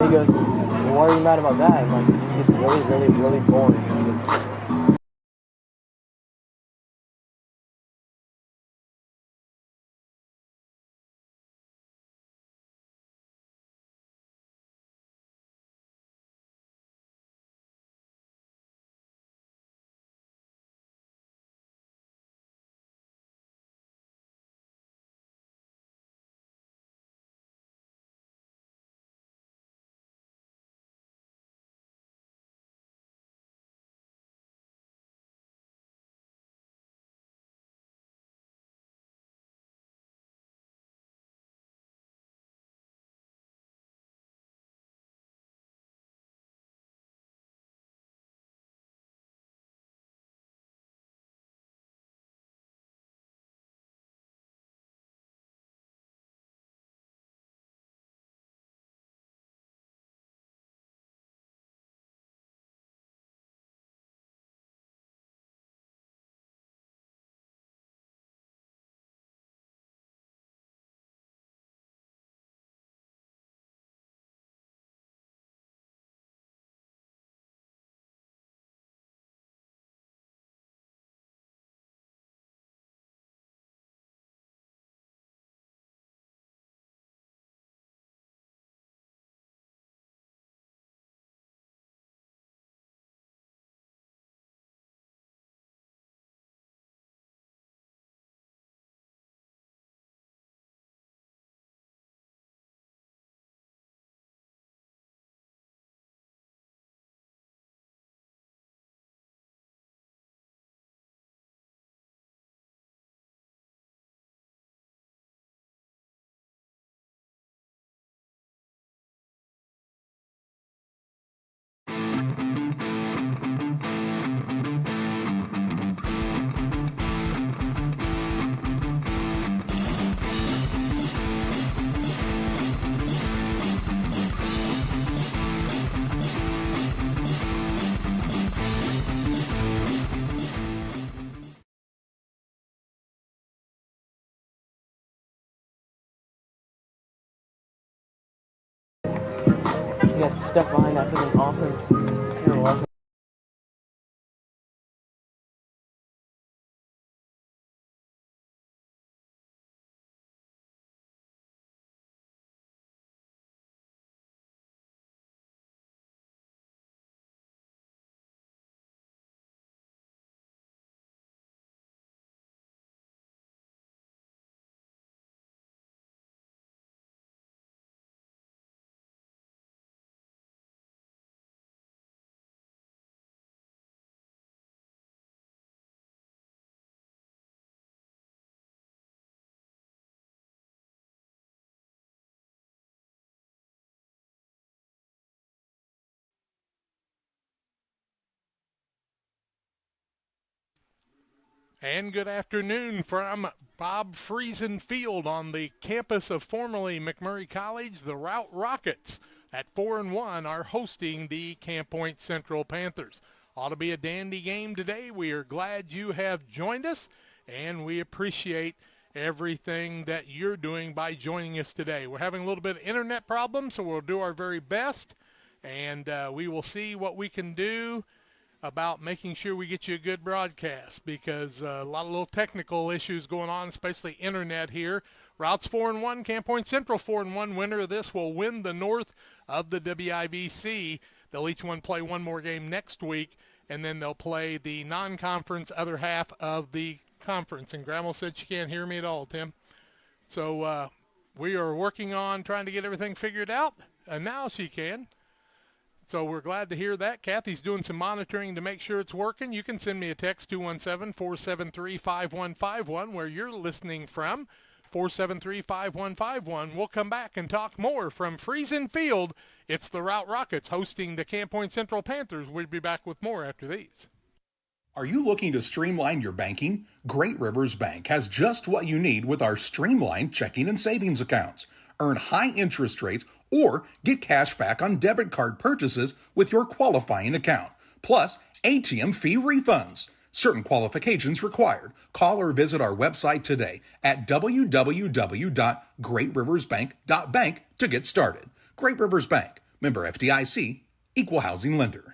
He goes, well, why are you mad about that? I'm like, it's really, really, really boring. You got stuck behind that freaking offense. You're welcome. And good afternoon from Bob Friesen Field on the campus of formerly McMurray College. The Routt Rockets at 4-1 are hosting the Camp Point Central Panthers. Ought to be a dandy game today. We are glad you have joined us, and we appreciate everything that you're doing by joining us today. We're having a little bit of internet problems, so we'll do our very best, and we will see what we can do about making sure we get you a good broadcast, because a lot of little technical issues going on, especially internet here. Routt's 4-1, Camp Point Central 4-1. Winner of this will win the North of the WIVC. They'll each one play one more game next week, and then they'll play the non-conference other half of the conference. And Grammel said she can't hear me at all, Tim. So we are working on trying to get everything figured out, and now she can. So we're glad to hear that. Kathy's doing some monitoring to make sure it's working. You can send me a text, 217-473-5151, where you're listening from, 473-5151. We'll come back and talk more from Friesen Field. It's the Routt Rockets hosting the Camp Point Central Panthers. We'll be back with more after these. Are you looking to streamline your banking? Great Rivers Bank has just what you need with our streamlined checking and savings accounts. Earn high interest rates or get cash back on debit card purchases with your qualifying account, plus ATM fee refunds. Certain qualifications required. Call or visit our website today at www.greatriversbank.bank to get started. Great Rivers Bank, Member FDIC, Equal Housing Lender.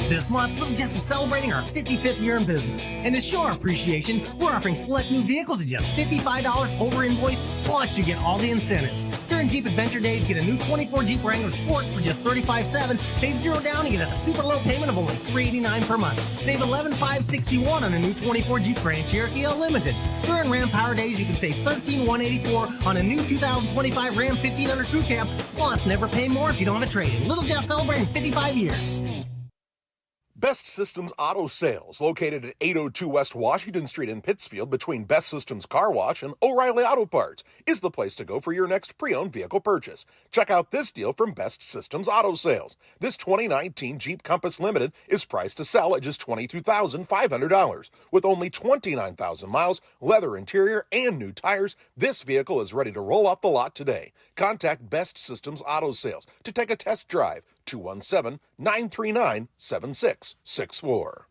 This month, Little Jess is celebrating our 55th year in business. And to show our appreciation, we're offering select new vehicles at just $55 over invoice, plus you get all the incentives. During Jeep Adventure Days, get a new 24 Jeep Wrangler Sport for just $35,700, pay $0 down and get a super low payment of only $389 per month. Save $11,561 on a new 24 Jeep Grand Cherokee Unlimited. During Ram Power Days, you can save $13,184 on a new 2025 Ram 1500 Crew Cab, plus never pay more if you don't have a trade-in. Little Jess celebrating 55 years. Best Systems Auto Sales, located at 802 West Washington Street in Pittsfield between Best Systems Car Wash and O'Reilly Auto Parts, is the place to go for your next pre-owned vehicle purchase. Check out this deal from Best Systems Auto Sales. This 2019 Jeep Compass Limited is priced to sell at just $22,500. With only 29,000 miles, leather interior, and new tires, this vehicle is ready to roll off the lot today. Contact Best Systems Auto Sales to take a test drive. 217-939-7664.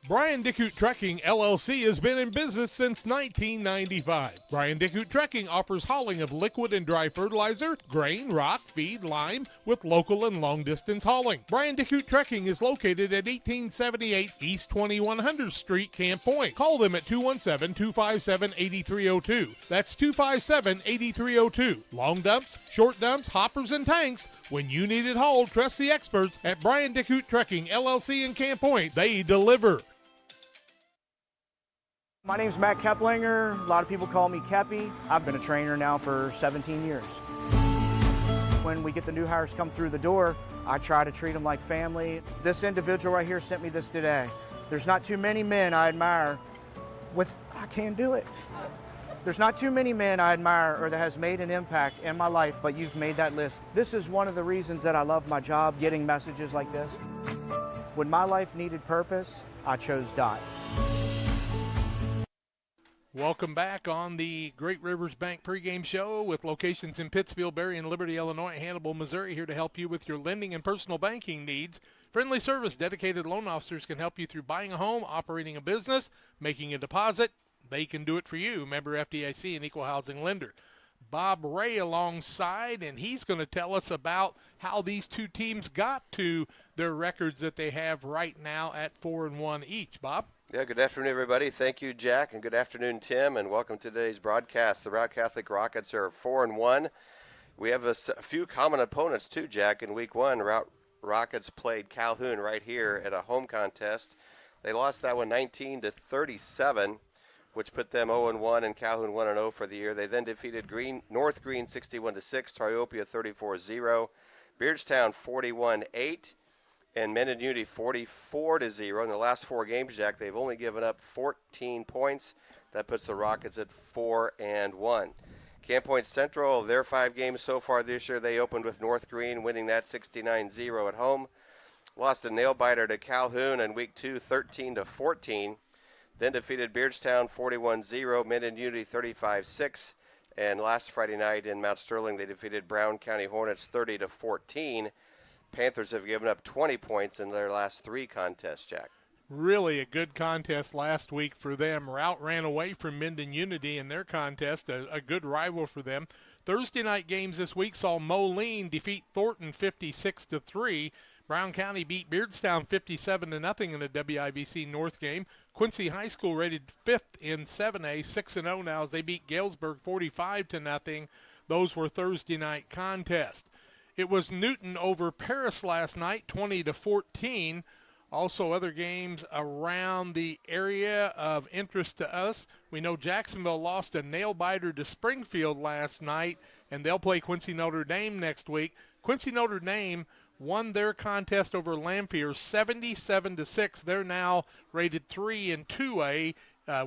Brian Dickut Trekking, LLC has been in business since 1995. Brian Dickut Trekking offers hauling of liquid and dry fertilizer, grain, rock, feed, lime, with local and long-distance hauling. Brian Dickut Trekking is located at 1878 East 2100 Street, Camp Point. Call them at 217-257-8302. That's 257-8302. Long dumps, short dumps, hoppers, and tanks. When you need it hauled, trust the experts at Brian Dickut Trekking, LLC in Camp Point. They deliver. My name's Matt Keplinger. A lot of people call me Keppy. I've been a trainer now for 17 years. When we get the new hires come through the door, I try to treat them like family. This individual right here sent me this today. There's not too many men I admire I can't do it. There's not too many men I admire or that has made an impact in my life, but you've made that list. This is one of the reasons that I love my job, getting messages like this. When my life needed purpose, I chose Dot. Welcome back on the Great Rivers Bank pregame show with locations in Pittsfield, Berry, and Liberty, Illinois, and Hannibal, Missouri, here to help you with your lending and personal banking needs. Friendly service, dedicated loan officers can help you through buying a home, operating a business, making a deposit. They can do it for you. Member FDIC and Equal Housing Lender. Bob Ray alongside, and he's going to tell us about how these two teams got to their records that they have right now at 4-1 each. Bob? Yeah, good afternoon, everybody. Thank you, Jack, and good afternoon, Tim, and welcome to today's broadcast. The Routt Catholic Rockets are 4-1. We have a few common opponents, too, Jack. In Week 1, Routt Rockets played Calhoun right here at a home contest. They lost that one 19-37, which put them 0-1 and Calhoun 1-0 for the year. They then defeated North Green 61-6, Triopia 34-0, Beardstown 41-8. And Mendon Unity 44-0. In the last 4 games, Jack, they've only given up 14 points. That puts the Rockets at 4-1. Camp Point Central, their 5 games so far this year, they opened with North Green, winning that 69-0 at home. Lost a nail-biter to Calhoun in Week 2, 13-14. Then defeated Beardstown 41-0, Mendon Unity 35-6. And last Friday night in Mount Sterling, they defeated Brown County Hornets 30-14. Panthers have given up 20 points in their last 3 contests, Jack. Really a good contest last week for them. Routt ran away from Mendon Unity in their contest, a good rival for them. Thursday night games this week saw Moline defeat Thornton 56-3. Brown County beat Beardstown 57-0 in a WIBC North game. Quincy High School rated 5th in 7A, 6-0 now as they beat Galesburg 45-0. Those were Thursday night contests. It was Newton over Paris last night, 20-14. Also other games around the area of interest to us. We know Jacksonville lost a nail-biter to Springfield last night, and they'll play Quincy Notre Dame next week. Quincy Notre Dame won their contest over Lamphere 77-6. They're now rated 3 in 2A.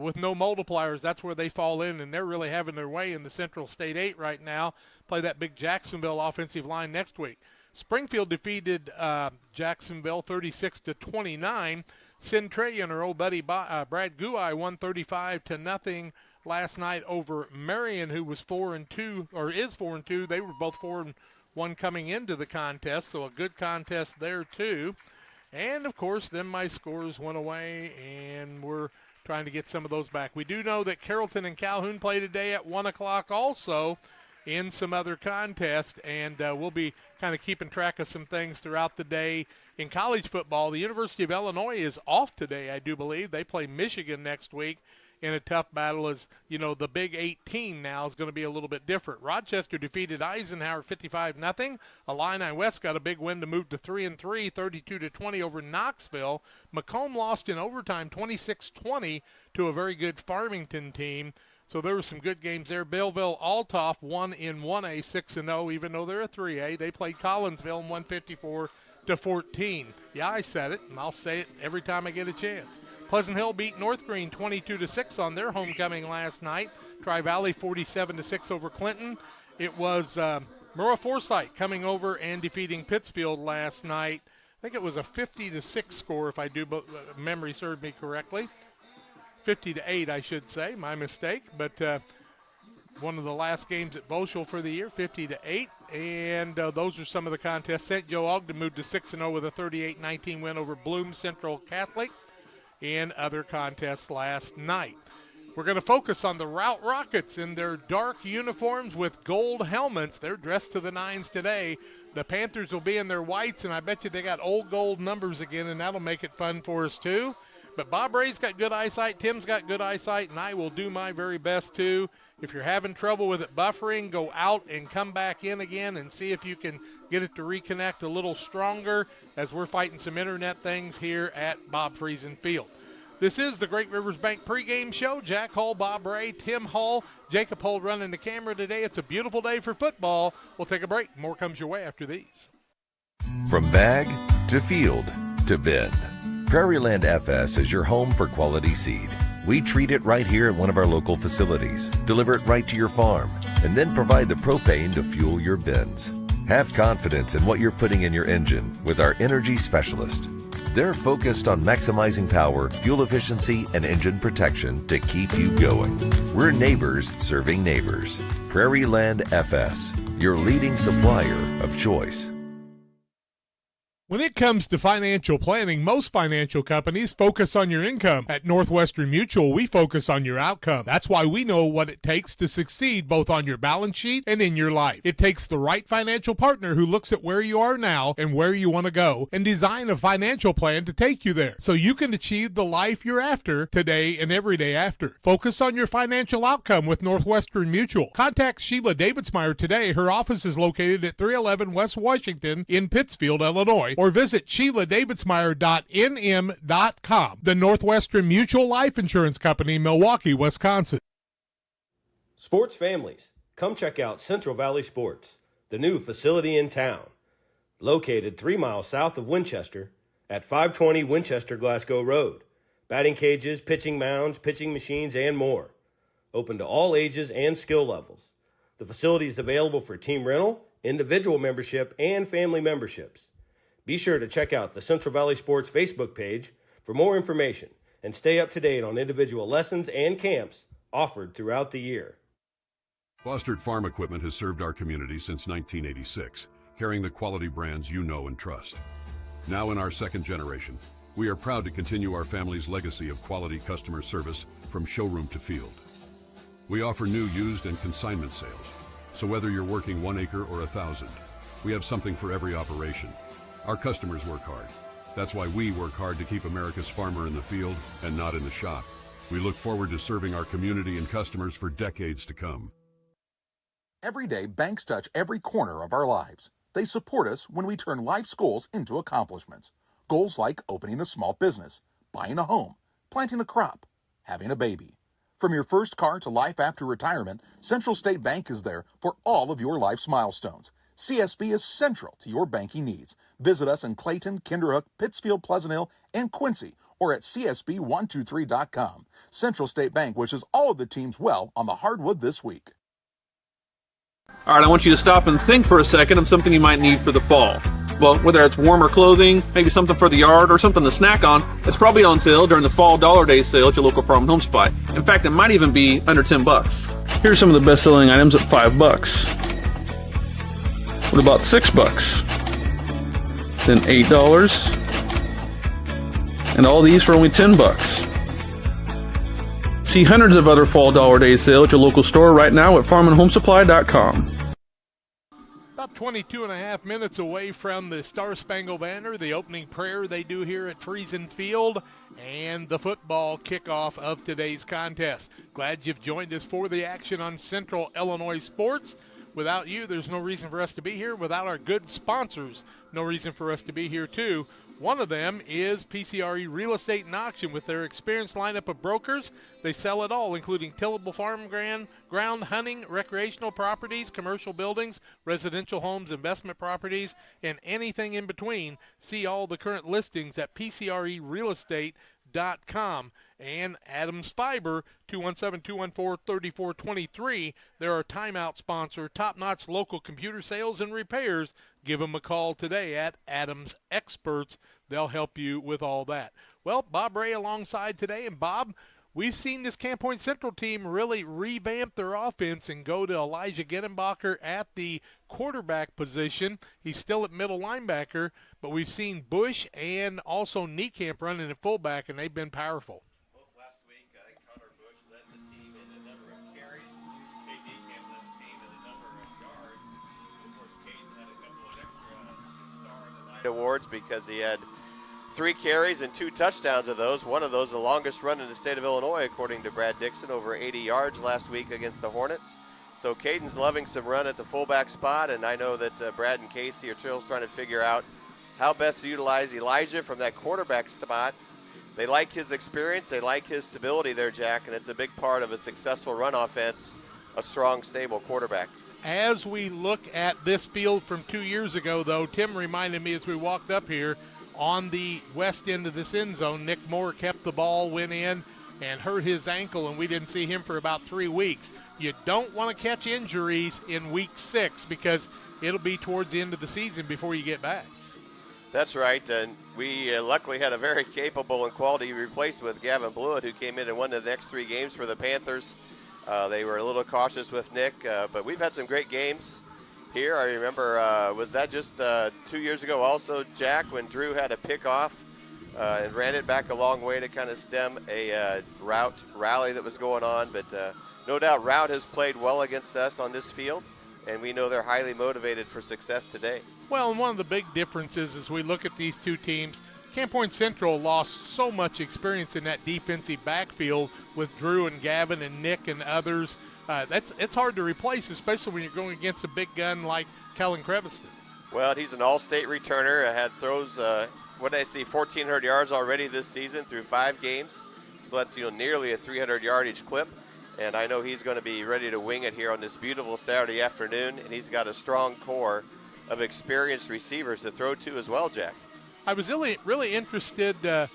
With no multipliers, that's where they fall in, and they're really having their way in the Central State 8 right now. Play that big Jacksonville offensive line next week. Springfield defeated Jacksonville 36-29. Centralia, our old buddy Brad Guai, won 35-0 last night over Marion, who was 4-2 or is 4-2. They were both 4-1 coming into the contest, so a good contest there too. And of course, then my scores went away, and we're trying to get some of those back. We do know that Carrollton and Calhoun play today at 1 o'clock also. in some other contests, and we'll be kind of keeping track of some things throughout the day. In college football, the University of Illinois is off today, I do believe. They play Michigan next week in a tough battle. As you know, the Big 18 now is going to be a little bit different. Rochester defeated Eisenhower 55-0. Illini West got a big win to move to 3-3, 32-20 over Knoxville. Macomb lost in overtime 26-20 to a very good Farmington team. So there were some good games there. Belleville Althoff won in 1A 6-0, even though they're a 3A. They played Collinsville and won 54-14. Yeah, I said it, and I'll say it every time I get a chance. Pleasant Hill beat North Green 22-6 on their homecoming last night. Tri-Valley 47-6 over Clinton. It was Murrah Forsyth coming over and defeating Pittsfield last night. I think it was a 50-6 score, if I do memory served me correctly. 50-8, I should say, my mistake. But one of the last games at Boschel for the year, 50-8. And those are some of the contests. St. Joe Ogden moved to 6-0 with a 38-19 win over Bloom Central Catholic in other contests last night. We're going to focus on the Routt Rockets in their dark uniforms with gold helmets. They're dressed to the nines today. The Panthers will be in their whites, and I bet you they got old gold numbers again, and that'll make it fun for us too. But Bob Ray's got good eyesight, Tim's got good eyesight, and I will do my very best too. If you're having trouble with it buffering, go out and come back in again and see if you can get it to reconnect a little stronger as we're fighting some internet things here at Bob Friesen Field. This is the Great Rivers Bank pregame show. Jack Hall, Bob Ray, Tim Hall, Jacob Hall running the camera today. It's a beautiful day for football. We'll take a break. More comes your way after these. From bag to field to bin, Prairieland FS is your home for quality seed. We treat it right here at one of our local facilities, deliver it right to your farm, and then provide the propane to fuel your bins. Have confidence in what you're putting in your engine with our energy specialist. They're focused on maximizing power, fuel efficiency, and engine protection to keep you going. We're neighbors serving neighbors. Prairieland FS, your leading supplier of choice. When it comes to financial planning, most financial companies focus on your income. At Northwestern Mutual, we focus on your outcome. That's why we know what it takes to succeed both on your balance sheet and in your life. It takes the right financial partner who looks at where you are now and where you want to go and design a financial plan to take you there so you can achieve the life you're after today and every day after. Focus on your financial outcome with Northwestern Mutual. Contact Sheila Davidsmeyer today. Her office is located at 311 West Washington in Pittsfield, Illinois, or visit SheilaDavidsmeyer.nm.com. The Northwestern Mutual Life Insurance Company, Milwaukee, Wisconsin. Sports families, come check out Central Valley Sports, the new facility in town. Located 3 miles south of Winchester at 520 Winchester Glasgow Road. Batting cages, pitching mounds, pitching machines, and more. Open to all ages and skill levels. The facility is available for team rental, individual membership, and family memberships. Be sure to check out the Central Valley Sports Facebook page for more information and stay up to date on individual lessons and camps offered throughout the year. Fostered Farm Equipment has served our community since 1986, carrying the quality brands you know and trust. Now in our second generation, we are proud to continue our family's legacy of quality customer service from showroom to field. We offer new, used, and consignment sales, so whether you're working 1 acre or 1,000, we have something for every operation. Our customers work hard. That's why we work hard to keep America's farmer in the field and not in the shop. We look forward to serving our community and customers for decades to come. Every day, banks touch every corner of our lives. They support us when we turn life's goals into accomplishments. Goals like opening a small business, buying a home, planting a crop, having a baby. From your first car to life after retirement, Central State Bank is there for all of your life's milestones. CSB is central to your banking needs. Visit us in Clayton, Kinderhook, Pittsfield, Pleasant Hill, and Quincy, or at csb123.com. Central State Bank wishes all of the teams well on the hardwood this week. All right, I want you to stop and think for a second of something you might need for the fall. Well, whether it's warmer clothing, maybe something for the yard, or something to snack on, it's probably on sale during the Fall Dollar Day sale at your local farm and home supply. In fact, it might even be under $10. Here's some of the best-selling items at $5. What about $6? Then $8. And all these for only $10. See hundreds of other Fall Dollar Day sales at your local store right now at farmandhomesupply.com. about 22 and a half minutes away from the Star-Spangled Banner, the opening prayer they do here at Friesen Field, and the football kickoff of today's contest. Glad you've joined us for the action on Central Illinois Sports. Without you, there's no reason for us to be here. Without our good sponsors, no reason for us to be here, too. One of them is PCRE Real Estate and Auction. With their experienced lineup of brokers, they sell it all, including tillable farm ground, hunting, recreational properties, commercial buildings, residential homes, investment properties, and anything in between. See all the current listings at PCRERealestate.com. And Adams Fiber, 217-214-3423. They're our timeout sponsor, top-notch local computer sales and repairs. Give them a call today at Adams Experts. They'll help you with all that. Well, Bob Ray alongside today. And, Bob, we've seen this Camp Point Central team really revamp their offense and go to Elijah Gettenbacher at the quarterback position. He's still at middle linebacker, but we've seen Bush and also Niekamp running at fullback, and they've been powerful. Awards because he had 3 carries and 2 touchdowns of those. One of those, the longest run in the state of Illinois, according to Brad Dixon, over 80 yards last week against the Hornets. So Caden's loving some run at the fullback spot, and I know that Brad and Casey are still trying to figure out how best to utilize Elijah from that quarterback spot. They like his experience, they like his stability there, Jack, and it's a big part of a successful run offense, a strong, stable quarterback. As we look at this field from 2 years ago, though, Tim reminded me as we walked up here, on the west end of this end zone, Nick Moore kept the ball, went in, and hurt his ankle, and we didn't see him for about 3 weeks. You don't want to catch injuries in week 6 because it'll be towards the end of the season before you get back. That's right, and we luckily had a very capable and quality replacement with Gavin Blewett, who came in and won the next 3 games for the Panthers. They were a little cautious with Nick, but we've had some great games here. I remember, was that just 2 years ago also, Jack, when Drew had a pick off and ran it back a long way to kind of stem a Routt rally that was going on. But no doubt Routt has played well against us on this field, and we know they're highly motivated for success today. Well, and one of the big differences as we look at these two teams, Camp Point Central lost so much experience in that defensive backfield with Drew and Gavin and Nick and others. It's hard to replace, especially when you're going against a big gun like Kellen Creviston. Well, he's an all-state returner. Had throws, 1,400 yards already this season through 5 games. So that's nearly a 300-yardage clip. And I know he's going to be ready to wing it here on this beautiful Saturday afternoon. And he's got a strong core of experienced receivers to throw to as well, Jack. I was really interested. I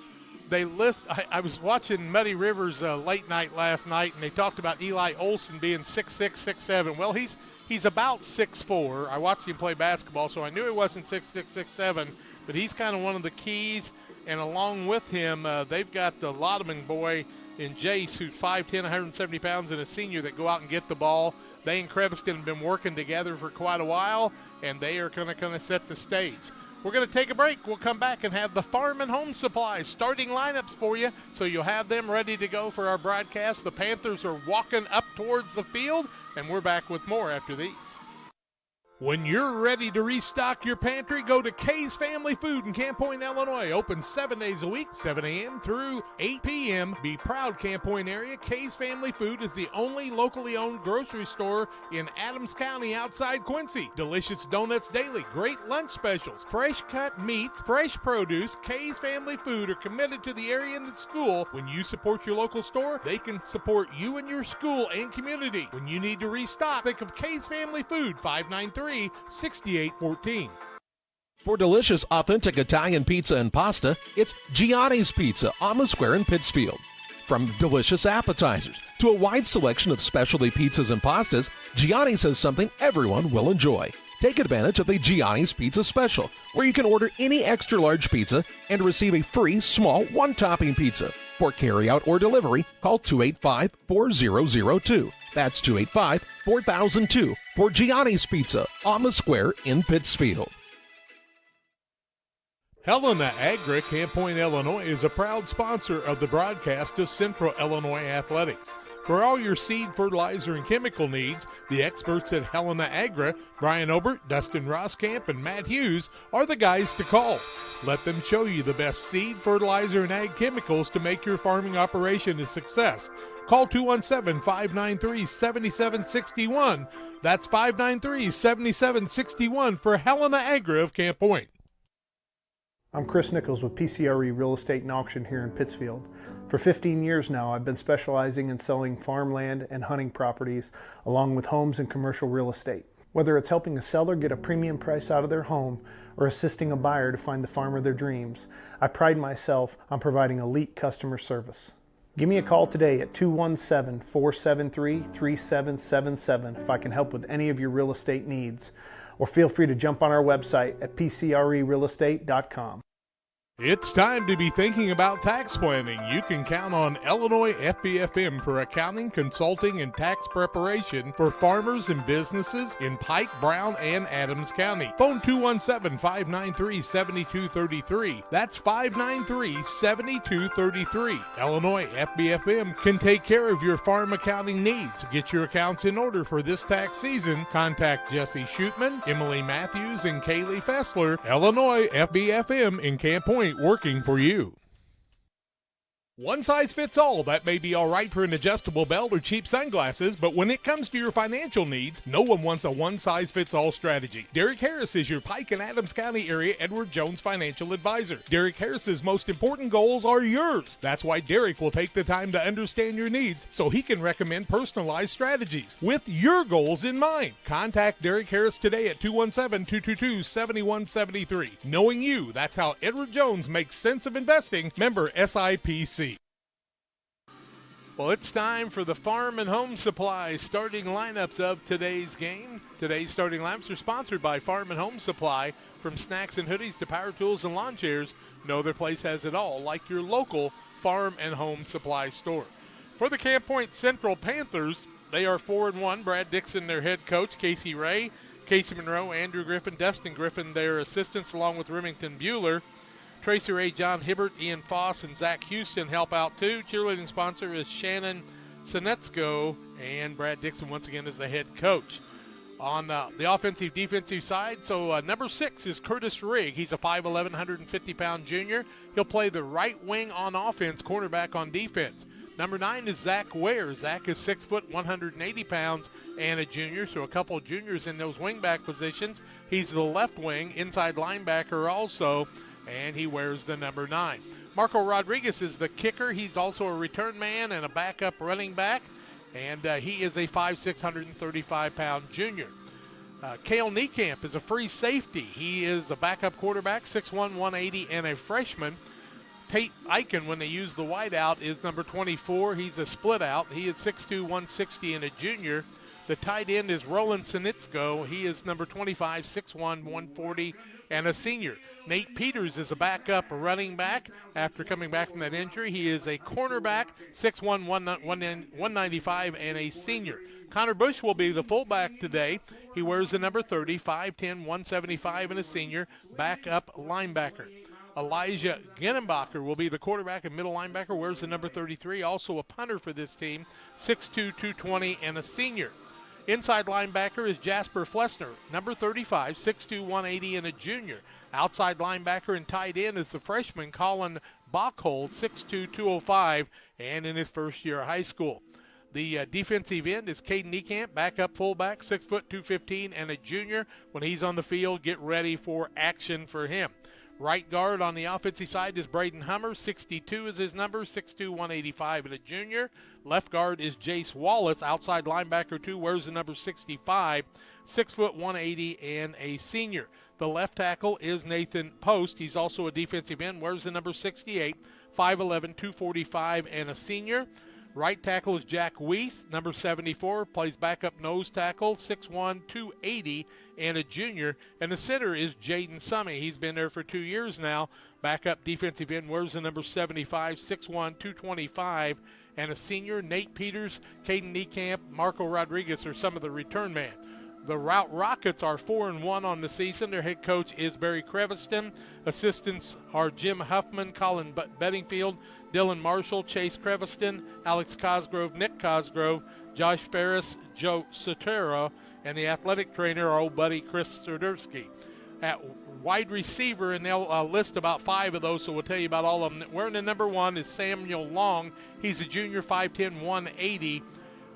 was watching Muddy Rivers late night last night, and they talked about Eli Olson being 6'6", 6'7". Well, he's about 6'4". I watched him play basketball, so I knew he wasn't 6'6", 6'7", but he's kind of one of the keys. And along with him, they've got the Lodeman boy in Jace, who's 5'10", 170 pounds, and a senior that go out and get the ball. They and Creviston have been working together for quite a while, and they are going to kind of set the stage. We're going to take a break. We'll come back and have the Farm and Home Supply starting lineups for you, so you'll have them ready to go for our broadcast. The Panthers are walking up towards the field, and we're back with more after these. When you're ready to restock your pantry, go to Kay's Family Food in Camp Point, Illinois. Open 7 days a week, 7 a.m. through 8 p.m. Be proud, Camp Point area. Kay's Family Food is the only locally owned grocery store in Adams County outside Quincy. Delicious donuts daily, great lunch specials, fresh cut meats, fresh produce. Kay's Family Food are committed to the area and the school. When you support your local store, they can support you and your school and community. When you need to restock, think of Kay's Family Food, 593-6814. For delicious, authentic Italian pizza and pasta, it's Gianni's Pizza on the Square in Pittsfield. From delicious appetizers to a wide selection of specialty pizzas and pastas, Gianni's has something everyone will enjoy. Take advantage of the Gianni's Pizza Special, where you can order any extra large pizza and receive a free small one-topping pizza. For carryout or delivery, call 285-4002. That's 285-4002 for Gianni's Pizza on the Square in Pittsfield. Helena Agri, Camp Point, Illinois, is a proud sponsor of the broadcast of Central Illinois Athletics. For all your seed, fertilizer, and chemical needs, the experts at Helena Agri, Brian Obert, Dustin Roskamp, and Matt Hughes, are the guys to call. Let them show you the best seed, fertilizer, and ag chemicals to make your farming operation a success. Call 217-593-7761. That's 593-7761 for Helena Agri of Camp Point. I'm Chris Nichols with PCRE Real Estate and Auction here in Pittsfield. For 15 years now, I've been specializing in selling farmland and hunting properties, along with homes and commercial real estate. Whether it's helping a seller get a premium price out of their home or assisting a buyer to find the farm of their dreams, I pride myself on providing elite customer service. Give me a call today at 217-473-3777 if I can help with any of your real estate needs. Or feel free to jump on our website at pcrerealestate.com. It's time to be thinking about tax planning. You can count on Illinois FBFM for accounting, consulting, and tax preparation for farmers and businesses in Pike, Brown, and Adams County. Phone 217-593-7233. That's 593-7233. Illinois FBFM can take care of your farm accounting needs. Get your accounts in order for this tax season. Contact Jesse Shootman, Emily Matthews, and Kaylee Fessler. Illinois FBFM in Camp Point, working for you. One size fits all. That may be all right for an adjustable belt or cheap sunglasses, but when it comes to your financial needs, no one wants a one-size-fits-all strategy. Derek Harris is your Pike and Adams County area Edward Jones financial advisor. Derek Harris's most important goals are yours. That's why Derek will take the time to understand your needs so he can recommend personalized strategies with your goals in mind. Contact Derek Harris today at 217-222-7173. Knowing you, that's how Edward Jones makes sense of investing. Member SIPC. Well, it's time for the Farm and Home Supply starting lineups of today's game. Today's starting lineups are sponsored by Farm and Home Supply. From snacks and hoodies to power tools and lawn chairs, no other place has it all, like your local Farm and Home Supply store. For the Camp Point Central Panthers, they are 4-1. Brad Dixon, their head coach, Casey Ray, Casey Monroe, Andrew Griffin, Dustin Griffin, their assistants, along with Remington Bueller. Tracy Ray, John Hibbert, Ian Foss, and Zach Houston help out too. Cheerleading sponsor is Shannon Sinetsko, and Brad Dixon once again is the head coach. On the offensive defensive side, so number 6 is Curtis Rigg. He's a 5'11", 150-pound junior. He'll play the right wing on offense, cornerback on defense. Number 9 is Zach Ware. Zach is 6 foot, 180 pounds, and a junior, so a couple of juniors in those wingback positions. He's the left wing, inside linebacker also, and he wears the number 9. Marco Rodriguez is the kicker. He's also a return man and a backup running back, and he is a 5'6", 135-pound junior. Cale Niekamp is a free safety. He is a backup quarterback, 6'1", 180, and a freshman. Tate Eichen, when they use the wideout, is number 24. He's a split out. He is 6'2", 160, and a junior. The tight end is Roland Sinitsko. He is number 25, 6'1", 140, and a senior. Nate Peters is a backup running back after coming back from that injury. He is a cornerback, 6'1", 195, and a senior. Connor Bush will be the fullback today. He wears the number 30, 5'10", 175, and a senior, backup linebacker. Elijah Genenbacher will be the quarterback and middle linebacker, wears the number 33, also a punter for this team, 6'2", 220, and a senior. Inside linebacker is Jasper Flessner, number 35, 6'2", 180, and a junior. Outside linebacker and tight end is the freshman Colin Bachhold, 6'2", 205, and in his first year of high school. The defensive end is Caden Niekamp, backup fullback, 6 foot, 215, and a junior. When he's on the field, get ready for action for him. Right guard on the offensive side is Braden Hummer, 62 is his number, 6'2", 185, and a junior. Left guard is Jace Wallace, outside linebacker 2, wears the number 65, 6 foot, 180, and a senior. The left tackle is Nathan Post. He's also a defensive end, wears the number 68, 5'11", 245, and a senior. Right tackle is Jack Weiss, number 74, plays backup nose tackle, 6'1", 280, and a junior. And the center is Jaden Summey. He's been there for 2 years now. Backup defensive end, wears the number 75, 6'1", 225, and a senior. Nate Peters, Caden Niekamp, Marco Rodriguez are some of the return men. The Routt Rockets are 4-1 on the season. Their head coach is Barry Creviston. Assistants are Jim Huffman, Colin Bedingfield, Dylan Marshall, Chase Creviston, Alex Cosgrove, Nick Cosgrove, Josh Ferris, Joe Sotero, and the athletic trainer, our old buddy Chris Serdersky. At wide receiver, and they'll list about 5 of those, so we'll tell you about all of them. Wearing the number 1 is Samuel Long. He's a junior, 5'10", 180.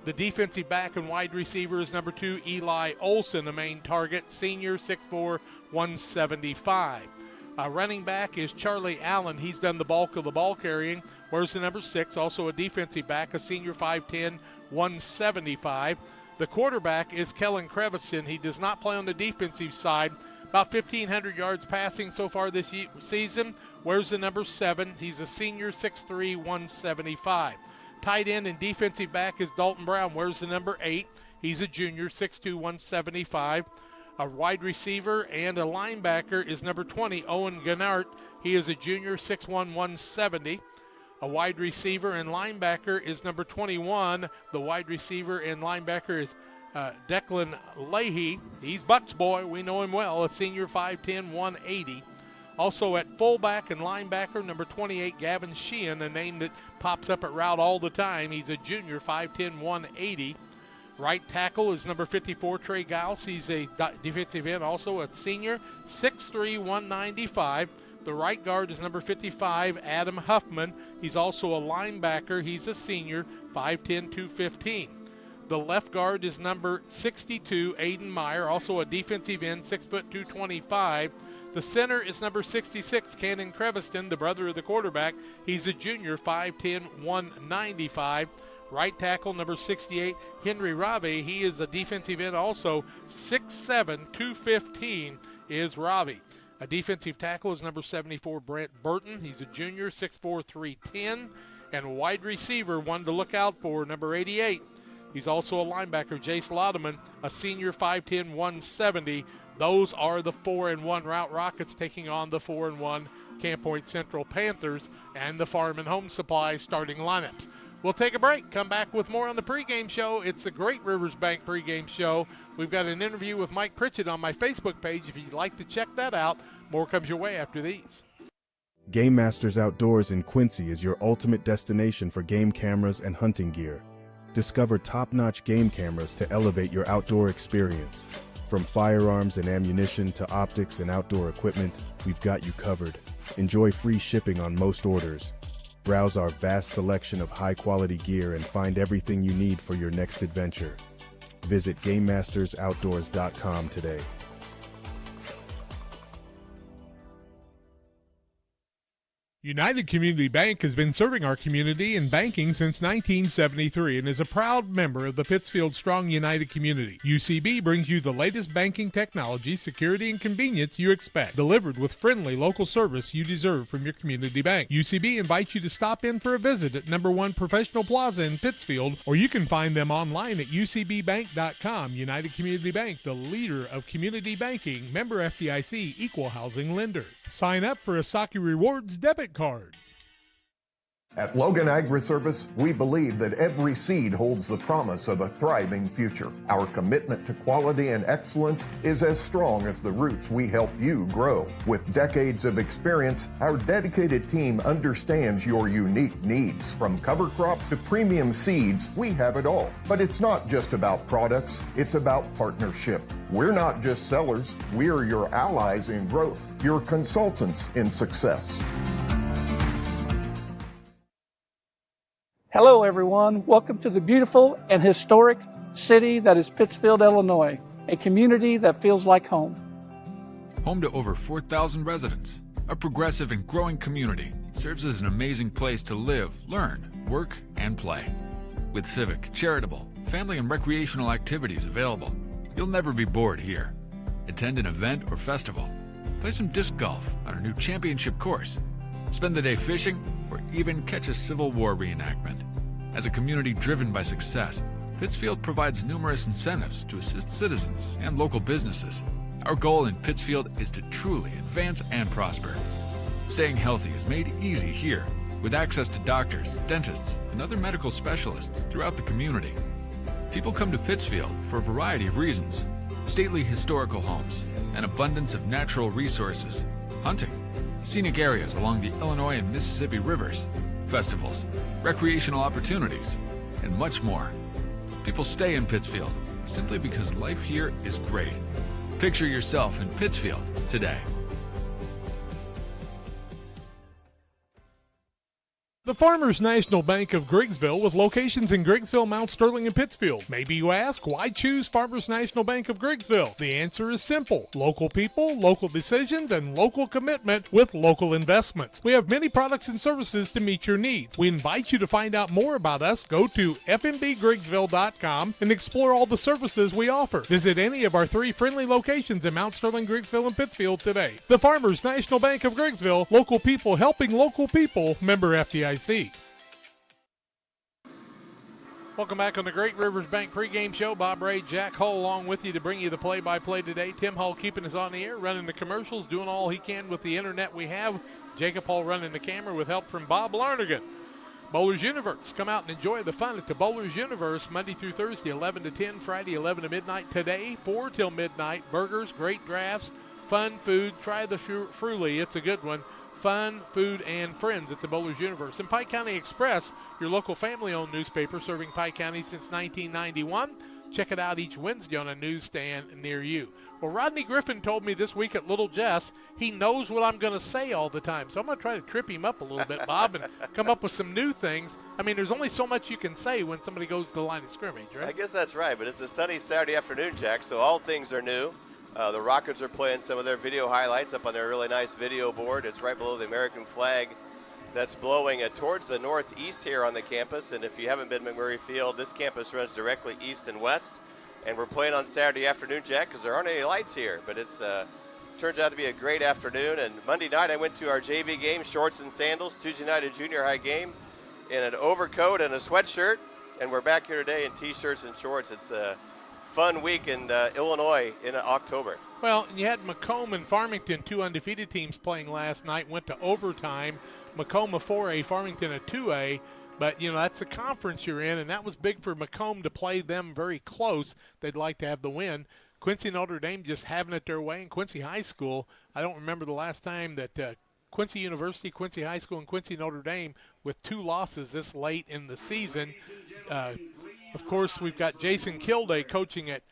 The defensive back and wide receiver is number 2, Eli Olson, the main target, senior, 6'4", 175. Running back is Charlie Allen. He's done the bulk of the ball carrying. Wears the number 6, also a defensive back, a senior, 5'10", 175. The quarterback is Kellen Creviston. He does not play on the defensive side. About 1,500 yards passing so far this season. Wears the number 7. He's a senior, 6'3", 175. Tight end and defensive back is Dalton Brown. Wears the number 8. He's a junior, 6'2", 175. A wide receiver and a linebacker is number 20, Owen Gennart. He is a junior, 6'1", 170. A wide receiver and linebacker is number 21. The wide receiver and linebacker is Declan Leahy. He's Buck's boy. We know him well. A senior, 5'10", 180. Also at fullback and linebacker, number 28, Gavin Sheehan, a name that pops up at Routt all the time. He's a junior, 5'10", 180. Right tackle is number 54, Trey Giles. He's a defensive end, also a senior, 6'3", 195. The right guard is number 55, Adam Huffman. He's also a linebacker. He's a senior, 5'10", 215. The left guard is number 62, Aiden Meyer, also a defensive end, 6', 225. The center is number 66, Cannon Creviston, the brother of the quarterback. He's a junior, 5'10", 195. Right tackle, number 68, Henry Ravi. He is a defensive end, also 6'7", 215 is Ravi. A defensive tackle is number 74, Brent Burton. He's a junior, 6'4", 310. And a wide receiver, one to look out for, number 88. He's also a linebacker, Jace Laudeman, a senior, 5'10", 170. Those are the 4-1 Routt Rockets taking on the 4-1 Camp Point Central Panthers and the Farm and Home Supply starting lineups. We'll take a break, come back with more on the pregame show. It's the Great Rivers Bank pregame show. We've got an interview with Mike Pritchett on my Facebook page. If you'd like to check that out, more comes your way after these. Game Masters Outdoors in Quincy is your ultimate destination for game cameras and hunting gear. Discover top-notch game cameras to elevate your outdoor experience. From firearms and ammunition to optics and outdoor equipment, we've got you covered. Enjoy free shipping on most orders. Browse our vast selection of high-quality gear and find everything you need for your next adventure. Visit GameMastersOutdoors.com today. United Community Bank has been serving our community in banking since 1973 and is a proud member of the Pittsfield Strong United community. UCB brings you the latest banking technology, security, and convenience you expect, delivered with friendly local service you deserve from your community bank. UCB invites you to stop in for a visit at number 1 Professional Plaza in Pittsfield, or you can find them online at ucbbank.com. United Community Bank, the leader of community banking, member FDIC, equal housing lender. Sign up for a Saki Rewards debit card. At Logan Agri-Service, we believe that every seed holds the promise of a thriving future. Our commitment to quality and excellence is as strong as the roots we help you grow. With decades of experience, our dedicated team understands your unique needs. From cover crops to premium seeds, we have it all. But it's not just about products, it's about partnership. We're not just sellers, we're your allies in growth, your consultants in success. Hello, everyone. Welcome to the beautiful and historic city that is Pittsfield, Illinois, a community that feels like home. Home to over 4,000 residents, a progressive and growing community serves as an amazing place to live, learn, work, and play. With civic, charitable, family, and recreational activities available, you'll never be bored here. Attend an event or festival, play some disc golf on our new championship course, spend the day fishing, or even catch a Civil War reenactment. As a community driven by success, Pittsfield provides numerous incentives to assist citizens and local businesses. Our goal in Pittsfield is to truly advance and prosper. Staying healthy is made easy here, with access to doctors, dentists, and other medical specialists throughout the community. People come to Pittsfield for a variety of reasons. stately historical homes, an abundance of natural resources, hunting, scenic areas along the Illinois and Mississippi rivers, festivals, recreational opportunities, and much more. People stay in Pittsfield simply because life here is great. Picture yourself in Pittsfield today. The Farmers National Bank of Griggsville, with locations in Griggsville, Mount Sterling, and Pittsfield. Maybe you ask, why choose Farmers National Bank of Griggsville? The answer is simple. Local people, local decisions, and local commitment with local investments. We have many products and services to meet your needs. We invite you to find out more about us. Go to fmbgriggsville.com and explore all the services we offer. Visit any of our 3 friendly locations in Mount Sterling, Griggsville, and Pittsfield today. The Farmers National Bank of Griggsville, local people helping local people, member FDIC. Welcome back on the Great Rivers Bank pregame show. Bob Ray, Jack Hull along with you to bring you the play-by-play today. Tim Hull keeping us on the air, running the commercials, doing all he can with the internet we have. Jacob Hull running the camera with help from Bob Larnigan. Bowlers Universe. Come out and enjoy the fun at the Bowlers Universe Monday through Thursday, 11 to 10, Friday, 11 to midnight. Today, 4 till midnight. Burgers, great drafts, fun food. Try the Fruly. It's a good one. Fun, food, and friends at the Bowlers Universe. And Pike County Express, your local family-owned newspaper serving Pike County since 1991. Check it out each Wednesday on a newsstand near you. Well, Rodney Griffin told me this week at Little Jess he knows what I'm going to say all the time. So I'm going to try to trip him up a little bit, Bob, and come up with some new things. I mean, there's only so much you can say when somebody goes to the line of scrimmage, right? I guess that's right, but it's a sunny Saturday afternoon, Jack, so all things are new. The Rockets are playing some of their video highlights up on their really nice video board. It's right below the American flag that's blowing towards the northeast here on the campus. And if you haven't been to McMurray Field, this campus runs directly east and west. And we're playing on Saturday afternoon, Jack, because there aren't any lights here. But it turns out to be a great afternoon. And Monday night I went to our JV game, shorts and sandals. Tuesday night a junior high game in an overcoat and a sweatshirt. And we're back here today in T-shirts and shorts. It's a fun week in Illinois in October. Well, you had Macomb and Farmington, 2 undefeated teams playing last night, went to overtime. Macomb a 4A, Farmington a 2A. But, you know, that's the conference you're in, and that was big for Macomb to play them very close. They'd like to have the win. Quincy Notre Dame just having it their way. And Quincy High School, I don't remember the last time that Quincy University, Quincy High School, and Quincy Notre Dame with 2 losses this late in the season. Of course, we've got Jason Kilday coaching at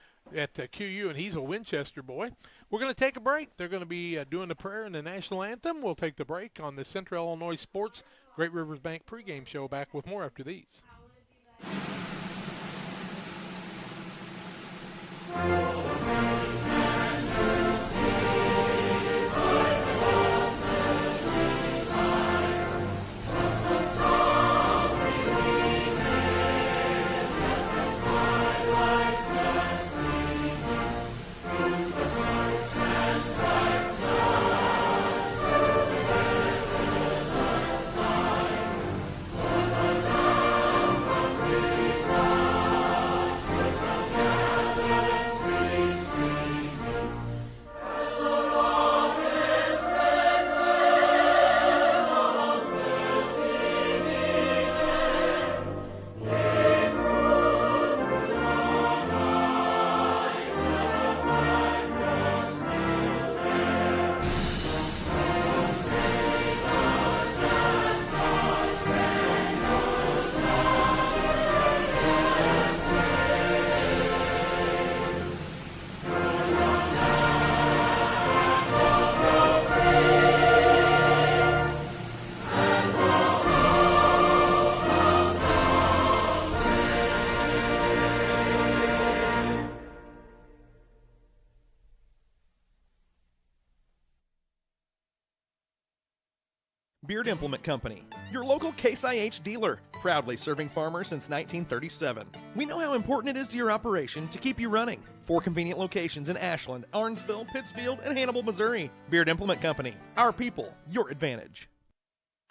QU, and he's a Winchester boy. We're going to take a break. They're going to be doing the prayer and the national anthem. We'll take the break on the Central Illinois Sports Great Rivers Bank pregame show. Back with more after these. Beard Implement Company, your local Case IH dealer, proudly serving farmers since 1937. We know how important it is to your operation to keep you running. 4 convenient locations in Ashland, Arnsville, Pittsfield, and Hannibal, Missouri. Beard Implement Company, our people, your advantage.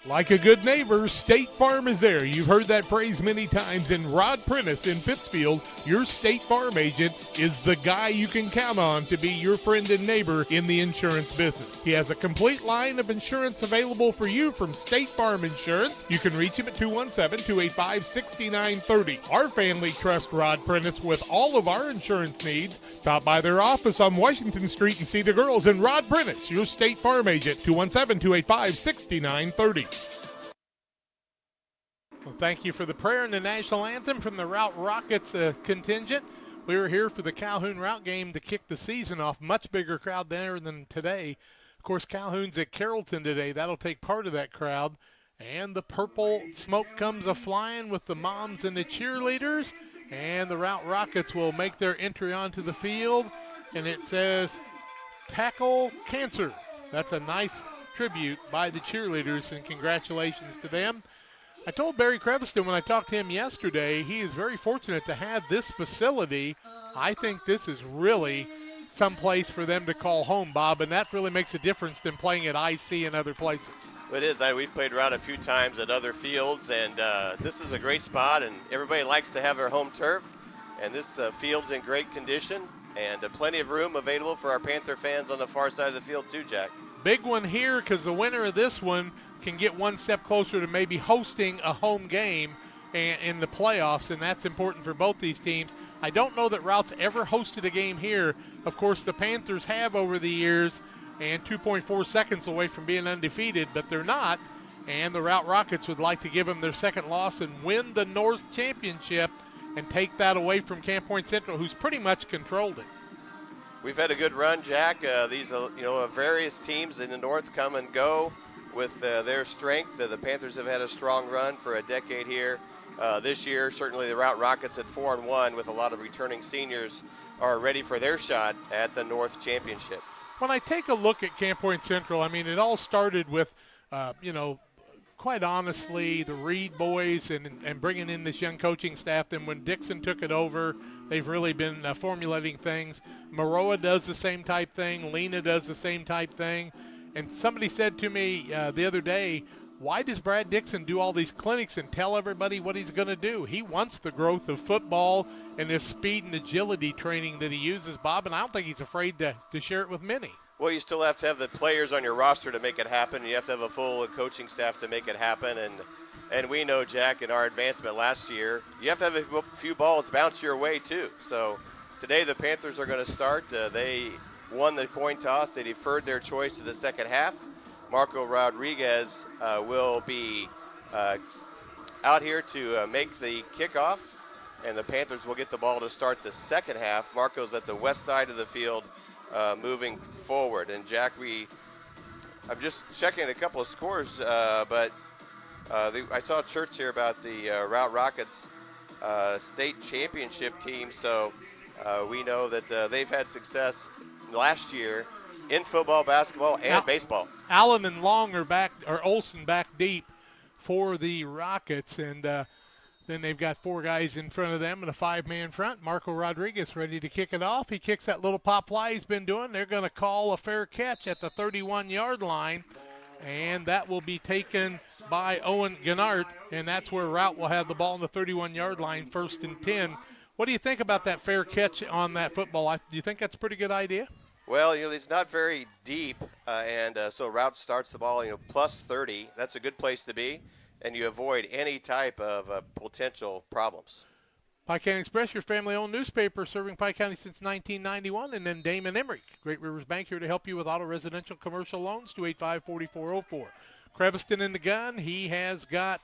Like a good neighbor, State Farm is there. You've heard that phrase many times. And Rod Prentice in Pittsfield, your State Farm agent, is the guy you can count on to be your friend and neighbor in the insurance business. He has a complete line of insurance available for you from State Farm Insurance. You can reach him at 217-285-6930. Our family trusts Rod Prentice with all of our insurance needs. Stop by their office on Washington Street and see the girls. And Rod Prentice, your State Farm agent, 217-285-6930. Well, thank you for the prayer and the national anthem from the Routt Rockets contingent. We were here for the Calhoun Routt game to kick the season off. Much bigger crowd there than today. Of course, Calhoun's at Carrollton today. That'll take part of that crowd. And the purple smoke comes a-flying with the moms and the cheerleaders. And the Routt Rockets will make their entry onto the field. And it says, "Tackle Cancer." That's a nice tribute by the cheerleaders, and congratulations to them. I told Barry Creviston when I talked to him yesterday, he is very fortunate to have this facility. I think this is really some place for them to call home, Bob, and that really makes a difference than playing at IC and other places. It is. We've played around a few times at other fields, and this is a great spot, and everybody likes to have their home turf. And this field's in great condition, and plenty of room available for our Panther fans on the far side of the field too, Jack. Big one here because the winner of this one can get one step closer to maybe hosting a home game in the playoffs, and that's important for both these teams. I don't know that Rout's ever hosted a game here. Of course, the Panthers have over the years, and 2.4 seconds away from being undefeated, but they're not, and the Routt Rockets would like to give them their second loss and win the North Championship and take that away from Camp Point Central, who's pretty much controlled it. We've had a good run, Jack. These various teams in the North come and go with their strength. The Panthers have had a strong run for a decade here. This year, certainly the Routt Rockets at 4-1 with a lot of returning seniors are ready for their shot at the North Championship. When I take a look at Camp Point Central, I mean, it all started with, quite honestly, the Reed boys and bringing in this young coaching staff. Then when Dixon took it over, they've really been formulating things. Maroa does the same type thing. Lena does the same type thing. And somebody said to me the other day, why does Brad Dixon do all these clinics and tell everybody what he's going to do? He wants the growth of football and this speed and agility training that he uses, Bob, and I don't think he's afraid to share it with many. Well, you still have to have the players on your roster to make it happen. You have to have a full coaching staff to make it happen. And we know, Jack, in our advancement last year, you have to have a few balls bounce your way, too. So today the Panthers are going to start. They won the coin toss. They deferred their choice to the second half. Marco Rodriguez will be out here to make the kickoff, and the Panthers will get the ball to start the second half. Marco's at the west side of the field moving forward. And, Jack, I'm just checking a couple of scores, but I saw shirts here about the Routt Rockets state championship team, so we know that they've had success last year in football, basketball, and baseball. Allen and Long are Olsen back deep for the Rockets, and then they've got four guys in front of them and a five-man front. Marco Rodriguez ready to kick it off. He kicks that little pop fly he's been doing. They're going to call a fair catch at the 31-yard line, and that will be taken by Owen Gennart, and that's where Routt will have the ball on the 31-yard line, 1st and 10. What do you think about that fair catch on that football? Do you think that's a pretty good idea? Well, it's not very deep, and so Routt starts the ball, plus 30. That's a good place to be, and you avoid any type of potential problems. Pike County Express, your family-owned newspaper serving Pike County since 1991, and then Damon Emmerich, Great Rivers Bank, here to help you with auto, residential, commercial loans, 285-4404. Creviston in the gun. He has got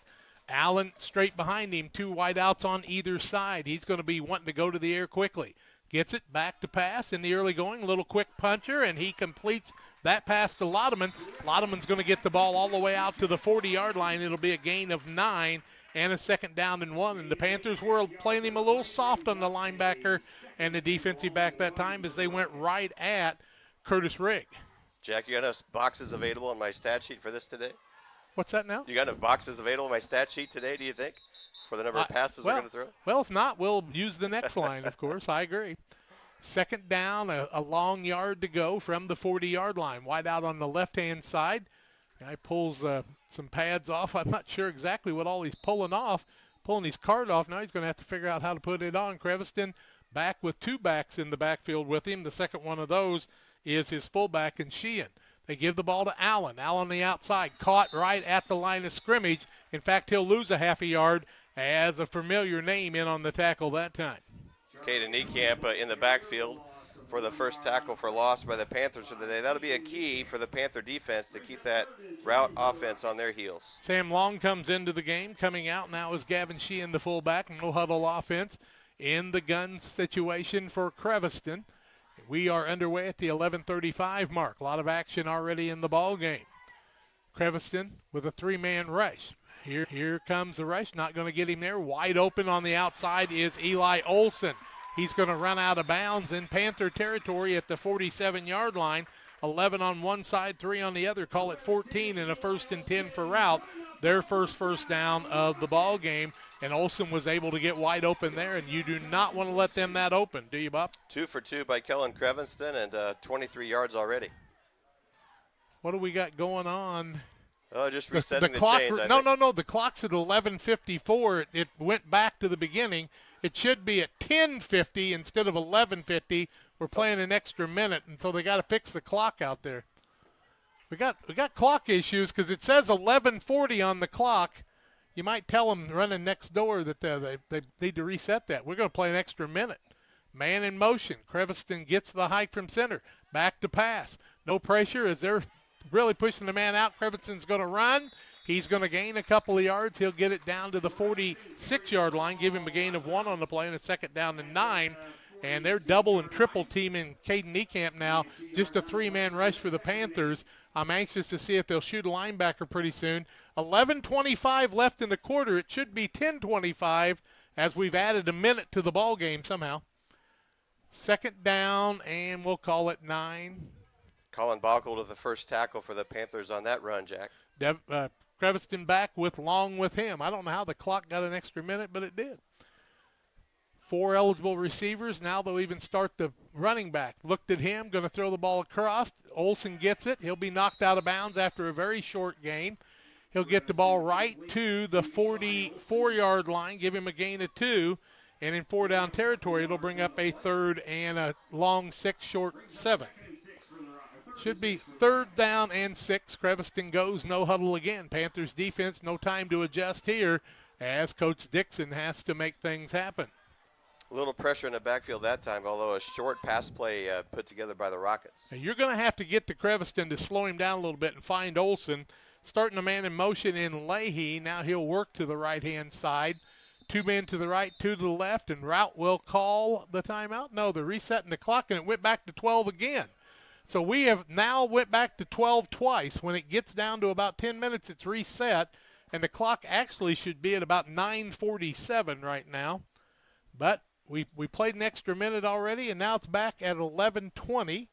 Allen straight behind him, two wideouts on either side. He's going to be wanting to go to the air quickly. Gets it back to pass in the early going, little quick puncher, and he completes that pass to Lodeman. Lodeman's going to get the ball all the way out to the 40-yard line. It'll be a gain of 9 and a 2nd down and 1. And the Panthers were playing him a little soft on the linebacker and the defensive back that time as they went right at Curtis Rigg. Jack, you got enough boxes available on my stat sheet for this today? What's that now? You got enough boxes available on my stat sheet today, do you think, for the number of passes we're going to throw? Well, if not, we'll use the next line, of course. I agree. 2nd down, a long yard to go from the 40-yard line. Wide out on the left-hand side. Guy pulls some pads off. I'm not sure exactly what all he's pulling off. Pulling his card off. Now he's going to have to figure out how to put it on. Creviston back with two backs in the backfield with him. The second one of those is his fullback in Sheehan. They give the ball to Allen. Allen on the outside, caught right at the line of scrimmage. In fact, he'll lose a half a yard as a familiar name in on the tackle that time. Caden Niekamp in the backfield for the first tackle for loss by the Panthers for the day. That'll be a key for the Panther defense to keep that Routt offense on their heels. Sam Long comes into the game. Coming out now is Gavin Sheehan, the fullback. No huddle offense in the gun situation for Creviston. We are underway at the 11:35 mark. A lot of action already in the ball game. Creviston with a three-man rush. Here comes the rush. Not going to get him there. Wide open on the outside is Eli Olson. He's going to run out of bounds in Panther territory at the 47-yard line. 11 on one side, 3 on the other. Call it 14 and a 1st and 10 for Routt. Their first down of the ball game, and Olson was able to get wide open there, and you do not want to let them that open, do you, Bob? 2 for 2 by Kellen Creviston and 23 yards already. What do we got going on? Oh, just resetting the clock. chains, No. The clock's at 11:54. It went back to the beginning. It should be at 10:50 instead of 11:50. We're playing an extra minute, and so they got to fix the clock out there. We got clock issues because it says 11:40 on the clock. You might tell them running next door that they need to reset that. We're going to play an extra minute. Man in motion. Creviston gets the hike from center. Back to pass. No pressure as they're really pushing the man out. Creviston's going to run. He's going to gain a couple of yards. He'll get it down to the 46-yard line, give him a gain of 1 on the play, and a 2nd down and 9. And they're double and triple teaming Caden Niekamp now. Just a 3-man rush for the Panthers. I'm anxious to see if they'll shoot a linebacker pretty soon. 11:25 left in the quarter. It should be 10:25 as we've added a minute to the ball game somehow. 2nd down, and we'll call it 9. Colin Bockel to the first tackle for the Panthers on that run, Jack. Creviston back with Long with him. I don't know how the clock got an extra minute, but it did. 4 eligible receivers. Now they'll even start the running back. Looked at him, going to throw the ball across. Olson gets it. He'll be knocked out of bounds after a very short gain. He'll get the ball right to the 44-yard line, give him a gain of 2. And in 4-down territory, it'll bring up a 3rd and a long 6, short 7. Should be 3rd down and 6. Creviston goes no huddle again. Panthers defense, no time to adjust here as Coach Dixon has to make things happen. A little pressure in the backfield that time, although a short pass play put together by the Rockets. And you're going to have to get to Creviston to slow him down a little bit and find Olson. Starting a man in motion in Leahy. Now he'll work to the right-hand side. 2 men to the right, 2 to the left, and Routt will call the timeout. No, they're resetting the clock, and it went back to 12 again. So we have now went back to 12 twice. When it gets down to about 10 minutes, it's reset, and the clock actually should be at about 9:47 right now. But we played an extra minute already, and now it's back at 11:20.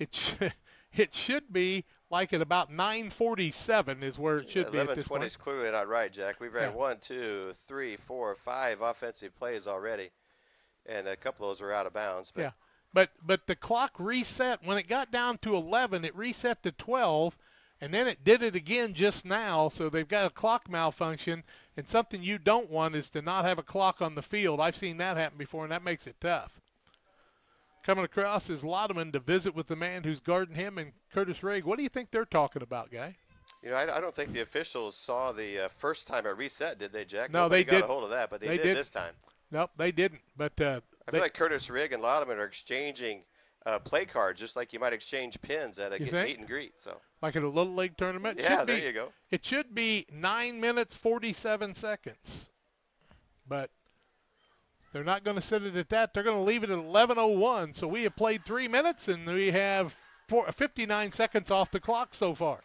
It should be like at about 9:47 is where it should be at this point. 11:20 is clearly not right, Jack. We've had 1, 2, 3, 4, 5 offensive plays already, and a couple of those were out of bounds. But yeah. But the clock reset. When it got down to 11, it reset to 12, and then it did it again just now. So they've got a clock malfunction, and something you don't want is to not have a clock on the field. I've seen that happen before, and that makes it tough. Coming across is Laudeman to visit with the man who's guarding him and Curtis Rigg. What do you think they're talking about, Guy? You know, I don't think the officials saw the first time it reset, did they, Jack? No, Nobody they did. got a hold of that, but they did this time. Nope, they didn't. But I feel like Curtis Rigg and Laudeman are exchanging play cards, just like you might exchange pins at a meet and greet. So, like at a Little League tournament? Yeah, there you go. It should be 9 minutes, 47 seconds. But they're not going to set it at that. They're going to leave it at 11:01. So we have played 3 minutes, and we have 59 seconds off the clock so far.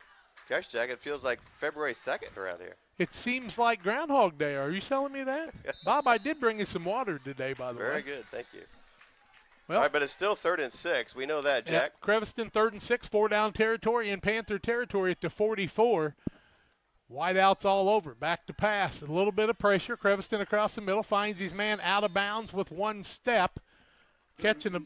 Gosh, Jack, it feels like February 2nd around here. It seems like Groundhog Day. Are you telling me that? Bob, I did bring you some water today, by the way. Very good. Thank you. Well, all right, but it's still 3rd and 6. We know that, Jack. Yeah, Creviston 3rd and 6, 4-down territory in Panther territory at the 44. Wideouts all over. Back to pass. A little bit of pressure. Creviston across the middle finds his man out of bounds with 1 step. Catching the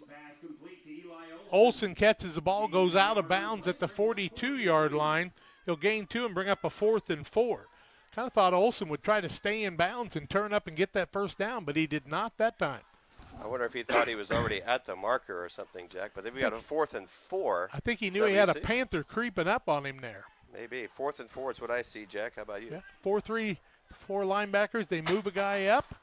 Olson catches the ball, goes out of bounds at the 42-yard line. He'll gain 2 and bring up a 4th and 4. Kind of thought Olsen would try to stay in bounds and turn up and get that first down, but he did not that time. I wonder if he thought he was already at the marker or something, Jack. But if we got a 4th and 4. I think he knew he had a Panther creeping up on him there. Maybe. 4th and 4 is what I see, Jack. How about you? Yeah. 4-3, 4 linebackers. They move a guy up.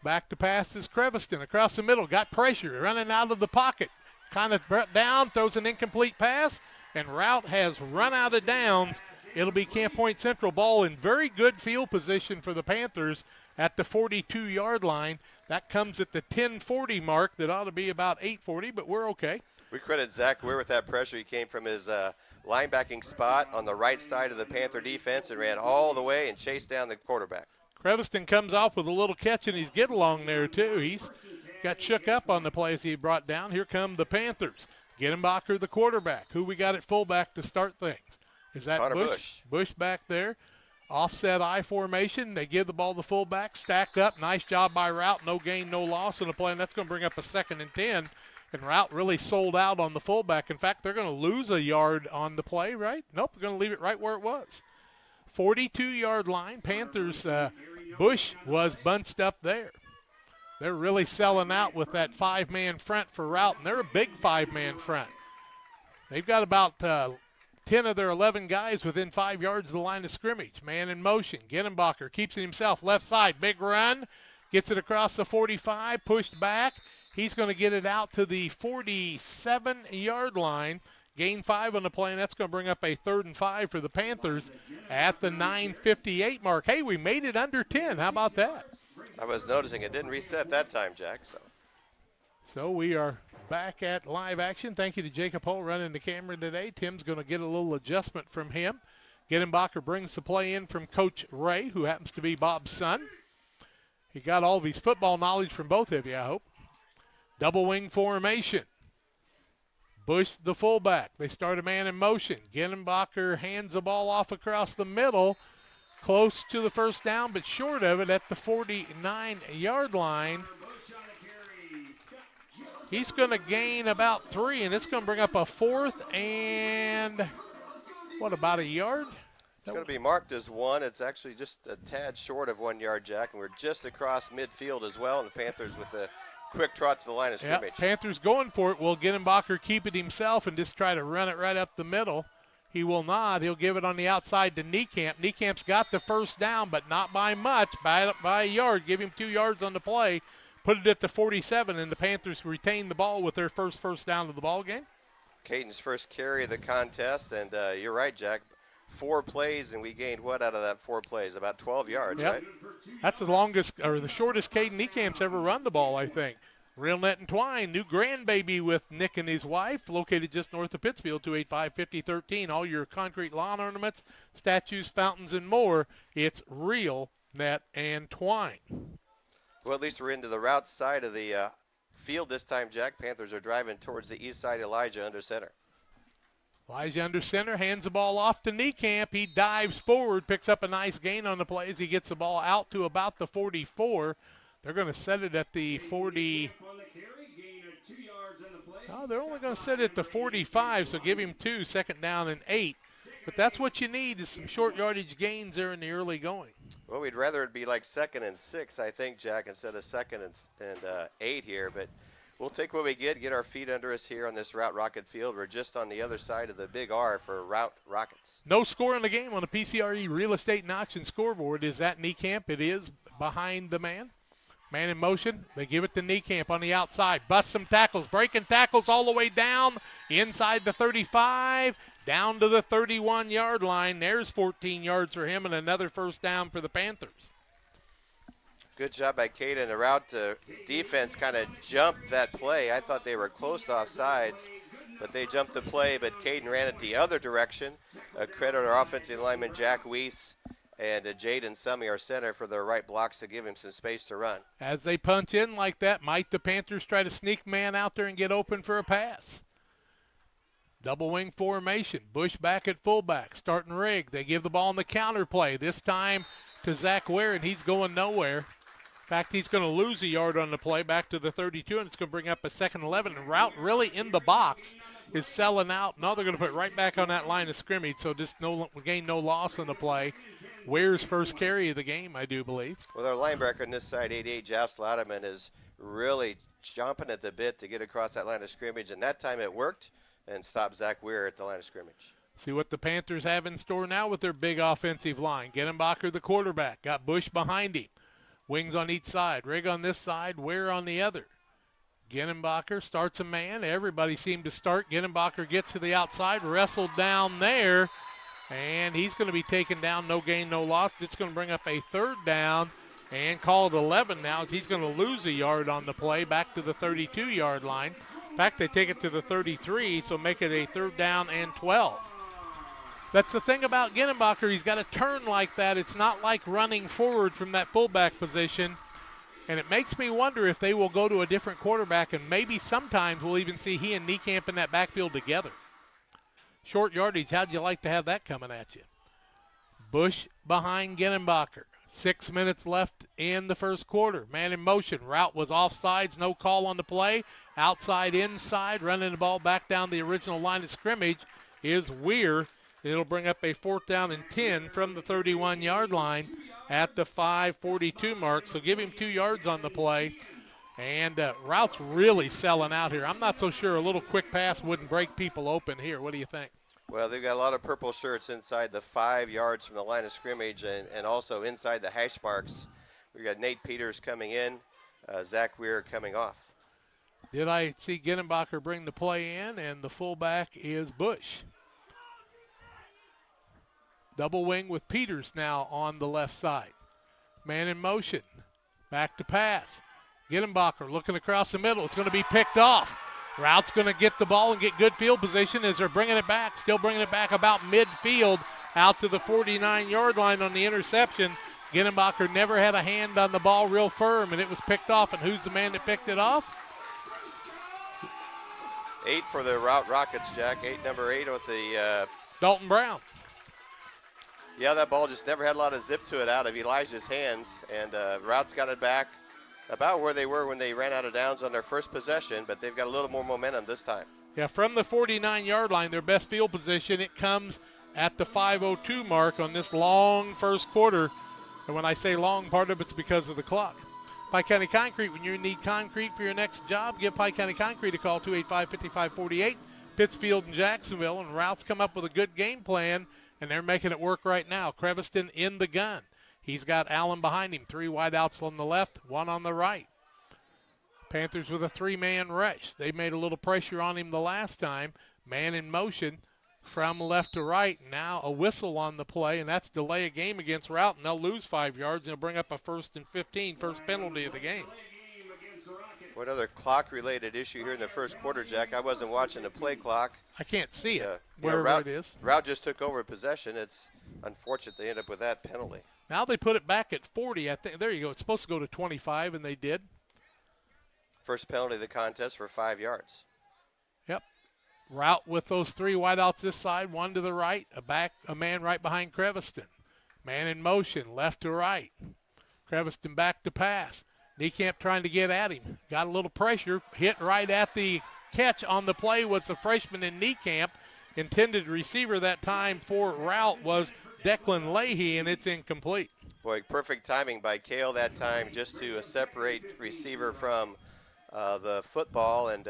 Back to pass is Creviston across the middle. Got pressure, running out of the pocket. Kind of down, throws an incomplete pass, and Routt has run out of downs. It'll be Camp Point Central ball in very good field position for the Panthers at the 42-yard line. That comes at the 10:40 mark. That ought to be about 8:40, but we're okay. We credit Zach Weir with that pressure. He came from his linebacking spot on the right side of the Panther defense and ran all the way and chased down the quarterback. Creviston comes off with a little catch in his get along there, too. He's got shook up on the plays he brought down. Here come the Panthers. Gettenbacher, the quarterback. Who we got at fullback to start things? Is that Bush? Bush back there. Offset I formation. They give the ball to the fullback. Stacked up. Nice job by Routt. No gain, no loss on the play, and that's going to bring up a 2nd and 10. And Routt really sold out on the fullback. In fact, they're going to lose a yard on the play, right? Nope, they're going to leave it right where it was. 42-yard line. Panthers, Bush was bunched up there. They're really selling out with that 5-man front for Routt, and they're a big 5-man front. They've got about 10 of their 11 guys within 5 yards of the line of scrimmage. Man in motion. Gettenbacher keeps it himself. Left side, big run. Gets it across the 45, pushed back. He's going to get it out to the 47-yard line. Gain 5 on the play, and that's going to bring up a 3rd and 5 for the Panthers at the 9:58 mark. Hey, we made it under 10. How about that? I was noticing it didn't reset that time, Jack. So we are back at live action. Thank you to Jacob Hull running the camera today. Tim's going to get a little adjustment from him. Gettenbacher brings the play in from Coach Ray, who happens to be Bob's son. He got all of his football knowledge from both of you, I hope. Double wing formation. Bush, the fullback. They start a man in motion. Gettenbacher hands the ball off across the middle. Close to the first down, but short of it at the 49-yard line. He's going to gain about 3, and it's going to bring up a 4th and, about a yard? It's going to be marked as 1. It's actually just a tad short of 1 yard, Jack, and we're just across midfield as well, and the Panthers with a quick trot to the line of scrimmage. Yep, Panthers going for it. Will Gettenbacher keep it himself and just try to run it right up the middle? He will not. He'll give it on the outside to Niekamp. Niekamp's got the first down, but not by much, by a yard. Give him 2 yards on the play. Put it at the 47, and the Panthers retain the ball with their first down of the ball game. Caden's first carry of the contest, and you're right, Jack. 4 plays, and we gained what out of that 4 plays? About 12 yards, right? That's the longest or the shortest Caden Niekamp's ever run the ball, I think. Real Net and Twine, new grandbaby with Nick and his wife, located just north of Pittsfield, 285-5013. All your concrete lawn ornaments, statues, fountains, and more. It's Real Net and Twine. Well, at least we're into the Routt side of the field this time, Jack. Panthers are driving towards the east side. Elijah under center. Elijah under center, hands the ball off to Niekamp. He dives forward, picks up a nice gain on the play as he gets the ball out to about the 44. They're going to set it at the 40. Oh, they're only going to set it at the 45, so give him 2, 2nd down and 8. But that's what you need is some short yardage gains there in the early going. Well, we'd rather it be like 2nd and 6, I think, Jack, instead of 2nd and 8 here. But we'll take what we get our feet under us here on this Routt Rocket field. We're just on the other side of the big R for Routt Rockets. No score in the game on the PCRE Real Estate and Auction scoreboard. Is that Niekamp? It is behind the man. Man in motion. They give it to Niekamp on the outside. Bust some tackles. Breaking tackles all the way down inside the 35. Down to the 31-yard line. There's 14 yards for him and another first down for the Panthers. Good job by Caden. The Routt defense kind of jumped that play. I thought they were close to offsides, but they jumped the play, but Caden ran it the other direction. Credit our offensive lineman Jack Weiss and Jaden Summy, our center, for their right blocks to give him some space to run. As they punch in like that, might the Panthers try to sneak man out there and get open for a pass? Double wing formation. Bush back at fullback. Starting rig. They give the ball on the counter play. This time to Zach Ware, and he's going nowhere. fact, he's going to lose a yard on the play back to the 32, and it's going to bring up a second 11. And Routt really in the box is selling out. Now they're going to put it right back on that line of scrimmage, so just gain no loss on the play. Ware's first carry of the game, I do believe. Well, our linebacker on this side, 88, Josh Lodeman, is really chomping at the bit to get across that line of scrimmage, and that time it worked and stopped Zach Weir at the line of scrimmage. See what the Panthers have in store now with their big offensive line. Gettenbacher, the quarterback, got Bush behind him. Wings on each side. Rigg on this side, Weir on the other. Gettenbacher starts a man. Everybody seemed to start. Gettenbacher gets to the outside, wrestled down there, and he's going to be taken down. No gain, no loss. It's going to bring up a third down and call it 11 now as he's going to lose a yard on the play back to the 32-yard line. In fact, they take it to the 33, so make it a third down and 12. That's the thing about Gettenbacher. He's got to turn like that. It's not like running forward from that fullback position. And it makes me wonder if they will go to a different quarterback, and maybe sometimes we'll even see he and Niekamp in that backfield together. Short yardage, how'd you like to have that coming at you? Bush behind Gettenbacher. 6 minutes left in the first quarter. Man in motion. Routt was offsides, no call on the play. Outside, inside, running the ball back down the original line of scrimmage is Weir. It'll bring up a 4th down and 10 from the 31-yard line at the 5:42 mark. So give him 2 yards on the play. And Rout's really selling out here. I'm not so sure a little quick pass wouldn't break people open here. What do you think? Well, they've got a lot of purple shirts inside the 5 yards from the line of scrimmage and also inside the hash marks. We got Nate Peters coming in, Zach Weir coming off. Did I see Gettenbacher bring the play in, and the fullback is Bush. Double wing with Peters now on the left side. Man in motion. Back to pass. Gettenbacher looking across the middle. It's going to be picked off. Rout's going to get the ball and get good field position as they're bringing it back. Still bringing it back about midfield out to the 49-yard line on the interception. Gettenbacher never had a hand on the ball real firm, and it was picked off. And who's the man that picked it off? 8 for the Routt Rockets, Jack. Number 8 with the Dalton Brown. Yeah, that ball just never had a lot of zip to it out of Elijah's hands, and Rout's got it back about where they were when they ran out of downs on their first possession, but they've got a little more momentum this time. Yeah, from the 49-yard line, their best field position, it comes at the 5:02 mark on this long first quarter. And when I say long, part of it's because of the clock. Pike County Concrete, when you need concrete for your next job, give Pike County Concrete a call, 285-5548, Pittsfield and Jacksonville, and Rout's come up with a good game plan, and they're making it work right now. Creviston in the gun. He's got Allen behind him. 3 wideouts on the left, 1 on the right. Panthers with a 3-man rush. They made a little pressure on him the last time. Man in motion from left to right. Now a whistle on the play, and that's delay a game against Routt, and they'll lose 5 yards, and they'll bring up a 1st and 15, first penalty of the game. What other clock-related issue here in the first quarter, Jack? I wasn't watching the play clock. I can't see it, wherever Routt, it is. Routt just took over possession. It's unfortunate they end up with that penalty. Now they put it back at 40. I think there you go. It's supposed to go to 25, and they did. First penalty of the contest for 5 yards. Yep. Routt with those 3 wideouts this side, 1 to the right, a man right behind Creviston. Man in motion, left to right. Creviston back to pass. Niekamp trying to get at him. Got a little pressure. Hit right at the catch on the play was the freshman in Niekamp. Intended receiver that time for Routt was Declan Leahy, and it's incomplete. Boy, perfect timing by Cale that time just to separate receiver from the football, and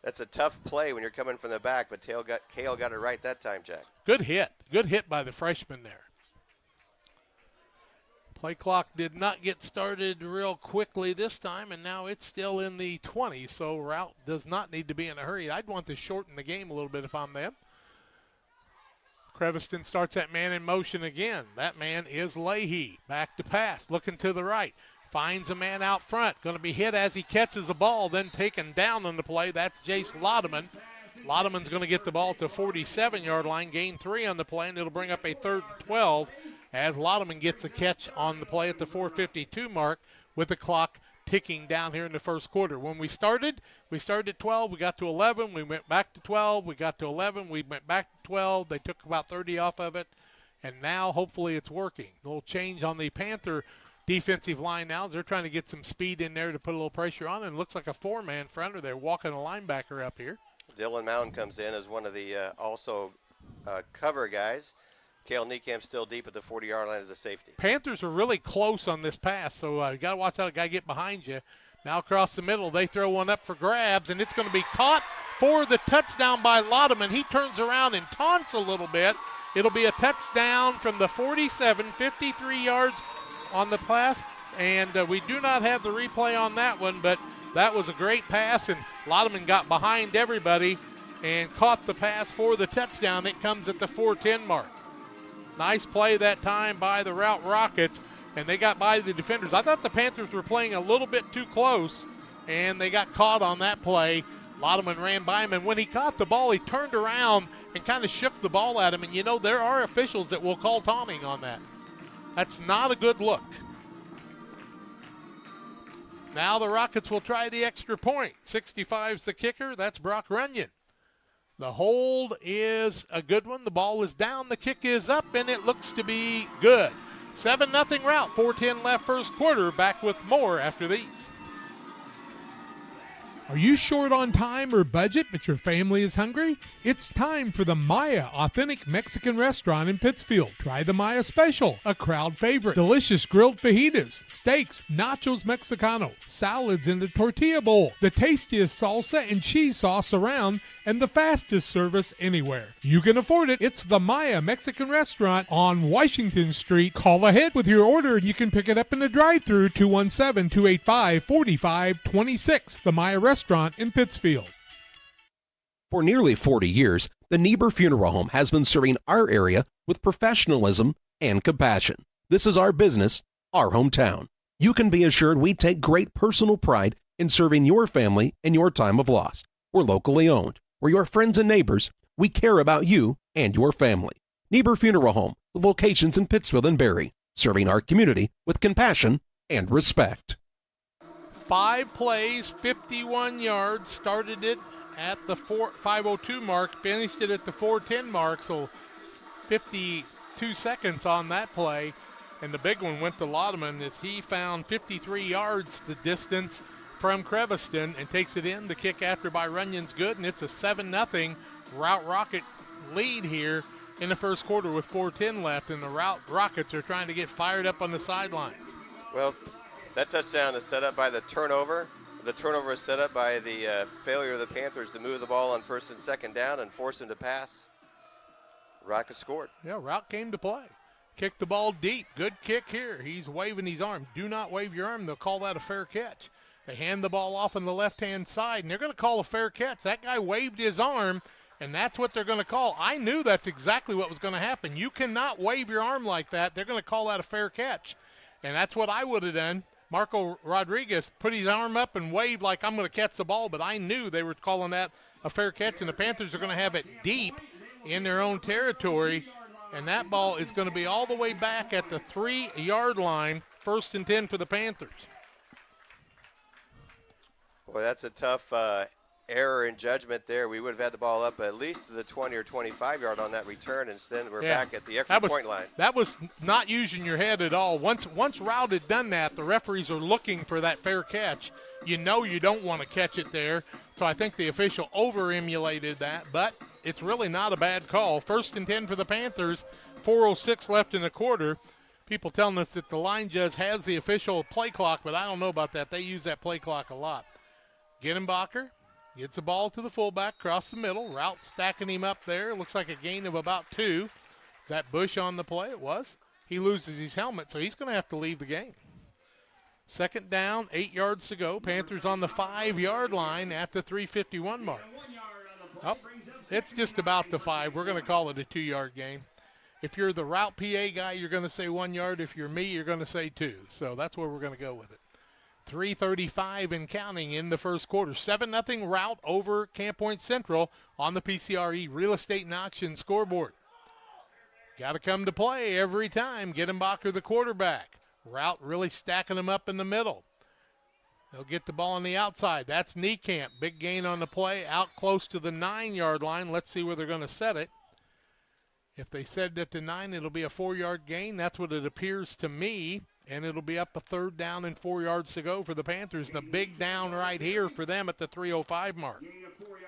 that's a tough play when you're coming from the back, but Cale got it right that time, Jack. Good hit. Good hit by the freshman there. Play clock did not get started real quickly this time, and now it's still in the 20s, so Routt does not need to be in a hurry. I'd want to shorten the game a little bit if I'm them. Creviston starts that man in motion again. That man is Leahy. Back to pass, looking to the right. Finds a man out front. Going to be hit as he catches the ball, then taken down on the play. That's Jace Lodeman. Lodeman's going to get the ball to 47-yard line, gain 3 on the play, and it'll bring up a 3rd and 12 as Lodeman gets a catch on the play at the 4:52 mark with the clock ticking down here in the first quarter. When we started at 12, we got to 11, we went back to 12, we got to 11, we went back to 12. They took about 30 off of it, and now hopefully it's working. A little change on the Panther defensive line now. They're trying to get some speed in there to put a little pressure on, and it looks like a four-man fronter. They're walking a linebacker up here. Dylan Mountain comes in as one of the also cover guys. Cale Niekamp still deep at the 40-yard line as a safety. Panthers are really close on this pass, so you got to watch out a guy get behind you. Now across the middle, they throw one up for grabs, and it's going to be caught for the touchdown by Lodeman. He turns around and taunts a little bit. It'll be a touchdown from the 47, 53 yards on the pass, and we do not have the replay on that one, but that was a great pass, and Lodeman got behind everybody and caught the pass for the touchdown. It comes at the 4:10 mark. Nice play that time by the Routt Rockets, and they got by the defenders. I thought the Panthers were playing a little bit too close, and they got caught on that play. Lodeman ran by him, and when he caught the ball, he turned around and kind of shook the ball at him. And, you know, there are officials that will call taunting on that. That's not a good look. Now the Rockets will try the extra point. 65's the kicker. That's Brock Runyon. The hold is a good one. The ball is down. The kick is up, and it looks to be good. 7-0 Routt. 4:10 left first quarter. Back with more after these. Are you short on time or budget, but your family is hungry? It's time for the Maya Authentic Mexican Restaurant in Pittsfield. Try the Maya Special, a crowd favorite. Delicious grilled fajitas, steaks, nachos Mexicano, salads in a tortilla bowl, the tastiest salsa and cheese sauce around, and the fastest service anywhere. You can afford it. It's the Maya Mexican Restaurant on Washington Street. Call ahead with your order and you can pick it up in the drive-thru, 217-285-4526. The Maya Restaurant in Pittsfield. For nearly 40 years, the Niebuhr Funeral Home has been serving our area with professionalism and compassion. This is our business, our hometown. You can be assured we take great personal pride in serving your family in your time of loss. We're locally owned. We're your friends and neighbors. We care about you and your family. Niebuhr Funeral Home, with locations in Pittsfield and Barry, serving our community with compassion and respect. 5 plays, 51 yards, started it at the 5:02 mark, finished it at the 4:10 mark, so 52 seconds on that play. And the big one went to Lodeman as he found 53 yards the distance from Creviston and takes it in. The kick after by Runyon's good, and it's a 7-0 Routt Rocket lead here in the first quarter with 4:10 left, and the Routt Rockets are trying to get fired up on the sidelines. Well, that touchdown is set up by the turnover. The turnover is set up by the failure of the Panthers to move the ball on first and second down and force them to pass. Rockets scored. Yeah, Routt came to play. Kicked the ball deep. Good kick here. He's waving his arm. Do not wave your arm. They'll call that a fair catch. They hand the ball off on the left-hand side, and they're going to call a fair catch. That guy waved his arm, and that's what they're going to call. I knew that's exactly what was going to happen. You cannot wave your arm like that. They're going to call that a fair catch, and that's what I would have done. Marco Rodriguez put his arm up and waved like I'm going to catch the ball, but I knew they were calling that a fair catch, and the Panthers are going to have it deep in their own territory, and that ball is going to be all the way back at the 3-yard line, 1st and 10 for the Panthers. Boy, that's a tough error in judgment there. We would have had the ball up at least to the 20 or 25-yard on that return. Instead, we're back at the extra point line. That was not using your head at all. Once Routt had done that, the referees are looking for that fair catch. You know you don't want to catch it there, so I think the official over-emulated that, but it's really not a bad call. 1st and 10 for the Panthers, 4:06 left in the quarter. People telling us that the line judge has the official play clock, but I don't know about that. They use that play clock a lot. Gedenbacher gets the ball to the fullback, across the middle. Routt stacking him up there. Looks like a gain of about 2. Is that Bush on the play? It was. He loses his helmet, so he's going to have to leave the game. 2nd down, 8 yards to go. Panthers on the 5-yard line at the 3:51 mark. Oh, it's just about the 5. We're going to call it a 2-yard game. If you're the Routt PA guy, you're going to say 1 yard. If you're me, you're going to say 2. So that's where we're going to go with it. 3:35 and counting in the first quarter. 7-0 Routt over Camp Point Central on the PCRE Real Estate and Auction scoreboard. Got to come to play every time. Gedenbacher the quarterback. Routt really stacking them up in the middle. They'll get the ball on the outside. That's Niekamp. Big gain on the play out close to the 9-yard line. Let's see where they're going to set it. If they set it to 9, it'll be a 4-yard gain. That's what it appears to me. and it'll be up a 3rd down and 4 yards to go for the Panthers. And a big down right here for them at the 3:05 mark.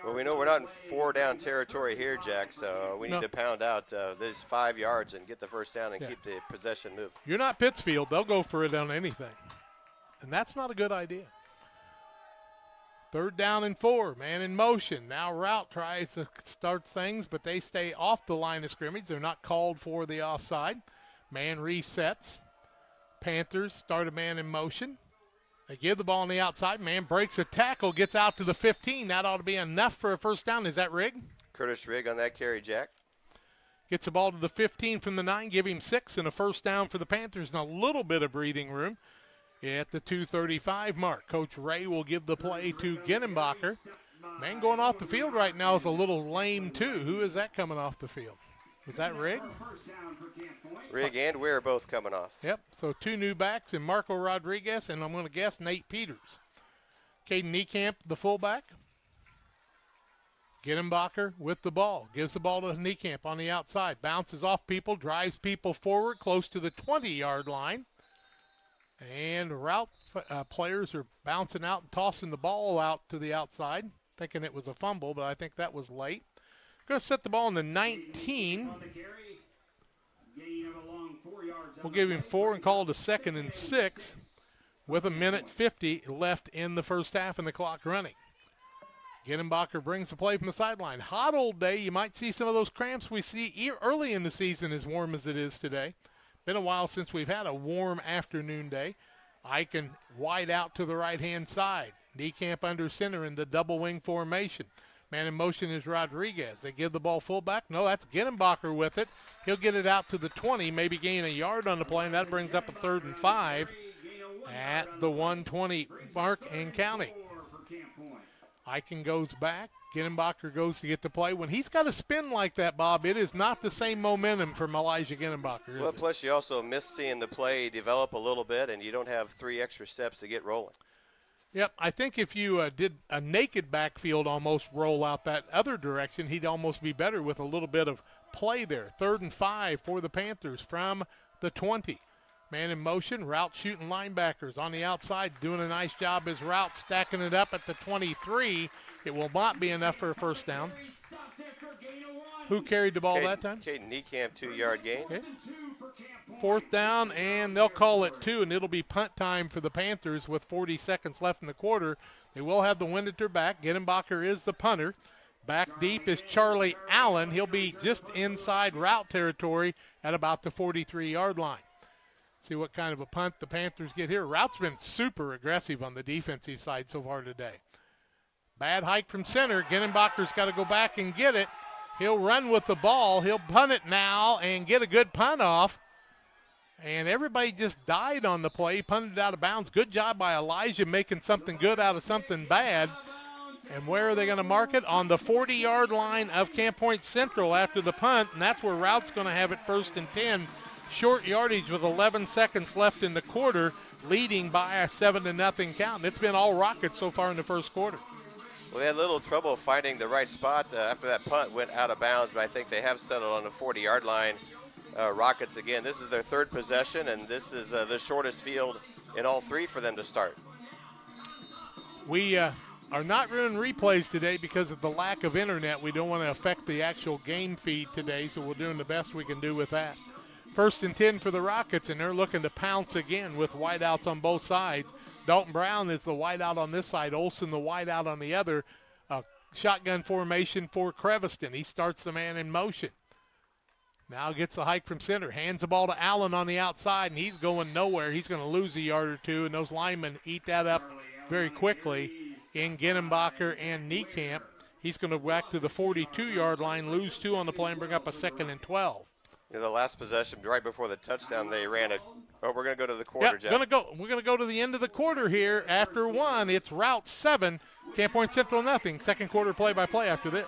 Well, we know we're not in 4-down territory here, Jack, so we need to pound out these 5 yards and get the first down and keep the possession moving. You're not Pittsfield. They'll go for it on anything, and that's not a good idea. 3rd down and 4, man in motion. Now Routt tries to start things, but they stay off the line of scrimmage. They're not called for the offside. Man resets. Panthers start a man in motion. They give the ball on the outside. Man breaks a tackle, gets out to the 15. That ought to be enough for a first down. Is that Rigg? Curtis Rigg on that carry, Jack. Gets the ball to the 15 from the 9, give him 6 and a first down for the Panthers and a little bit of breathing room at the 2:35 mark. Coach Ray will give the play to Ginenbacher. Man going off the field right now is a little lame too. Who is that coming off the field? Was that Rigg? Rigg and Weir both coming off. Yep, so 2 new backs and Marco Rodriguez, and I'm going to guess Nate Peters. Caden Niekamp, the fullback. Ginenbacher with the ball. Gives the ball to Niekamp on the outside. Bounces off people, drives people forward close to the 20-yard line. And Routt players are bouncing out and tossing the ball out to the outside, thinking it was a fumble, but I think that was late. Going to set the ball on the 19. We'll give him 4 and call it a 2nd and 6 with 1:50 left in the first half and the clock running. Ginenbacher brings the play from the sideline. Hot old day. You might see some of those cramps we see early in the season as warm as it is today. Been a while since we've had a warm afternoon day. Eichen wide out to the right-hand side. Niekamp under center in the double wing formation. Man in motion is Rodriguez. They give the ball fullback. No, that's Ginenbacher with it. He'll get it out to the 20, maybe gain a yard on the play, and that brings up a 3rd and 5 at the 1:20 mark and counting. Eichen goes back. Ginenbacher goes to get the play. When he's got a spin like that, Bob, it is not the same momentum from Elijah Ginenbacher. Well, plus you also miss seeing the play develop a little bit, and you don't have 3 extra steps to get rolling. Yep, I think if you did a naked backfield almost roll out that other direction, he'd almost be better with a little bit of play there. 3rd and 5 for the Panthers from the 20. Man in motion, Routt shooting linebackers on the outside, doing a nice job as Routt stacking it up at the 23. It will not be enough for a first down. Who carried the ball that time? Caden Niekamp, 2-yard gain. Okay. 4th down, and they'll call it 2, and it'll be punt time for the Panthers with 40 seconds left in the quarter. They will have the wind at their back. Ginenbacher is the punter. Back deep is Charlie Allen. He'll be just inside Routt territory at about the 43-yard line. See what kind of a punt the Panthers get here. Rout's been super aggressive on the defensive side so far today. Bad hike from center. Ginenbacher's got to go back and get it. He'll run with the ball. He'll punt it now and get a good punt off. And everybody just died on the play, punted out of bounds. Good job by Elijah making something good out of something bad. And where are they going to mark it? On the 40-yard line of Camp Point Central after the punt, and that's where Rout's going to have it 1st and 10. Short yardage with 11 seconds left in the quarter, leading by a 7-0 count. It's been all Rockets so far in the first quarter. Well, they had a little trouble finding the right spot after that punt went out of bounds, but I think they have settled on the 40-yard line. Rockets again. This is their 3rd possession, and this is the shortest field in all 3 for them to start. We are not running replays today because of the lack of internet. We don't want to affect the actual game feed today, so we're doing the best we can do with that. 1st and 10 for the Rockets, and they're looking to pounce again with wideouts on both sides. Dalton Brown is the wideout on this side. Olsen the wideout on the other. Shotgun formation for Creviston. He starts the man in motion. Now gets the hike from center. Hands the ball to Allen on the outside, and he's going nowhere. He's going to lose a yard or 2, and those linemen eat that up very quickly in Ginenbacher and Niekamp. He's going to go back to the 42-yard line, lose 2 on the play, and bring up a 2nd and 12. You know, the last possession, right before the touchdown, they ran it. Oh, we're going to go to the quarter, Yep, Jeff. we're going to go to the end of the quarter here. After 1, it's Routt 7, Camp Point Central nothing. Second quarter play-by-play after this.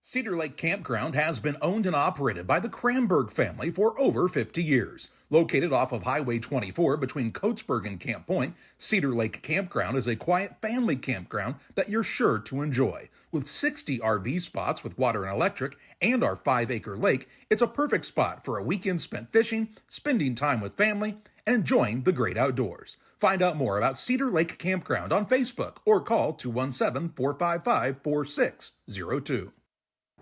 Cedar Lake Campground has been owned and operated by the Kramberg family for over 50 years. Located off of Highway 24 between Coatesburg and Camp Point, Cedar Lake Campground is a quiet family campground that you're sure to enjoy. With 60 RV spots with water and electric and our 5-acre lake, it's a perfect spot for a weekend spent fishing, spending time with family, and join the great outdoors. Find out more about Cedar Lake Campground on Facebook or call 217-455-4602.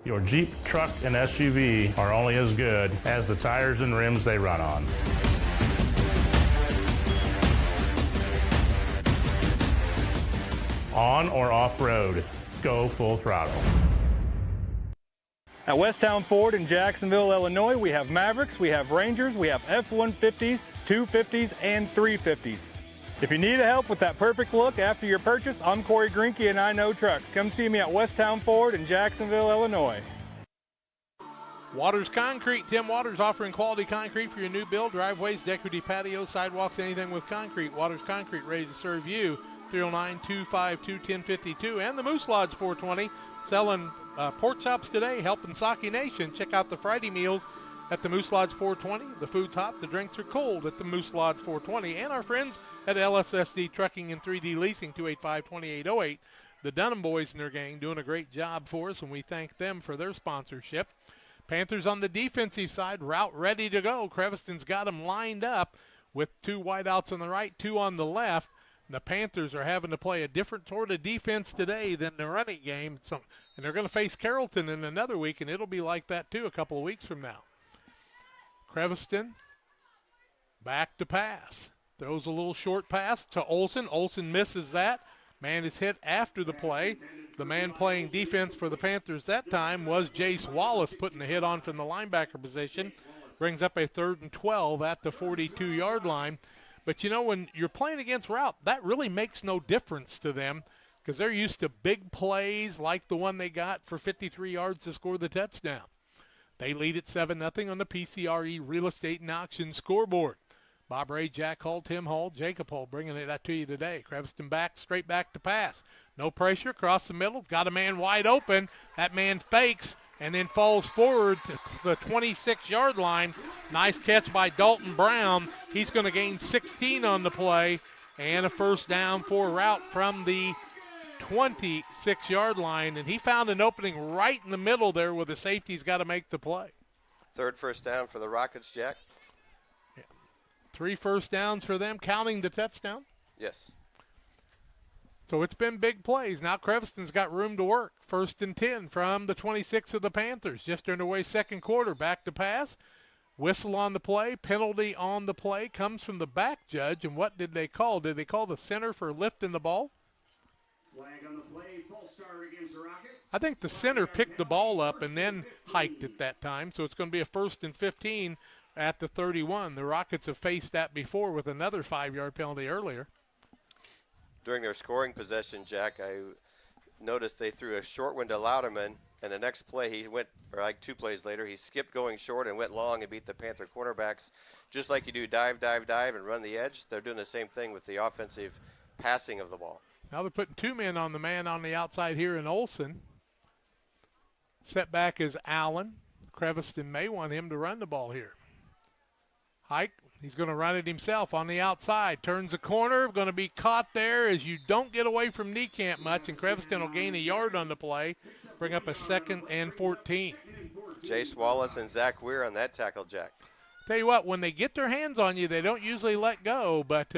Your Jeep, truck, and SUV are only as good as the tires and rims they run on. On or off-road, go full throttle. At Westtown Ford in Jacksonville, Illinois, we have Mavericks, we have Rangers, we have F-150s, 250s, and 350s. If you need help with that perfect look after your purchase, I'm Corey Grinke and I Know Trucks. Come see me at Westtown Ford in Jacksonville, Illinois. Waters Concrete. Tim Waters offering quality concrete for your new build, driveways, decorative patios, sidewalks, anything with concrete. Waters Concrete, ready to serve you. 309-252-1052. And the Moose Lodge 420, selling pork chops today, helping Saki Nation. Check out the Friday meals at the Moose Lodge 420. The food's hot, the drinks are cold at the Moose Lodge 420. And our friends at LSSD Trucking and 3D Leasing, 285-2808. The Dunham boys and their gang doing a great job for us, and we thank them for their sponsorship. Panthers on the defensive side, Routt ready to go. Creviston's got them lined up with 2 wideouts on the right, 2 on the left. The Panthers are having to play a different sort of defense today than the running game. And they're going to face Carrollton in another week, and it'll be like that too a couple of weeks from now. Creviston back to pass. Throws a little short pass to Olson. Olson misses that. Man is hit after the play. The man playing defense for the Panthers that time was Jace Wallace, putting the hit on from the linebacker position. Brings up a 3rd and 12 at the 42-yard line. But, you know, when you're playing against Routt, that really makes no difference to them because they're used to big plays like the one they got for 53 yards to score the touchdown. They lead at 7-0 on the PCRE Real Estate and Auction scoreboard. Bob Ray, Jack Hull, Tim Hall, Jacob Hull bringing it out to you today. Creviston back, straight back to pass. No pressure, across the middle. Got a man wide open. That man fakes and then falls forward to the 26-yard line. Nice catch by Dalton Brown. He's going to gain 16 on the play and a first down for Routt from the 26-yard line. And he found an opening right in the middle there where the safety's got to make the play. 3rd first down for the Rockets, Jack. 3 first downs for them, counting the touchdown. Yes. So it's been big plays. Now Creviston's got room to work. 1st and 10 from the 26 of the Panthers. Just underway 2nd quarter. Back to pass. Whistle on the play. Penalty on the play. Comes from the back judge. And what did they call? Did they call the center for lifting the ball? Flag on the play. False start against the Rockets. I think the center picked the ball up and then hiked at that time. So it's going to be a 1st and 15 at the 31. The Rockets have faced that before with another 5-yard penalty earlier. During their scoring possession, Jack, I noticed they threw a short one to Louderman, and the next play he went, or like 2 plays later, he skipped going short and went long and beat the Panther cornerbacks. Just like you do dive, dive, dive, and run the edge, they're doing the same thing with the offensive passing of the ball. Now they're putting 2 men on the man on the outside here in Olson. Set back is Allen. Creviston may want him to run the ball here. Hike, he's going to run it himself on the outside. Turns the corner, going to be caught there as you don't get away from knee camp much, and Creviston will gain a yard on the play, bring up a 2nd and 14. Jace Wallace and Zach Weir on that tackle, Jack. Tell you what, when they get their hands on you, they don't usually let go, but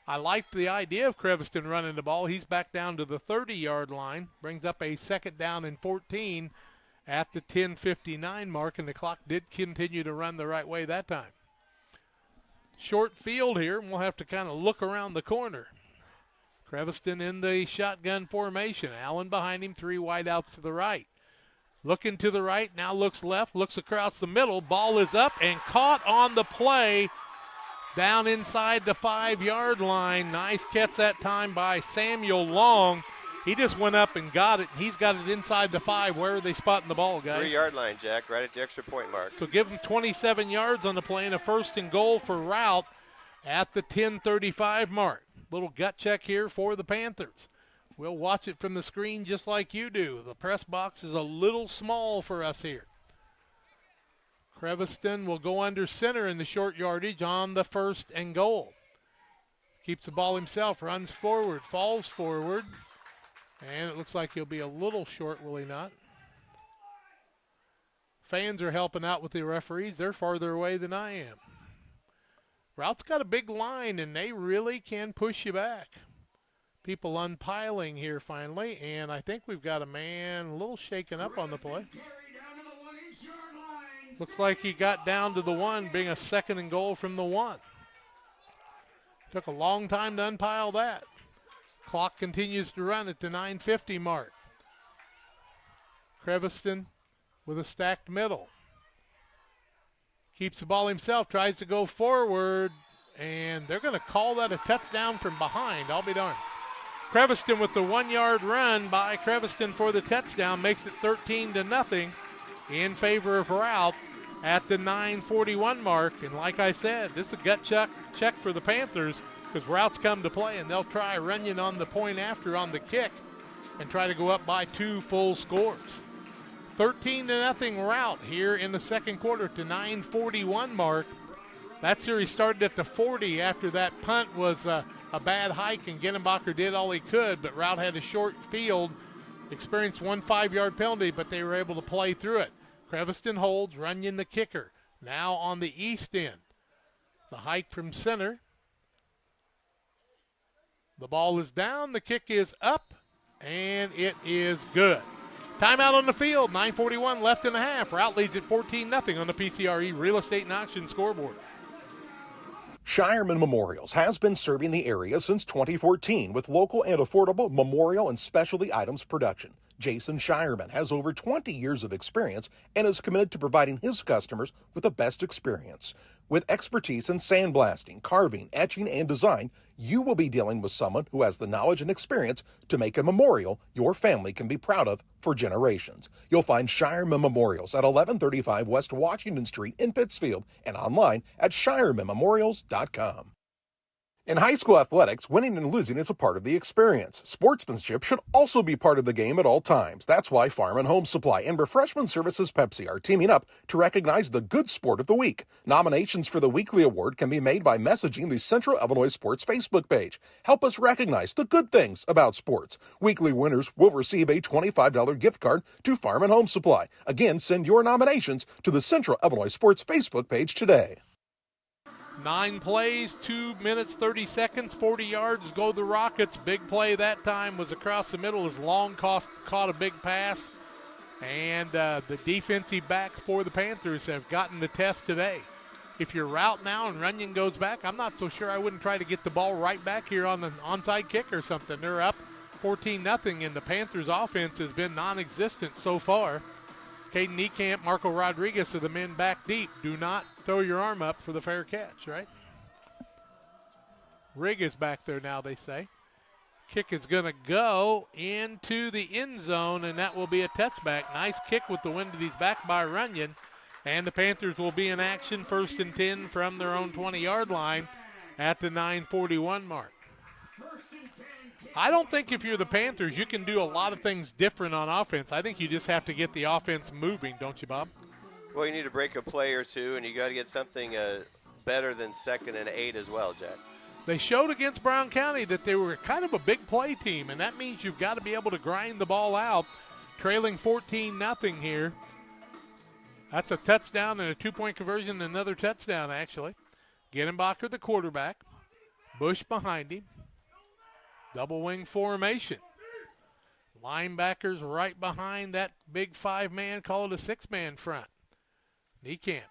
I liked the idea of Creviston running the ball. He's back down to the 30-yard line, brings up a 2nd down and 14 at the 10:59 mark, and the clock did continue to run the right way that time. Short field here, and we'll have to kind of look around the corner. Creviston in the shotgun formation. Allen behind him, 3 wideouts to the right. Looking to the right, now looks left, looks across the middle. Ball is up and caught on the play down inside the 5-yard line. Nice catch that time by Samuel Long. He just went up and got it. He's got it inside the 5. Where are they spotting the ball, guys? 3-yard line, Jack, right at the extra point mark. So give them 27 yards on the play and a 1st and goal for Routt at the 10:35 mark. Little gut check here for the Panthers. We'll watch it from the screen just like you do. The press box is a little small for us here. Creviston will go under center in the short yardage on the 1st and goal. Keeps the ball himself, runs forward, falls forward. And it looks like he'll be a little short, will he not? Fans are helping out with the referees. They're farther away than I am. Rout's got a big line, and they really can push you back. People unpiling here finally, and I think we've got a man a little shaken up on the play. Looks like he got down to the 1, being a 2nd and goal from the 1. Took a long time to unpile that. Clock continues to run at the 9:50 mark. Creviston with a stacked middle. Keeps the ball himself, tries to go forward, and they're going to call that a touchdown from behind. I'll be darned. Creviston with the 1-yard run by Creviston for the touchdown makes it 13-0 in favor of Routt at the 9:41 mark. And like I said, this is a gut check for the Panthers because Rout's come to play, and they'll try Runyon on the point after on the kick and try to go up by 2 full scores. 13-0 Routt here in the second quarter to 9:41 mark. That series started at the 40 after that punt was a bad hike, and Genenbacher did all he could, but Routt had a short field, experienced 1 5-yard penalty, but they were able to play through it. Creviston holds, Runyon the kicker. Now on the east end. The hike from center. The ball is down, the kick is up, and it is good. Timeout on the field, 9:41 left in the half. Routt leads at 14-0 on the PCRE Real Estate and Auction scoreboard. Shireman Memorials has been serving the area since 2014 with local and affordable memorial and specialty items production. Jason Shireman has over 20 years of experience and is committed to providing his customers with the best experience. With expertise in sandblasting, carving, etching, and design, you will be dealing with someone who has the knowledge and experience to make a memorial your family can be proud of for generations. You'll find Shireman Memorials at 1135 West Washington Street in Pittsfield and online at shiremanmemorials.com. In high school athletics, winning and losing is a part of the experience. Sportsmanship should also be part of the game at all times. That's why Farm and Home Supply and Refreshment Services Pepsi are teaming up to recognize the good sport of the week. Nominations for the weekly award can be made by messaging the Central Illinois Sports Facebook page. Help us recognize the good things about sports. Weekly winners will receive a $25 gift card to Farm and Home Supply. Again, send your nominations to the Central Illinois Sports Facebook page today. 9 plays, 2 minutes, 30 seconds, 40 yards, go the Rockets. Big play that time was across the middle as Long caught a big pass. And the defensive backs for the Panthers have gotten the test today. If you're Routt now and Runyon goes back, I'm not so sure I wouldn't try to get the ball right back here on the onside kick or something. They're up 14-0, and the Panthers' offense has been non-existent so far. Caden Niekamp, Marco Rodriguez are the men back deep. Do not throw your arm up for the fair catch, right? Rigg is back there now, they say. Kick is going to go into the end zone, and that will be a touchback. Nice kick with the wind at his back by Runyon. And the Panthers will be in action 1st and 10 from their own 20-yard line at the 9:41 mark. I don't think if you're the Panthers, you can do a lot of things different on offense. I think you just have to get the offense moving, don't you, Bob? Well, you need to break a play or two, and you got to get something better than 2nd and 8 as well, Jack. They showed against Brown County that they were kind of a big play team, and that means you've got to be able to grind the ball out. Trailing 14-0 here. That's a touchdown and a 2-point conversion, and another touchdown, actually. Genenbacher, the quarterback. Bush behind him. Double wing formation. Linebackers right behind that big 5-man, call it a 6-man front. Niekamp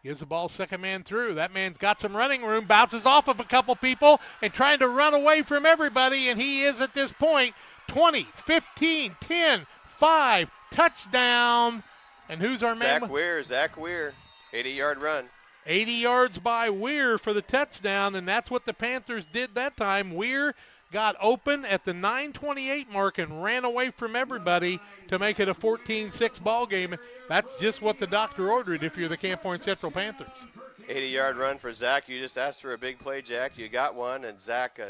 gives the ball 2nd man through. That man's got some running room, bounces off of a couple people and trying to run away from everybody, and he is at this point 20, 15, 10, 5, touchdown. And who's our man? Zach Weir, 80-yard run. 80 yards by Weir for the touchdown, and that's what the Panthers did that time. Weir got open at the 9:28 mark and ran away from everybody to make it a 14-6 ball game. That's just what the doctor ordered if you're the Camp Point Central Panthers. 80-yard run for Zach. You just asked for a big play, Jack. You got one, and Zach,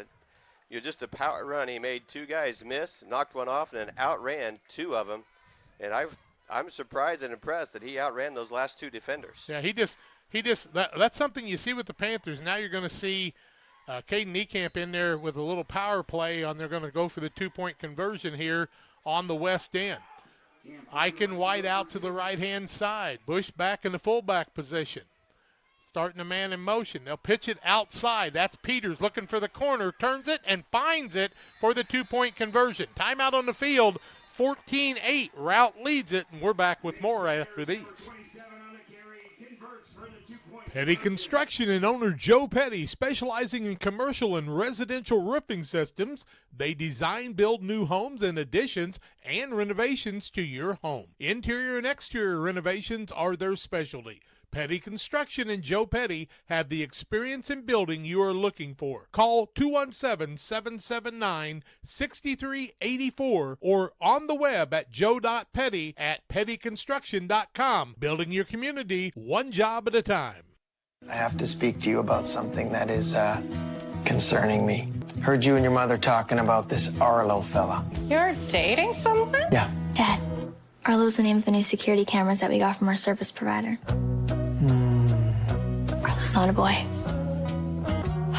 you're just a power run. He made 2 guys miss, knocked one off, and then outran 2 of them. And I'm surprised and impressed that he outran those last 2 defenders. Yeah, that's something you see with the Panthers. Now you're going to see Caden Niekamp in there with a little power play on. They're going to go for the 2-point conversion here on the west end. Eichen White out to the right-hand side. Bush back in the fullback position. Starting a man in motion. They'll pitch it outside. That's Peters looking for the corner, turns it and finds it for the 2-point conversion. Timeout on the field, 14-8. Routt leads it, and we're back with more right after these. Petty Construction and owner Joe Petty, specializing in commercial and residential roofing systems. They design, build new homes and additions and renovations to your home. Interior and exterior renovations are their specialty. Petty Construction and Joe Petty have the experience in building you are looking for. Call 217-779-6384 or on the web at joe.petty@pettyconstruction.com. Building your community one job at a time. I have to speak to you about something that is concerning me. Heard you and your mother talking about this Arlo fella. You're dating someone? Yeah. Dad, Arlo's the name of the new security cameras that we got from our service provider. Arlo's not a boy.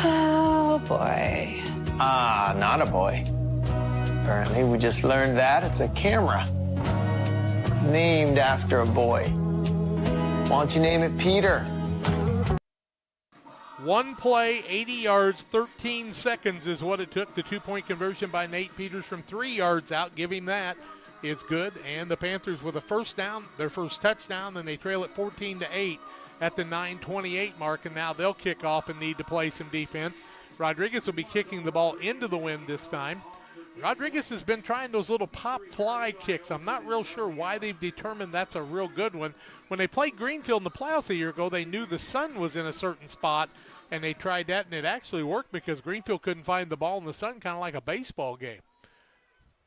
Oh, boy. Ah, not a boy. Apparently, we just learned that it's a camera named after a boy. Why don't you name it Peter? One play, 80 yards, 13 seconds is what it took. The 2-point conversion by Nate Peters from 3 yards out. Give him that. It's good. And the Panthers with a first down, their first touchdown, and they trail it 14-8 at the 9:28 mark. And now they'll kick off and need to play some defense. Rodriguez will be kicking the ball into the wind this time. Rodriguez has been trying those little pop fly kicks. I'm not real sure why they've determined that's a real good one. When they played Greenfield in the playoffs a year ago, they knew the sun was in a certain spot, and they tried that, and it actually worked because Greenfield couldn't find the ball in the sun, kind of like a baseball game.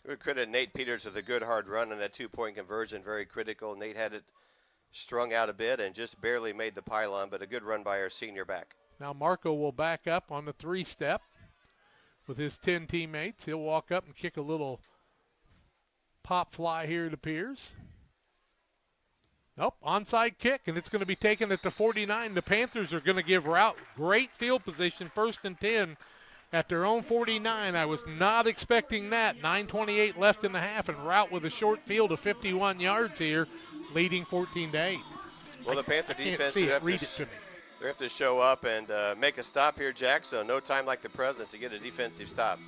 We credit Nate Peters with a good hard run on that 2-point conversion, very critical. Nate had it strung out a bit and just barely made the pylon, but a good run by our senior back. Now Marco will back up on the 3-step with his 10 teammates. He'll walk up and kick a little pop fly here, it appears. Nope, onside kick, and it's going to be taken at the 49. The Panthers are going to give Routt great field position, 1st and 10 at their own 49. I was not expecting that. 9:28 left in the half, and Routt with a short field of 51 yards here, leading 14-8. Well, the Panther defense, can't see it. Read it to me. They have to show up and make a stop here, Jack, so no time like the present to get a defensive stop.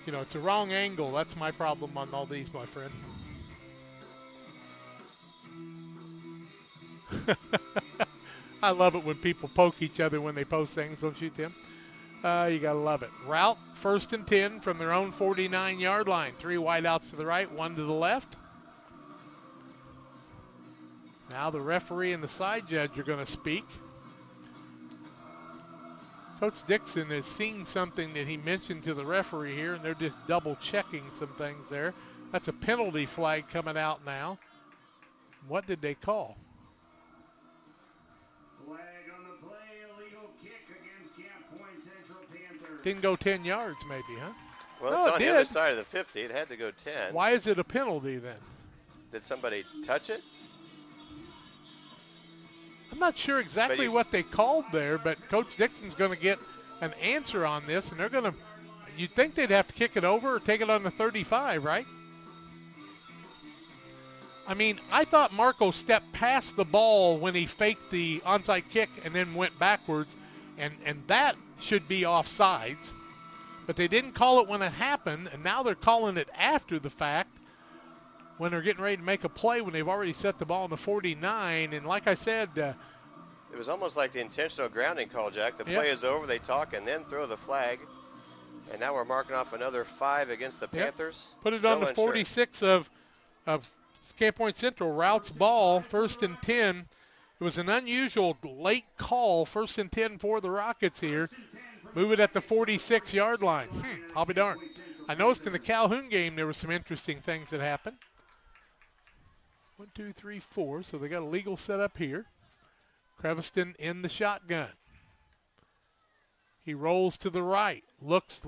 You know, it's a wrong angle. That's my problem on all these, my friend. I love it when people poke each other when they post things, don't you, Tim? You got to love it. Routt, 1st and 10 from their own 49-yard line. 3 wideouts to the right, 1 to the left. Now the referee and the side judge are going to speak. Coach Dixon has seen something that he mentioned to the referee here, and they're just double-checking some things there. That's a penalty flag coming out now. What did they call? Didn't go 10 yards maybe, huh? Well, no, it's on it the did. other side of the 50. It had to go 10. Why is it a penalty then? Did somebody touch it? I'm not sure exactly what they called there, but Coach Dixon's going to get an answer on this, and they're going to – you'd think they'd have to kick it over or take it on the 35, right? I mean, I thought Marco stepped past the ball when he faked the onside kick and then went backwards, and that should be offsides. But they didn't call it when it happened, and now they're calling it after the fact when they're getting ready to make a play when they've already set the ball on the 49. And like I said, it was almost like the intentional grounding call, Jack. The play is over, they talk, and then throw the flag. And now we're marking off another 5 against the Panthers. Put it on the 46 of Camp Point Central. Routt's ball, 1st and 10. It was an unusual late call, 1st and 10 for the Rockets here. Move it at the 46-yard line. I'll be darned. I noticed in the Calhoun game there were some interesting things that happened. 1, 2, 3, 4. So they got a legal setup here. Creviston in the shotgun. He rolls to the right. Looks,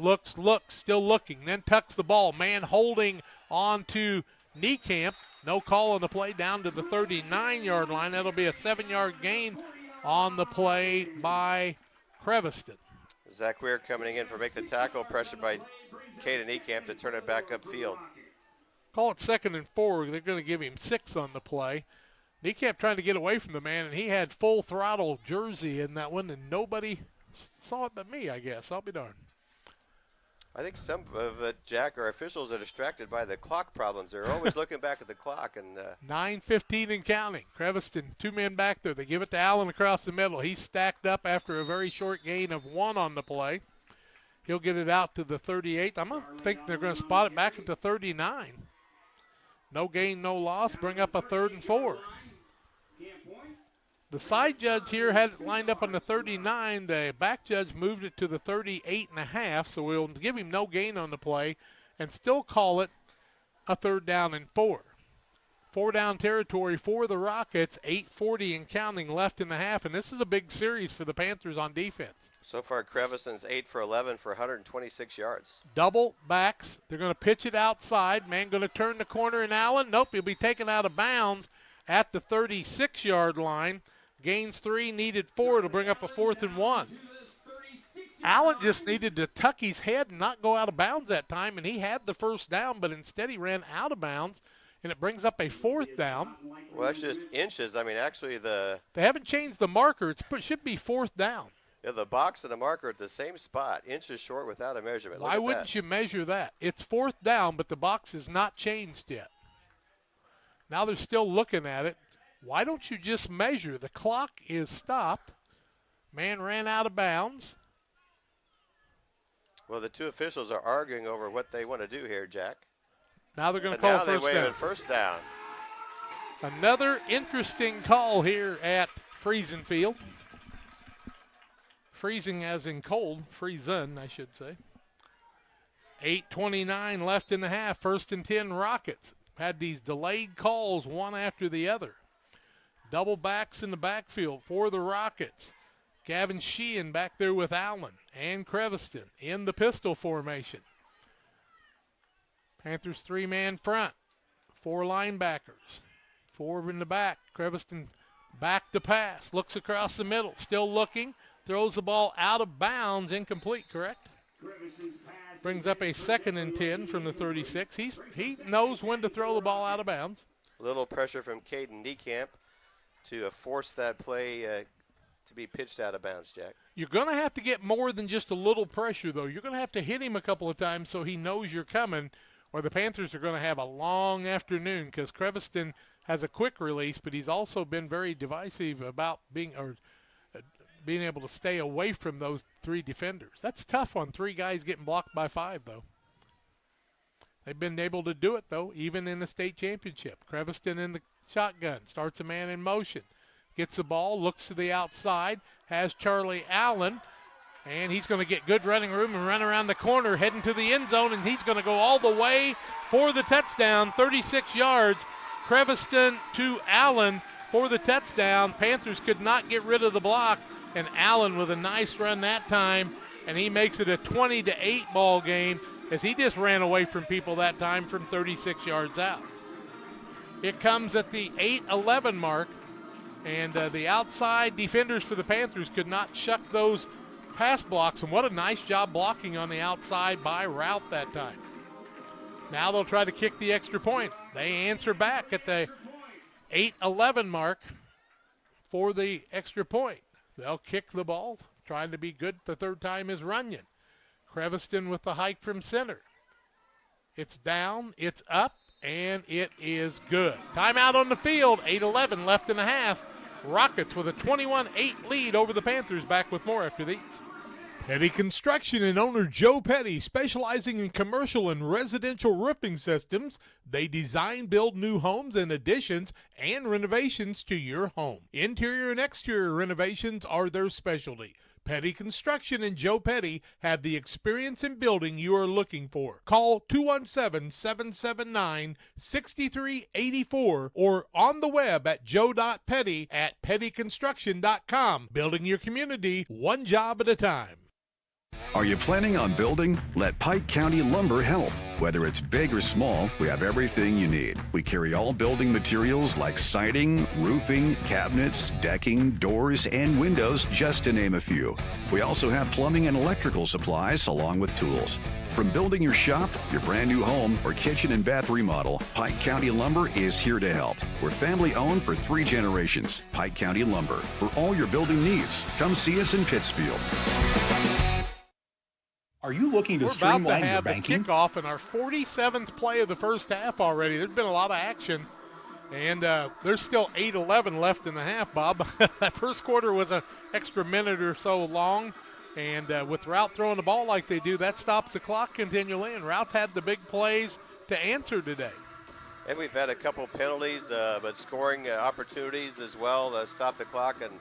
still looking. Then tucks the ball. Man holding on to Niekamp. No call on the play down to the 39-yard line. That'll be a 7-yard gain on the play by Creviston. Zach Weir coming in for make the tackle, pressured by Caden Niekamp to turn it back upfield. Call it 2nd and 4. They're going to give him 6 on the play. He kept trying to get away from the man, and he had full throttle jersey in that one, and nobody saw it but me, I guess. I'll be darned. I think some of Jack, our officials are distracted by the clock problems. They're always looking back at the clock. And 9:15 and counting. Creviston, 2 men back there. They give it to Allen across the middle. He's stacked up after a very short gain of 1 on the play. He'll get it out to the 38th. I'm going to think they're going to spot it back at the 39. No gain, no loss. Bring up a 3rd and 4. The side judge here had it lined up on the 39. The back judge moved it to the 38.5, so we'll give him no gain on the play and still call it a 3rd down and 4. 4 down territory for the Rockets, 8:40 and counting left in the half, and this is a big series for the Panthers on defense. So far, Crevison's 8 for 11 for 126 yards. Double backs. They're going to pitch it outside. Man going to turn the corner, and Allen, nope, he'll be taken out of bounds at the 36-yard line. Gains 3, needed 4 to bring up a 4th and 1. Allen just needed to tuck his head and not go out of bounds that time, and he had the 1st down, but instead he ran out of bounds, and it brings up a 4th down. Well, that's just inches. I mean, actually They haven't changed the marker. It should be 4th down. Yeah, the box and the marker are at the same spot, inches short without a measurement. Why wouldn't you measure that? It's 4th down, but the box is not changed yet. Now they're still looking at it. Why don't you just measure? The clock is stopped. Man ran out of bounds. Well, the two officials are arguing over what they want to do here, Jack. Now they're going to call 1st down. Now they wave it 1st down. Another interesting call here at Friesen Field. Freezing as in cold. Friesen, I should say. 8:29 left in the half. 1st and 10 Rockets. Had these delayed calls one after the other. Double backs in the backfield for the Rockets. Gavin Sheehan back there with Allen and Creviston in the pistol formation. Panthers 3-man front. 4 linebackers. 4 in the back. Creviston back to pass. Looks across the middle. Still looking. Throws the ball out of bounds. Incomplete, correct? Brings up a 2nd and 10 from the 36. He knows when to throw the ball out of bounds. Little pressure from Caden Niekamp to force that play to be pitched out of bounds, Jack. You're going to have to get more than just a little pressure, though. You're going to have to hit him a couple of times so he knows you're coming, or the Panthers are going to have a long afternoon because Creviston has a quick release, but he's also been very divisive about being able to stay away from those 3 defenders. That's tough on 3 guys getting blocked by 5, though. They've been able to do it, though, even in the state championship. Creviston in the shotgun, starts a man in motion. Gets the ball, looks to the outside, has Charlie Allen, and he's going to get good running room and run around the corner, heading to the end zone, and he's going to go all the way for the touchdown, 36 yards. Creviston to Allen for the touchdown. Panthers could not get rid of the block, and Allen with a nice run that time, and he makes it a 20-8 ball game as he just ran away from people that time from 36 yards out. It comes at the 8:11 mark, and the outside defenders for the Panthers could not shuck those pass blocks, and what a nice job blocking on the outside by Routt that time. Now they'll try to kick the extra point. They answer back at the 8:11 mark for the extra point. They'll kick the ball, trying to be good the 3rd time is Runyon. Creviston with the hike from center. It's down, it's up, and it is good. Timeout on the field, 8:11 left in the half. Rockets with a 21-8 lead over the Panthers. Back with more after these. Petty Construction and owner Joe Petty, specializing in commercial and residential roofing systems. They design, build new homes and additions and renovations to your home. Interior and exterior renovations are their specialty. Petty Construction and Joe Petty have the experience in building you are looking for. Call 217-779-6384 or on the web at joe.petty@pettyconstruction.com. Building your community one job at a time. Are you planning on building? Let Pike County Lumber help. Whether it's big or small, we have everything you need. We carry all building materials like siding, roofing, cabinets, decking, doors, and windows, just to name a few. We also have plumbing and electrical supplies along with tools. From building your shop, your brand new home, or kitchen and bath remodel, Pike County Lumber is here to help. We're family owned for 3 generations. Pike County Lumber. For all your building needs, come see us in Pittsfield. Are you looking to We're streamline about to your have the banking? kickoff in our 47th play of the first half already. There's been a lot of action, and there's still 8:11 left in the half, Bob. That first quarter was an extra minute or so long, and with Routt throwing the ball like they do, that stops the clock continually, and Routt had the big plays to answer today. And we've had a couple penalties, but scoring opportunities as well to stop the clock and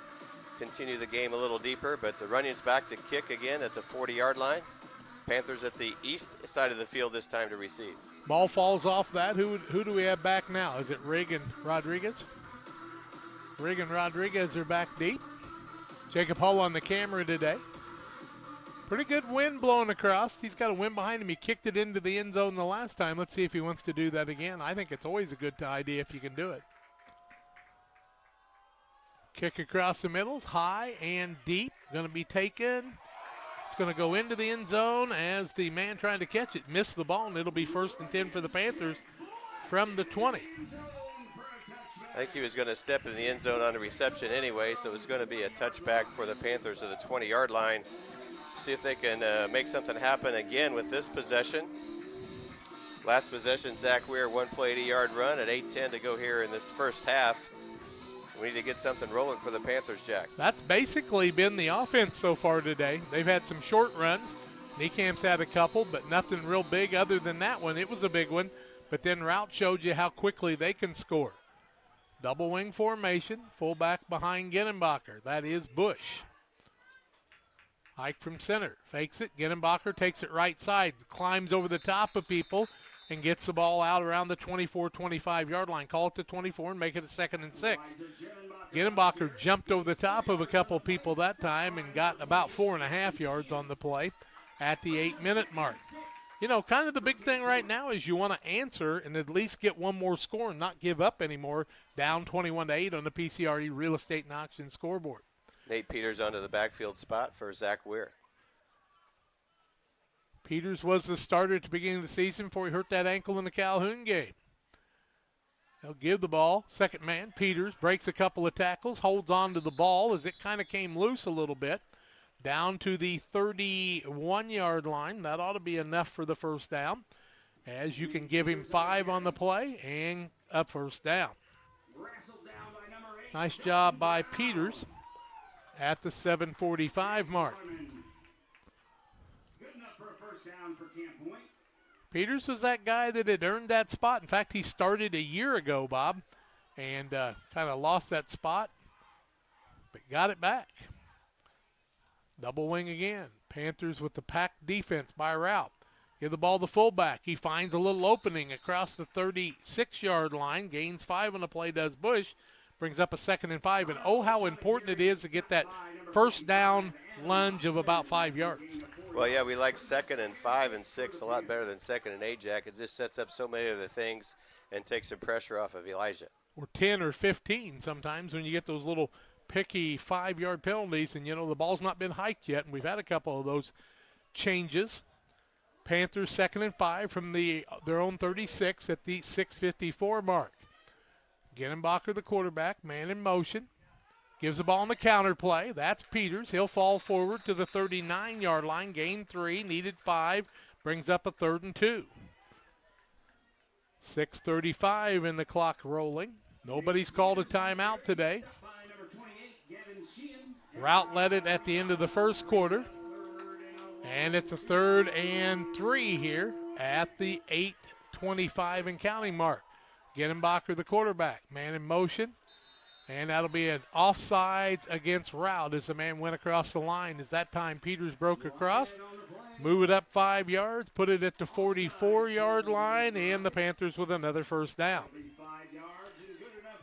continue the game a little deeper. But the Runnion's back to kick again at the 40-yard line. Panthers at the east side of the field this time to receive. Ball falls off that. Who do we have back now? Is it Rigg and Rodriguez? Rigg and Rodriguez are back deep. Jacob Hull on the camera today. Pretty good wind blowing across. He's got a wind behind him. He kicked it into the end zone the last time. Let's see if he wants to do that again. I think it's always a good idea if you can do it. Kick across the middle, high and deep. Going to be taken. It's going to go into the end zone as the man trying to catch it missed the ball, and it'll be 1st and 10 for the Panthers from the 20. I think he was going to step in the end zone on a reception anyway, so it was going to be a touchback for the Panthers at the 20-yard line. See if they can make something happen again with this possession. Last possession, Zach Weir, 1 play, 80-yard run at 8:10 to go here in this first half. We need to get something rolling for the Panthers, Jack. That's basically been the offense so far today. They've had some short runs. Niecamp's had a couple, but nothing real big other than that one. It was a big one, but then Routt showed you how quickly they can score. Double wing formation, fullback behind Ginenbacher. That is Bush. Hike from center, fakes it. Ginenbacher takes it right side, climbs over the top of people, and gets the ball out around the 24, 25-yard line. Call it to 24 and make it a 2nd and 6. Ginenbacher jumped over the top of a couple people that time and got about 4.5 yards on the play at the 8-minute mark. You know, kind of the big thing right now is you want to answer and at least get one more score and not give up anymore. Down 21-8 on the PCRE Real Estate and Auction scoreboard. Nate Peters onto the backfield spot for Zach Weir. Peters was the starter at the beginning of the season before he hurt that ankle in the Calhoun game. They'll give the ball. Second man, Peters, breaks a couple of tackles, holds on to the ball as it kind of came loose a little bit. Down to the 31-yard line. That ought to be enough for the first down, as you can give him 5 on the play and a first down. Nice job by Peters at the 7:45 mark. Peters was that guy that had earned that spot. In fact, he started a year ago, Bob, and kind of lost that spot, but got it back. Double wing again. Panthers with the packed defense by Routt. Give the ball to fullback. He finds a little opening across the 36-yard line. Gains 5 on the play, does Bush. Brings up a 2nd and 5. And oh, how important it is to get that first down lunge of about 5 yards. Well, yeah, we like 2nd and 5 and 6 a lot better than 2nd and 8, Jack. It just sets up so many other things and takes some pressure off of Elijah. Or 10 or 15 sometimes when you get those little picky 5-yard penalties, and, you know, the ball's not been hiked yet, and we've had a couple of those changes. Panthers 2nd and 5 from their own 36 at the 6:54 mark. Ginenbacher, the quarterback, man in motion. Gives the ball on the counter play. That's Peters. He'll fall forward to the 39-yard line. Gain 3, needed 5. Brings up a 3rd and 2. 6:35 in the clock rolling. Nobody's called a timeout today. Routt led it at the end of the first quarter. And it's a 3rd and 3 here at the 8:25 and counting mark. Ginenbacher, the quarterback, man in motion. And that'll be an offsides against Routt as the man went across the line. As that time Peters broke across. Move it up 5 yards, put it at the 44-yard line, and the Panthers with another first down.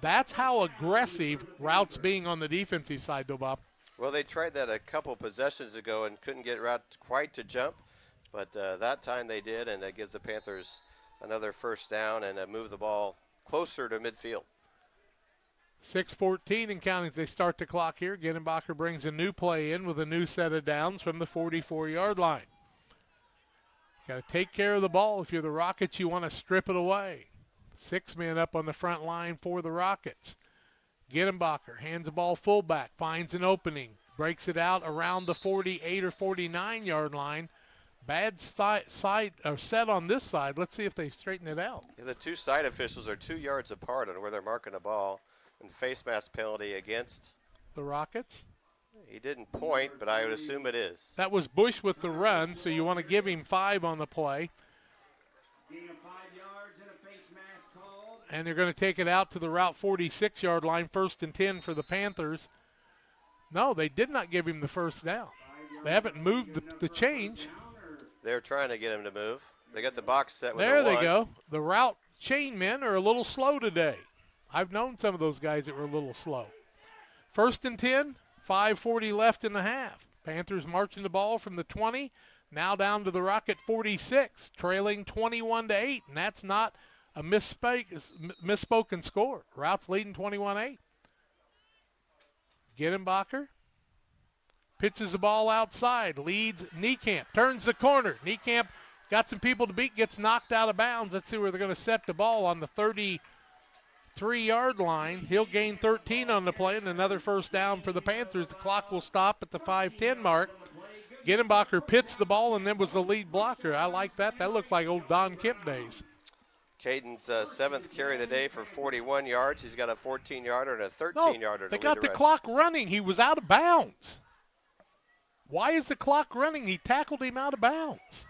That's how aggressive Rout's being on the defensive side, though, Bob. Well, they tried that a couple possessions ago and couldn't get Routt quite to jump, but that time they did, and that gives the Panthers another first down and move the ball closer to midfield. 6:14 and counting as they start the clock here. Ginenbacher brings a new play in with a new set of downs from the 44-yard line. Got to take care of the ball. If you're the Rockets, you want to strip it away. 6 men up on the front line for the Rockets. Ginenbacher hands the ball fullback, finds an opening, breaks it out around the 48 or 49-yard line. Bad side or set on this side. Let's see if they straighten it out. Yeah, the two side officials are 2 yards apart on where they're marking the ball, and face mask penalty against the Rockets. He didn't point, but I would assume it is. That was Bush with the run, so you want to give him 5 on the play. And they're going to take it out to the Routt 46-yard line, 1st and 10 for the Panthers. No, they did not give him the first down. They haven't moved the change. They're trying to get him to move. They got the box set with there a 1. They go. The Routt chain men are a little slow today. I've known some of those guys that were a little slow. 1st and 10, 5:40 left in the half. Panthers marching the ball from the 20, now down to the Rocket 46, trailing 21-8, and that's not a misspoken score. Rout's leading 21-8. Ginenbacher pitches the ball outside, leads Niekamp, turns the corner. Niekamp got some people to beat, gets knocked out of bounds. Let's see where they're going to set the ball on the 33-yard line. He'll gain 13 on the play and another first down for the Panthers. The clock will stop at the 5:10 mark. Ginenbacher pitched the ball and then was the lead blocker. I like that. That looked like old Don Kemp days. Caden's 7th carry of the day for 41 yards. He's got a 14-yarder and a 13-yarder. They got the clock running. He was out of bounds. Why is the clock running? He tackled him out of bounds.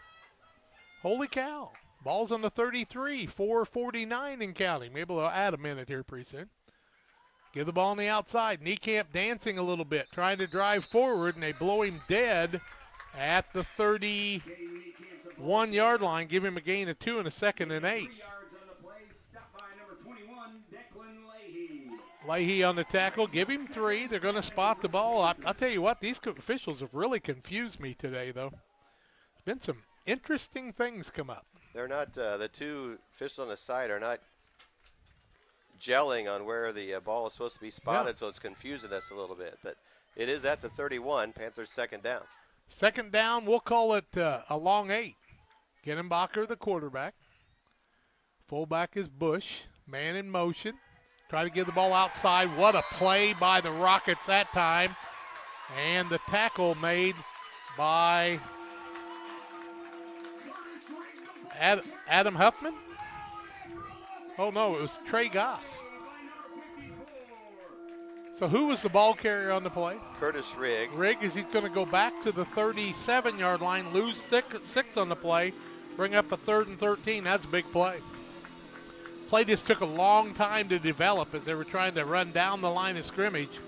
Holy cow. Ball's on the 33, 4:49 and counting. Maybe they'll add a minute here pretty soon. Give the ball on the outside. Niekamp dancing a little bit, trying to drive forward, and they blow him dead at the 31-yard line. Give him a gain of 2 and a 2nd and 8. Leahy on the tackle. Give him 3. They're going to spot the ball. I'll tell you what, these officials have really confused me today, though. There's been some interesting things come up. They're not, the two officials on the side are not gelling on where the ball is supposed to be spotted, so it's confusing us a little bit. But it is at the 31, Panthers 2nd down. 2nd down, we'll call it a long 8. Ginenbacher, the quarterback. Fullback is Bush. Man in motion. Try to get the ball outside. What a play by the Rockets that time. And the tackle made by Adam Huffman. Oh, no, it was Trey Goss. So who was the ball carrier on the play? Curtis Rigg. Rigg is he's going to go back to the 37-yard line, lose 6 on the play, bring up a 3rd and 13. That's a big play. Play just took a long time to develop as they were trying to run down the line of scrimmage.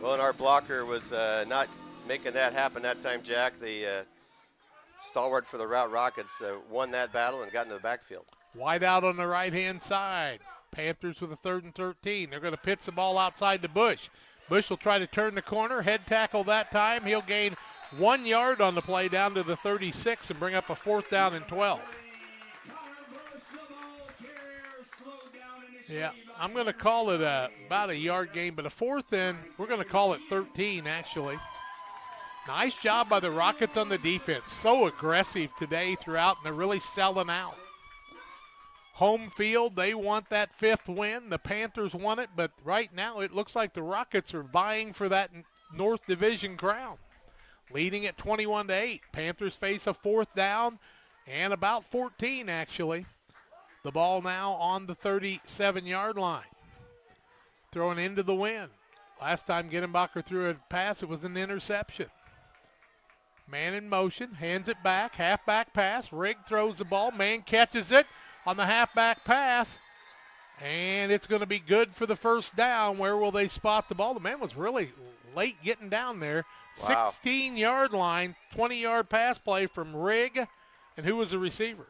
Well, and our blocker was not making that happen that time, Jack. The stalwart for the Routt Rockets won that battle and got into the backfield. Wide out on the right-hand side. Panthers with a 3rd and 13. They're going to pitch the ball outside to Bush. Bush will try to turn the corner. Head tackle that time. He'll gain 1 yard on the play down to the 36 and bring up a 4th down and 12. Yeah, I'm going to call it about a yard gain, but a 4th and we're going to call it 13 actually. Nice job by the Rockets on the defense. So aggressive today throughout, and they're really selling out. Home field, they want that 5th win. The Panthers want it, but right now it looks like the Rockets are vying for that North Division crown. Leading at 21-8. Panthers face a 4th down and about 14 actually. The ball now on the 37-yard line. Throwing into the wind. Last time Ginenbacher threw a pass, it was an interception. Man in motion, hands it back, halfback pass. Rigg throws the ball, man catches it on the halfback pass, and it's going to be good for the 1st down. Where will they spot the ball? The man was really late getting down there. Wow. 16-yard line, 20-yard pass play from Rigg, and who was the receiver?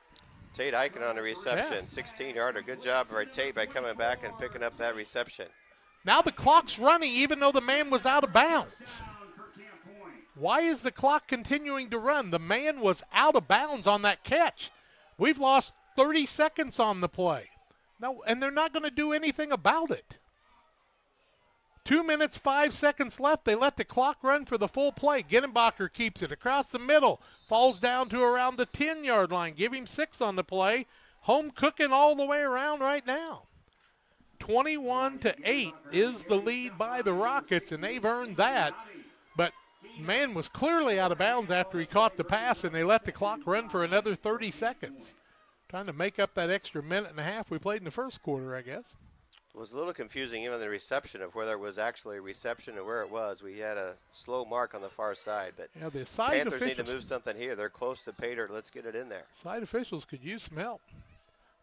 Tate Eichen on the reception, 16-yarder. Good job by Tate by coming back and picking up that reception. Now the clock's running even though the man was out of bounds. Why is the clock continuing to run? The man was out of bounds on that catch. We've lost 30 seconds on the play. No, and they're not going to do anything about it. 2 minutes, 5 seconds left. They let the clock run for the full play. Gittenbacher keeps it across the middle. Falls down to around the 10-yard line. Give him 6 on the play. Home cooking all the way around right now. 21-8 is the lead by the Rockets, and they've earned that. But man was clearly out of bounds after he caught the pass, and they let the clock run for another 30 seconds. Trying to make up that extra minute and a half we played in the first quarter, I guess. It was a little confusing, even the reception of whether it was actually a reception or where it was. We had a slow mark on the far side, but yeah, the side Panthers officials need to move something here. They're close to Pater. Let's get it in there. Side officials could use some help.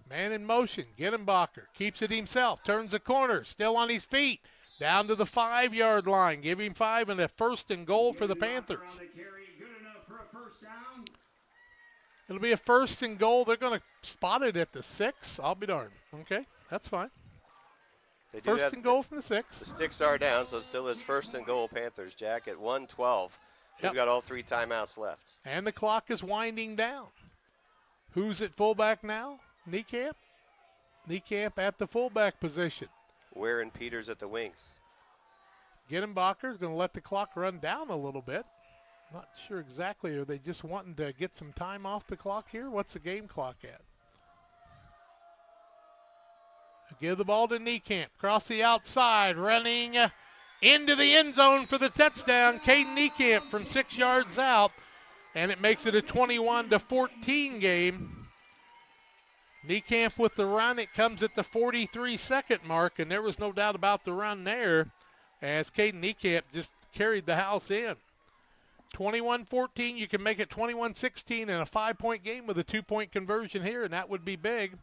Man in motion. Gittenbacher keeps it himself. Turns the corner. Still on his feet. Down to the 5-yard line. Give him 5 and a 1st and goal for the Panthers. It'll be a 1st and goal. They're going to spot it at the 6. I'll be darned. Okay, that's fine. 1st and goal from the 6. The sticks are down, so it still is 1st and goal Panthers, Jack, at 1:12. We've got all 3 timeouts left. And the clock is winding down. Who's at fullback now? Niekamp? Niekamp at the fullback position. Ware and Peters at the wings. Gittenbacher is going to let the clock run down a little bit. Not sure exactly. Are they just wanting to get some time off the clock here? What's the game clock at? Give the ball to Niekamp. Cross the outside. Running into the end zone for the touchdown. Caden Niekamp from 6 yards out. And it makes it a 21-14 game. Niekamp with the run. It comes at the 43-second mark. And there was no doubt about the run there, as Caden Niekamp just carried the house in. 21-14, you can make it 21-16 in a 5-point game with a 2-point conversion here, and that would be big.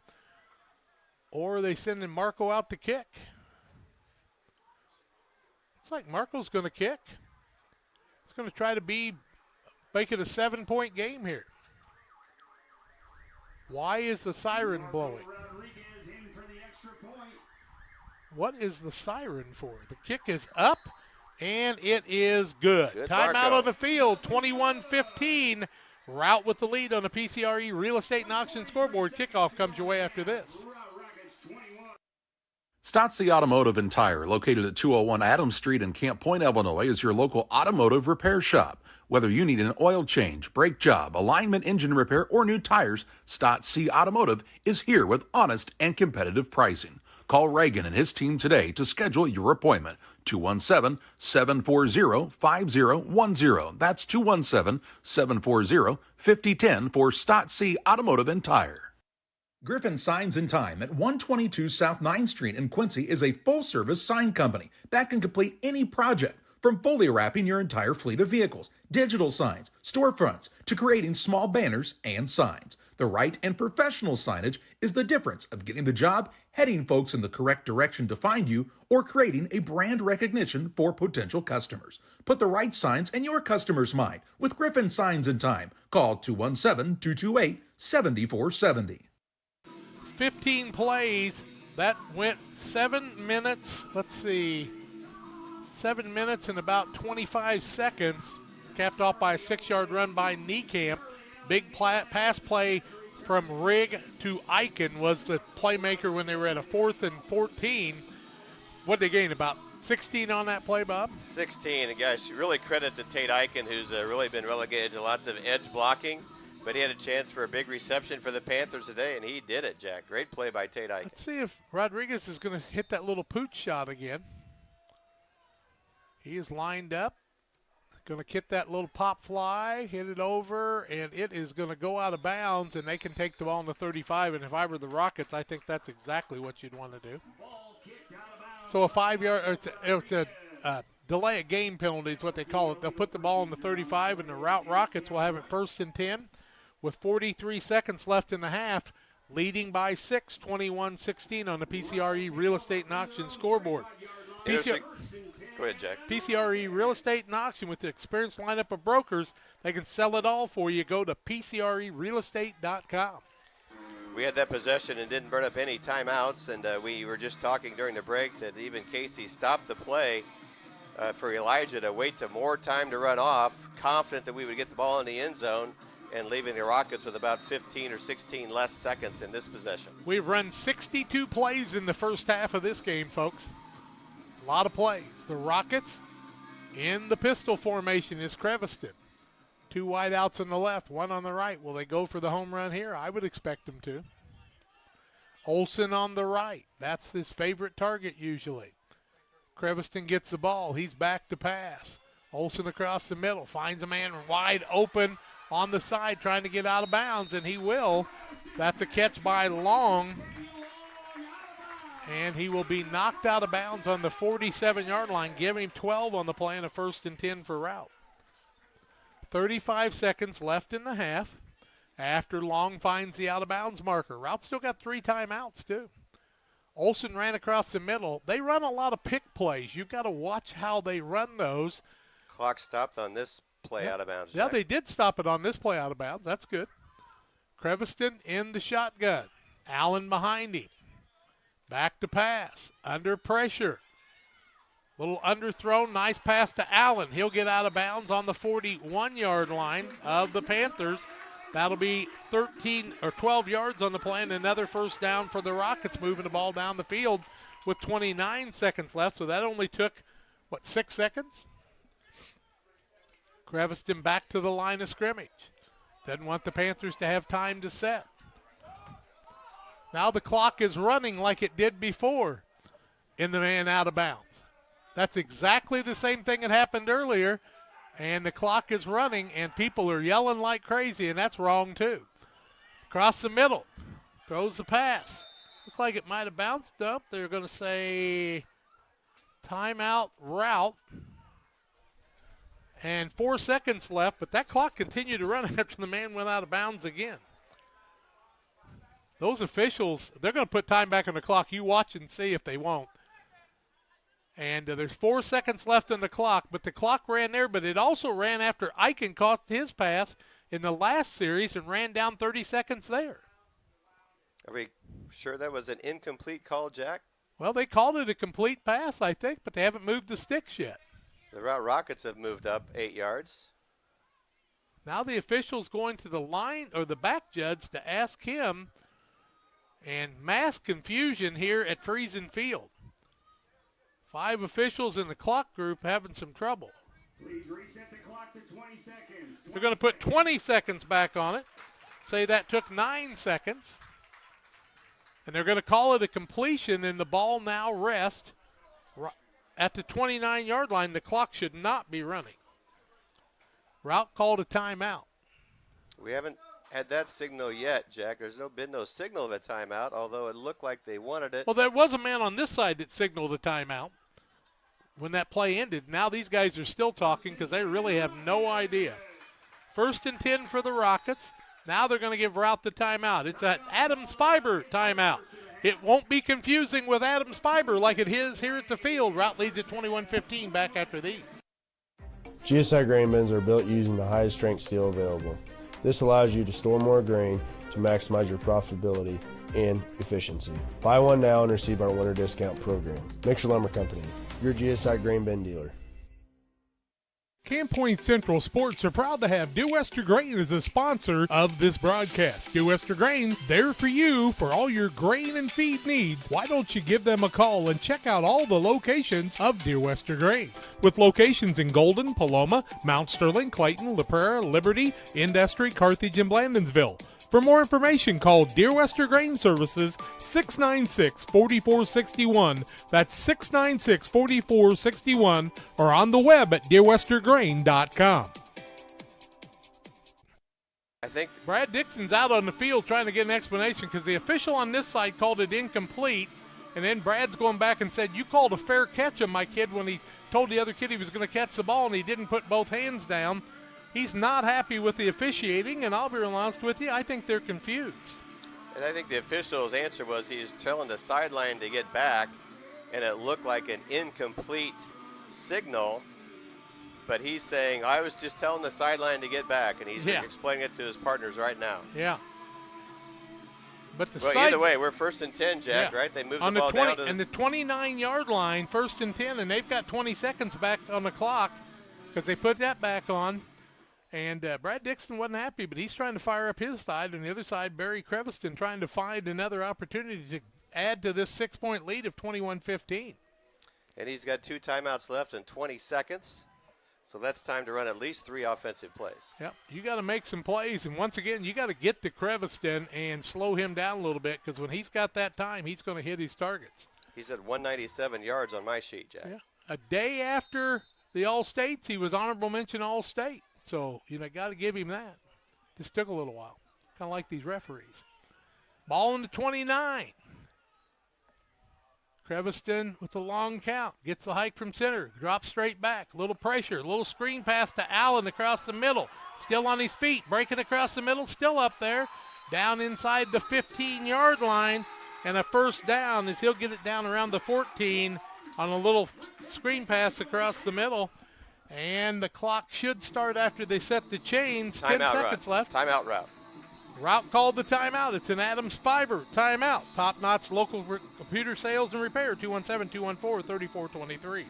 Or are they sending Marco out to kick? Looks like Marco's going to kick. He's going to try to make it a 7-point game here. Why is the siren blowing? What is the siren for? The kick is up. And it is good. Timeout on the field, 21-15. Routt with the lead on the PCRE Real Estate and Auction scoreboard. Kickoff comes your way after this. Stotzi Automotive and Tire, located at 201 Adams Street in Camp Point, Illinois, is your local automotive repair shop. Whether you need an oil change, brake job, alignment, engine repair, or new tires, Stotzi Automotive is here with honest and competitive pricing. Call Reagan and his team today to schedule your appointment. 217-740-5010. That's 217-740-5010 for Stotzi Automotive and Tire. Griffin Signs and Time at 122 South 9th Street in Quincy is a full-service sign company that can complete any project, from fully wrapping your entire fleet of vehicles, digital signs, storefronts, to creating small banners and signs. The right and professional signage is the difference of getting the job, heading folks in the correct direction to find you, or creating a brand recognition for potential customers. Put the right signs in your customer's mind with Griffin Signs and Time. Call 217-228-7470. 15 plays. That went 7 minutes. Let's see. 7 minutes and about 25 seconds. Capped off by a 6-yard run by Niekamp. Big pass play from Rigg to Eichen was the playmaker when they were at a 4th and 14. What did they gain, about 16 on that play, Bob? 16. And guys, really credit to Tate Eichen, who's really been relegated to lots of edge blocking. But he had a chance for a big reception for the Panthers today, and he did it, Jack. Great play by Tate Eichen. Let's see if Rodriguez is going to hit that little pooch shot again. He is lined up. Going to hit that little pop fly, hit it over, and it is going to go out of bounds, and they can take the ball in the 35. And if I were the Rockets, I think that's exactly what you'd want to do. So a 5-yard, it's a delay of game penalty is what they call it. They'll put the ball in the 35, and the Routt Rockets will have it 1st and 10 with 43 seconds left in the half, leading by 6, 21-16 on the PCRE Real Estate and Auction scoreboard. Go ahead, Jack. PCRE Real Estate and Auction, with the experienced lineup of brokers, they can sell it all for you. Go to PCRERealestate.com. We had that possession and didn't burn up any timeouts, and we were just talking during the break that even Casey stopped the play for Elijah to wait to more time to run off, confident that we would get the ball in the end zone, and leaving the Rockets with about 15 or 16 less seconds in this possession. We've run 62 plays in the first half of this game, folks. A lot of plays. The Rockets in the pistol formation is Creviston. 2 wideouts on the left, 1 on the right. Will they go for the home run here? I would expect them to. Olsen on the right. That's his favorite target usually. Creviston gets the ball. He's back to pass. Olsen across the middle. Finds a man wide open on the side trying to get out of bounds, and he will. That's a catch by Long. And he will be knocked out of bounds on the 47-yard line, giving him 12 on the play and a 1st and 10 for Routt. 35 seconds left in the half after Long finds the out-of-bounds marker. Routt still got 3 timeouts, too. Olsen ran across the middle. They run a lot of pick plays. You've got to watch how they run those. Clock stopped on this play out of bounds. Yeah, they did stop it on this play out of bounds. That's good. Creviston in the shotgun. Allen behind him. Back to pass. Under pressure. Little underthrown. Nice pass to Allen. He'll get out of bounds on the 41-yard line of the Panthers. That'll be 13 or 12 yards on the play and another 1st down for the Rockets, moving the ball down the field with 29 seconds left. So that only took, 6 seconds? Creviston back to the line of scrimmage. Doesn't want the Panthers to have time to set. Now the clock is running like it did before in the man out of bounds. That's exactly the same thing that happened earlier, and the clock is running, and people are yelling like crazy, and that's wrong too. Across the middle, throws the pass. Looks like it might have bounced up. They're going to say timeout Routt. And 4 seconds left, but that clock continued to run after the man went out of bounds again. Those officials, they're going to put time back on the clock. You watch and see if they won't. And there's 4 seconds left on the clock, but the clock ran there, but it also ran after Eichen caught his pass in the last series and ran down 30 seconds there. Are we sure that was an incomplete call, Jack? Well, they called it a complete pass, I think, but they haven't moved the sticks yet. The Routt Rockets have moved up 8 yards. Now the official's going to the line or the back judge to ask him, and mass confusion here at Friesen Field. 5 officials in the clock group having some trouble. Please reset the clocks at 20 seconds. They're going to put 20 seconds back on it. Say that took 9 seconds. And they're going to call it a completion, and the ball now rests at the 29-yard line. The clock should not be running. Routt called a timeout. We haven't had that signal yet, Jack. There's been no signal of a timeout, although it looked like they wanted it. Well, there was a man on this side that signaled a timeout when that play ended. Now these guys are still talking because they really have no idea. 1st and 10 for the Rockets. Now they're going to give Routt the timeout. It's an Adams Fiber timeout. It won't be confusing with Adams Fiber like it is here at the field. Routt leads at 21-15 back after these. GSI grain bins are built using the highest strength steel available. This allows you to store more grain to maximize your profitability and efficiency. Buy one now and receive our winter discount program. Mixer Lumber Company, your GSI grain bin dealer. Camp Point Central Sports are proud to have Dear Wester Grain as a sponsor of this broadcast. Dear Wester Grain, there for you for all your grain and feed needs. Why don't you give them a call and check out all the locations of Dear Wester Grain? With locations in Golden, Paloma, Mount Sterling, Clayton, La Prairie, Liberty, Industry, Carthage, and Blandonsville. For more information, call Dear Wester Grain Services 696-4461. That's 696-4461, or on the web at dearwestergrain.com. I think Brad Dixon's out on the field trying to get an explanation because the official on this side called it incomplete, and then Brad's going back and said, you called a fair catch on my kid when he told the other kid he was going to catch the ball and he didn't put both hands down. He's not happy with the officiating, and I'll be real honest with you, I think they're confused. And I think the official's answer was he's telling the sideline to get back, and it looked like an incomplete signal. But he's saying, I was just telling the sideline to get back, and he's explaining it to his partners right now. Yeah. But the well, side, either way, we're 1st and 10, Jack, right? They moved the ball down to the 29-yard line, 1st and 10, and they've got 20 seconds back on the clock because they put that back on. And Brad Dixon wasn't happy, but he's trying to fire up his side. On the other side, Barry Creviston trying to find another opportunity to add to this 6-point lead of 21-15. And he's got 2 timeouts left and 20 seconds. So that's time to run at least 3 offensive plays. Yep, you got to make some plays. And once again, you got to get to Creviston and slow him down a little bit because when he's got that time, he's going to hit his targets. He's at 197 yards on my sheet, Jack. Yeah. A day after the All-States, he was honorable mention All-State. So, got to give him that. Just took a little while. Kind of like these referees. Ball in the 29. Creviston with the long count. Gets the hike from center. Drops straight back. Little pressure. Little screen pass to Allen across the middle. Still on his feet. Breaking across the middle. Still up there. Down inside the 15-yard line. And a first down as he'll get it down around the 14 on a little screen pass across the middle. And the clock should start after they set the chains. 10 seconds left. Timeout, Routt. Routt called the timeout. It's an Adams Fiber timeout. Top-notch local computer sales and repair. 217-214-3423.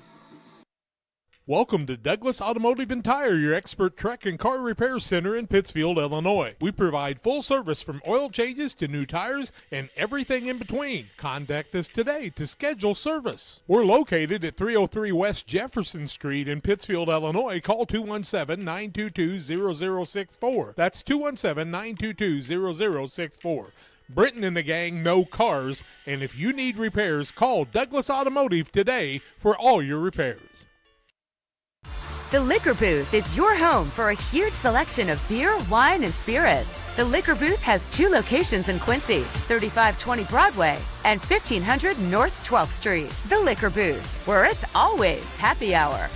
Welcome to Douglas Automotive and Tire, your expert truck and car repair center in Pittsfield, Illinois. We provide full service from oil changes to new tires and everything in between. Contact us today to schedule service. We're located at 303 West Jefferson Street in Pittsfield, Illinois. Call 217-922-0064. That's 217-922-0064. Britton and the gang know cars, and if you need repairs, call Douglas Automotive today for all your repairs. The Liquor Booth is your home for a huge selection of beer, wine, and spirits. The Liquor Booth has 2 locations in Quincy, 3520 Broadway and 1500 North 12th Street. The Liquor Booth, where it's always happy hour.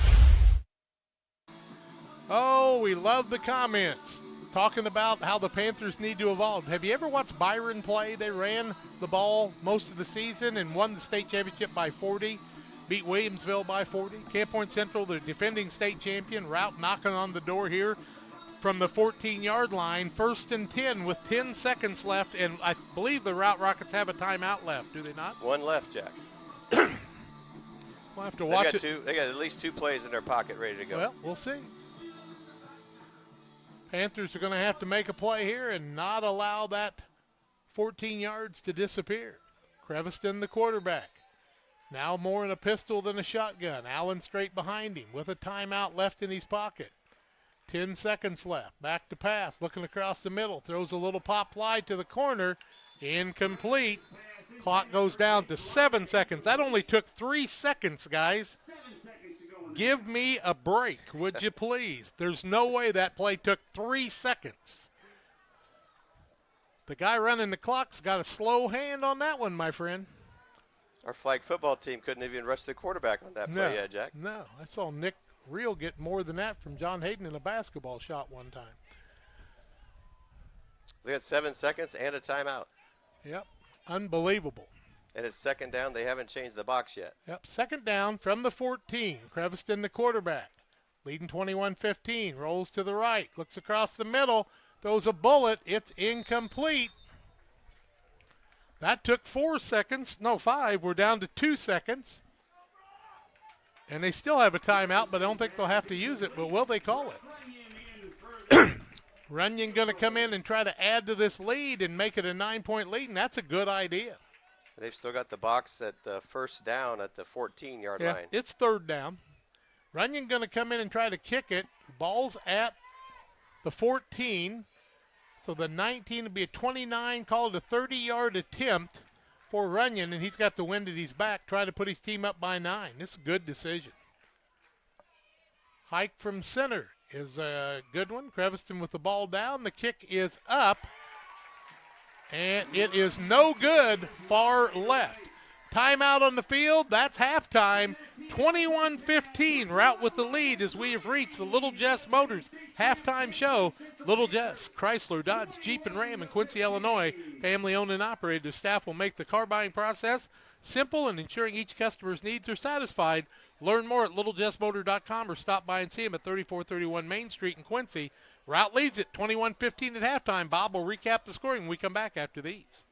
Oh, we love the comments talking about how the Panthers need to evolve. Have you ever watched Byron play? They ran the ball most of the season and won the state championship by 40. Beat Williamsville by 40. Camp Point Central, the defending state champion. Routt knocking on the door here from the 14-yard line. 1st and 10 with 10 seconds left, and I believe the Routt Rockets have a timeout left, do they not? 1 left, Jack. We'll have to watch it. They got at least 2 plays in their pocket ready to go. Well, we'll see. Panthers are going to have to make a play here and not allow that 14 yards to disappear. Creviston, the quarterback. Now more in a pistol than a shotgun. Allen straight behind him with a timeout left in his pocket. 10 seconds left. Back to pass. Looking across the middle. Throws a little pop fly to the corner. Incomplete. Clock goes down to 7 seconds. That only took 3 seconds, guys. Give me a break, would you please? There's no way that play took 3 seconds. The guy running the clock's got a slow hand on that one, my friend. Our flag football team couldn't even rush the quarterback on that play yet, Jack. No, I saw Nick Reel get more than that from John Hayden in a basketball shot one time. They had 7 seconds and a timeout. Yep, unbelievable. And it's 2nd down. They haven't changed the box yet. Yep, 2nd down from the 14. Creviston, the quarterback, leading 21-15. Rolls to the right, looks across the middle, throws a bullet. It's incomplete. That took 4 seconds. No, 5. We're down to 2 seconds. And they still have a timeout, but I don't think they'll have to use it. But will they call it? Runyon going to come in and try to add to this lead and make it a 9-point lead, and that's a good idea. They've still got the box at the 1st down at the 14-yard line. It's 3rd down. Runyon going to come in and try to kick it. Ball's at the 14. So the 19 will be a 29, called a 30-yard attempt for Runyon, and he's got the wind at his back, trying to put his team up by 9. This is a good decision. Hike from center is a good one. Creviston with the ball down. The kick is up, and it is no good, far left. Timeout on the field. That's halftime. 21-15. Routt with the lead as we have reached the Little Jess Motors halftime show. Little Jess, Chrysler, Dodge, Jeep, and Ram in Quincy, Illinois. Family owned and operated. Their staff will make the car buying process simple and ensuring each customer's needs are satisfied. Learn more at littlejessmotor.com or stop by and see them at 3431 Main Street in Quincy. Routt leads it 21-15 at halftime. Bob will recap the scoring when we come back after these.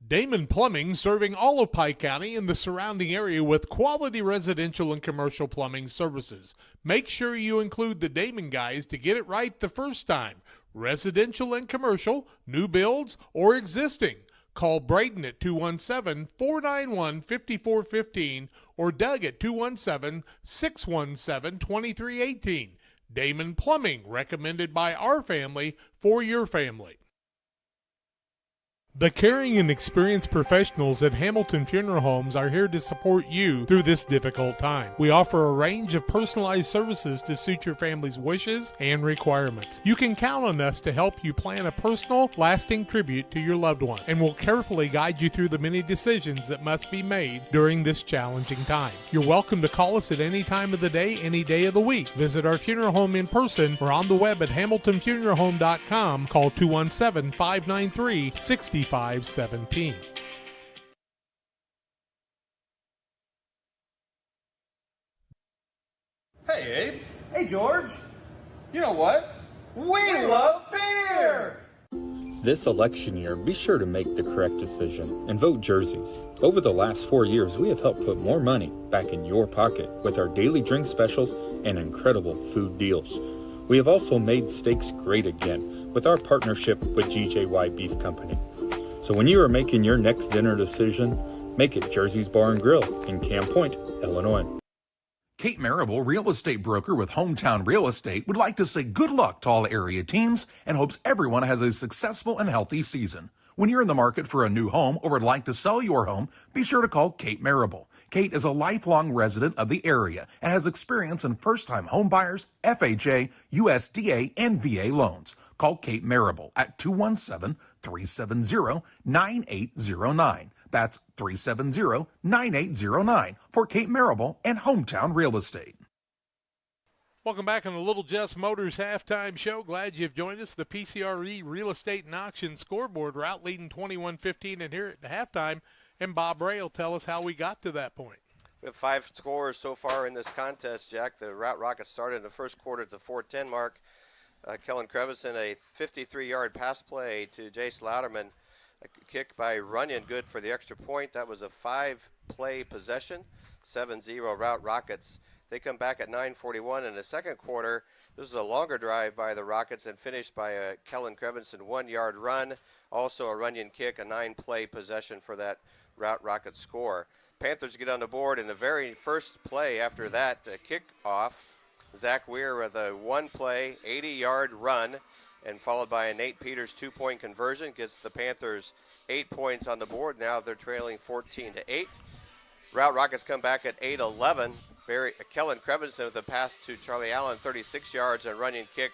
Damon Plumbing, serving all of Pike County and the surrounding area with quality residential and commercial plumbing services. Make sure you include the Damon guys to get it right the first time. Residential and commercial, new builds, or existing. Call Braden at 217-491-5415 or Doug at 217-617-2318. Damon Plumbing, recommended by our family for your family. The caring and experienced professionals at Hamilton Funeral Homes are here to support you through this difficult time. We offer a range of personalized services to suit your family's wishes and requirements. You can count on us to help you plan a personal, lasting tribute to your loved one, and we'll carefully guide you through the many decisions that must be made during this challenging time. You're welcome to call us at any time of the day, any day of the week. Visit our funeral home in person or on the web at hamiltonfuneralhome.com. Call 217-593-6517. Hey, Abe. Hey, George. You know what? We love beer! This election year, be sure to make the correct decision and vote jerseys. Over the last 4 years, we have helped put more money back in your pocket with our daily drink specials and incredible food deals. We have also made steaks great again with our partnership with GJY Beef Company. So when you are making your next dinner decision, make it Jersey's Bar and Grill in Camp Point, Illinois. Kate Marable, real estate broker with Hometown Real Estate, would like to say good luck to all area teams and hopes everyone has a successful and healthy season. When you're in the market for a new home or would like to sell your home, be sure to call Kate Marable. Kate is a lifelong resident of the area and has experience in first-time home buyers, FHA, USDA, and VA loans. Call Kate Marable at 217-370-9809. That's 370-9809 for Kate Marable and Hometown Real Estate. Welcome back on the Little Jess Motors halftime show. Glad you've joined us. The PCRE Real Estate and Auction scoreboard, Routt leading 21-15, and here at the halftime, and Bob Ray will tell us how we got to that point. We have 5 scores so far in this contest, Jack. The Routt Rockets started in the first quarter at the 4:10 mark. Kellen Crevison, a 53-yard pass play to Jace Louderman. A kick by Runyon, good for the extra point. That was a 5-play possession, 7-0 Routt Rockets. They come back at 9:41 in the second quarter. This is a longer drive by the Rockets and finished by a Kellen Crevison 1-yard run. Also a Runyon kick, a 9-play possession for that Routt Rockets score. Panthers get on the board in the very first play after that kickoff. Zach Weir with a 1-play, 80-yard run, and followed by a Nate Peters 2-point conversion, gets the Panthers 8 points on the board. Now they're trailing 14-8. Routt Rockets come back at 8:11. Kellen Crevison with a pass to Charlie Allen, 36 yards, and Runyon kick,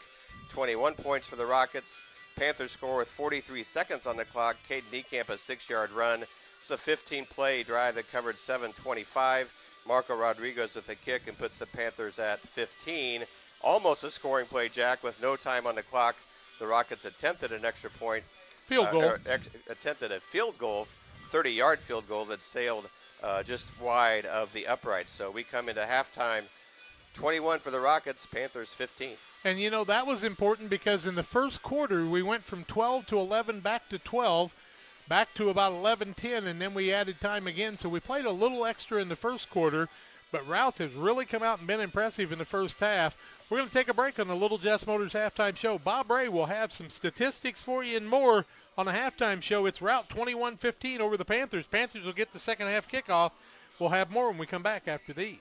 21 points for the Rockets. Panthers score with 43 seconds on the clock. Caden Niekamp, a 6-yard run. It's a 15-play drive that covered 7:25. Marco Rodriguez with a kick and puts the Panthers at 15. Almost a scoring play, Jack, with no time on the clock. The Rockets attempted an extra point. Field goal. Attempted a field goal, 30-yard field goal that sailed just wide of the uprights. So we come into halftime, 21 for the Rockets, Panthers 15. And, you know, that was important because in the first quarter we went from 12 to 11 back to 12, back to about 11-10, and then we added time again. So we played a little extra in the first quarter, but Routt has really come out and been impressive in the first half. We're going to take a break on the Little Jess Motors halftime show. Bob Ray will have some statistics for you and more on the halftime show. It's Routt 21-15 over the Panthers. Panthers will get the second half kickoff. We'll have more when we come back after these.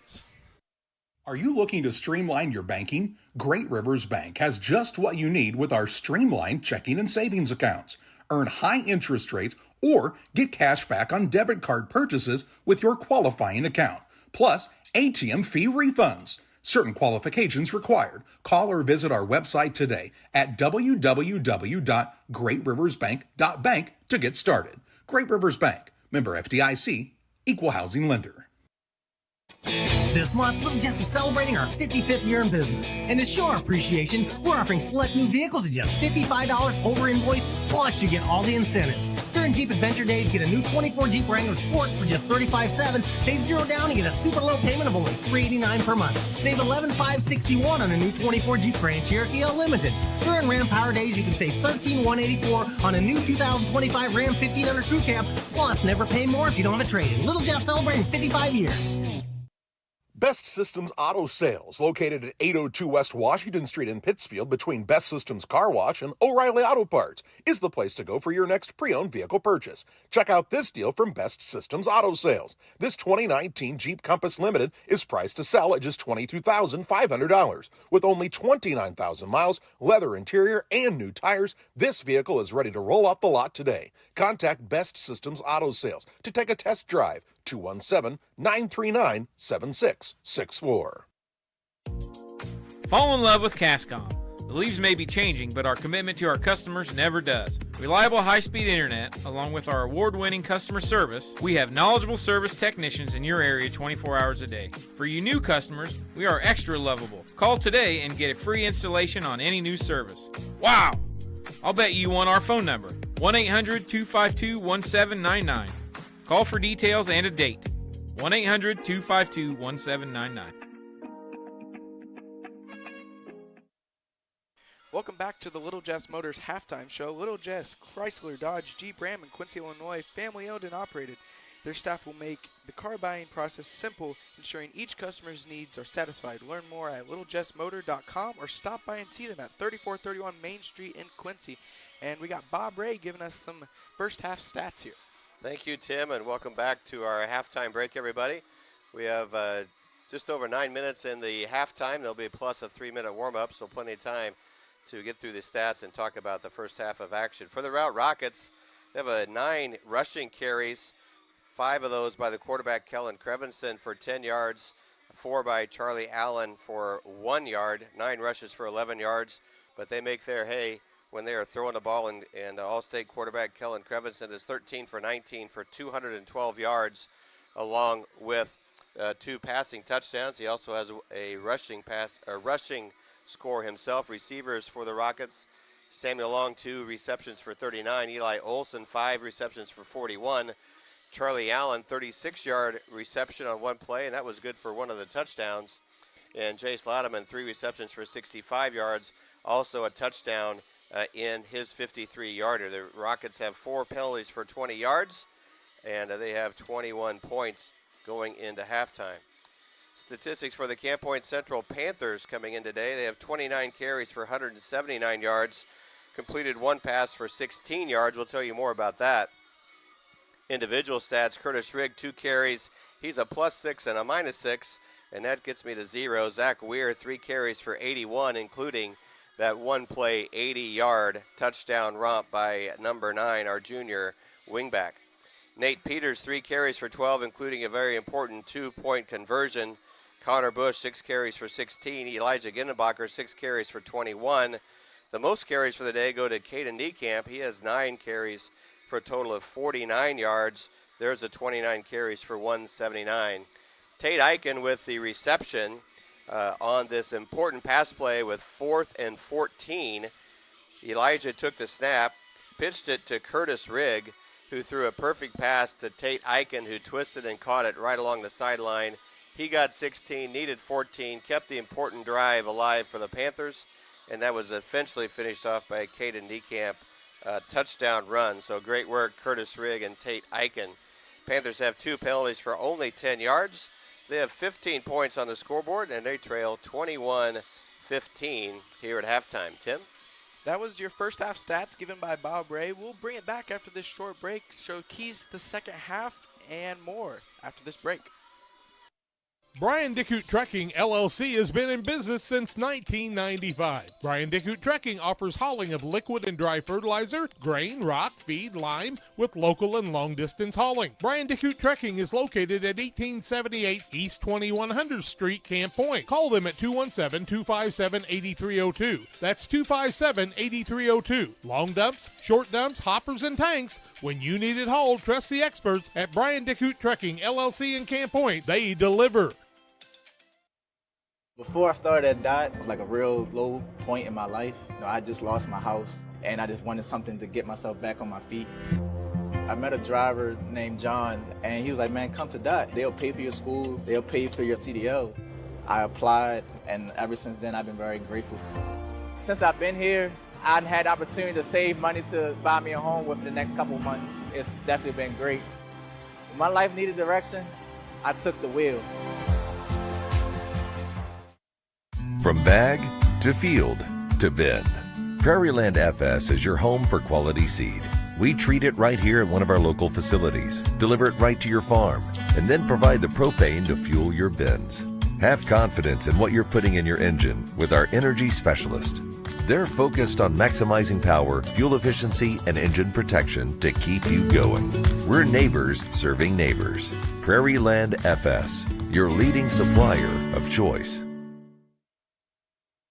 Are you looking to streamline your banking? Great Rivers Bank has just what you need with our streamlined checking and savings accounts. Earn high interest rates or get cash back on debit card purchases with your qualifying account. Plus, ATM fee refunds. Certain qualifications required. Call or visit our website today at www.greatriversbank.bank to get started. Great Rivers Bank, member FDIC, equal housing lender. This month, Little Jess is celebrating our 55th year in business. And to show our appreciation, we're offering select new vehicles at just $55 over invoice, plus you get all the incentives. During Jeep Adventure Days, get a new 24 Jeep Wrangler Sport for just $35,700. Pay $0 down and get a super low payment of only $389 per month. Save $11,561 on a new 24 Jeep Grand Cherokee Unlimited. During Ram Power Days, you can save $13,184 on a new 2025 Ram 1500 Crew Cab. Plus, never pay more if you don't have a trade-in. Little Jeff celebrating 55 years. Best Systems Auto Sales, located at 802 West Washington Street in Pittsfield between Best Systems Car Wash and O'Reilly Auto Parts, is the place to go for your next pre-owned vehicle purchase. Check out this deal from Best Systems Auto Sales. This 2019 Jeep Compass Limited is priced to sell at just $22,500. With only 29,000 miles, leather interior, and new tires, this vehicle is ready to roll off the lot today. Contact Best Systems Auto Sales to take a test drive. 217-939-7664. Fall in love with Cascom. The leaves may be changing, but our commitment to our customers never does. Reliable high-speed internet, along with our award-winning customer service, we have knowledgeable service technicians in your area 24 hours a day. For you new customers, we are extra lovable. Call today and get a free installation on any new service. Wow! I'll bet you want our phone number, 1-800-252-1799. Call for details and a date. 1-800-252-1799. Welcome back to the Little Jess Motors Halftime Show. Little Jess, Chrysler, Dodge, Jeep, Ram, and Quincy, Illinois, family owned and operated. Their staff will make the car buying process simple, ensuring each customer's needs are satisfied. Learn more at littlejessmotor.com or stop by and see them at 3431 Main Street in Quincy. And we got Bob Ray giving us some first half stats here. Thank you, Tim, and welcome back to our halftime break, everybody. We have just over 9 minutes in the halftime. There'll be plus a 3-minute warm-up, so plenty of time to get through the stats and talk about the first half of action. For the Routt Rockets, they have 9 rushing carries, 5 of those by the quarterback, Kellen Crevinson, for 10 yards, 4 by Charlie Allen for 1 yard, 9 rushes for 11 yards, but they make their hay when they are throwing the ball, and All-State quarterback Kellen Crevinson is 13 for 19 for 212 yards, along with 2 passing touchdowns. He also has a rushing score himself. Receivers for the Rockets, Samuel Long, 2 receptions for 39. Eli Olson, 5 receptions for 41. Charlie Allen, 36-yard reception on 1 play, and that was good for 1 of the touchdowns. And Jace Laudeman, 3 receptions for 65 yards, also a touchdown in his 53-yarder. The Rockets have 4 penalties for 20 yards, and they have 21 points going into halftime. Statistics for the Camp Point Central Panthers coming in today. They have 29 carries for 179 yards, completed 1 pass for 16 yards. We'll tell you more about that. Individual stats, Curtis Rigg, 2 carries. He's a +6 and a -6, and that gets me to 0. Zach Weir, 3 carries for 81, including that 1 play, 80-yard touchdown romp by number 9, our junior wingback. Nate Peters, 3 carries for 12, including a very important 2-point conversion. Connor Bush, 6 carries for 16. Elijah Gindenbacher, 6 carries for 21. The most carries for the day go to Caden Niekamp. He has 9 carries for a total of 49 yards. There's a 29 carries for 179. Tate Eichen with the reception on this important pass play with 4th and 14. Elijah took the snap, pitched it to Curtis Rigg, who threw a perfect pass to Tate Eichen, who twisted and caught it right along the sideline. He got 16, needed 14, kept the important drive alive for the Panthers, and that was eventually finished off by Caden Niekamp, touchdown run. So great work, Curtis Rigg and Tate Eichen. Panthers have 2 penalties for only 10 yards. They have 15 points on the scoreboard, and they trail 21-15 here at halftime. Tim? That was your first half stats given by Bob Ray. We'll bring it back after this short break, show keys to the second half and more after this break. Brian Dickut Trucking, LLC has been in business since 1995. Brian Dickut Trucking offers hauling of liquid and dry fertilizer, grain, rock, feed, lime, with local and long-distance hauling. Brian Dickut Trucking is located at 1878 East 2100 Street, Camp Point. Call them at 217-257-8302. That's 257-8302. Long dumps, short dumps, hoppers, and tanks. When you need it hauled, trust the experts at Brian Dickut Trucking, LLC in Camp Point. They deliver. Before I started at DOT, it was like a real low point in my life. I just lost my house, and I just wanted something to get myself back on my feet. I met a driver named John, and he was like, man, come to Dot. They'll pay for your school. They'll pay for your CDLs. I applied, and ever since then, I've been very grateful. Since I've been here, I've had the opportunity to save money to buy me a home within the next couple of months. It's definitely been great. When my life needed direction, I took the wheel. From bag to field to bin, Prairieland FS is your home for quality seed. We treat it right here at one of our local facilities, deliver it right to your farm, and then provide the propane to fuel your bins. Have confidence in what you're putting in your engine with our energy specialist. They're focused on maximizing power, fuel efficiency, and engine protection to keep you going. We're neighbors serving neighbors. Prairieland FS, your leading supplier of choice.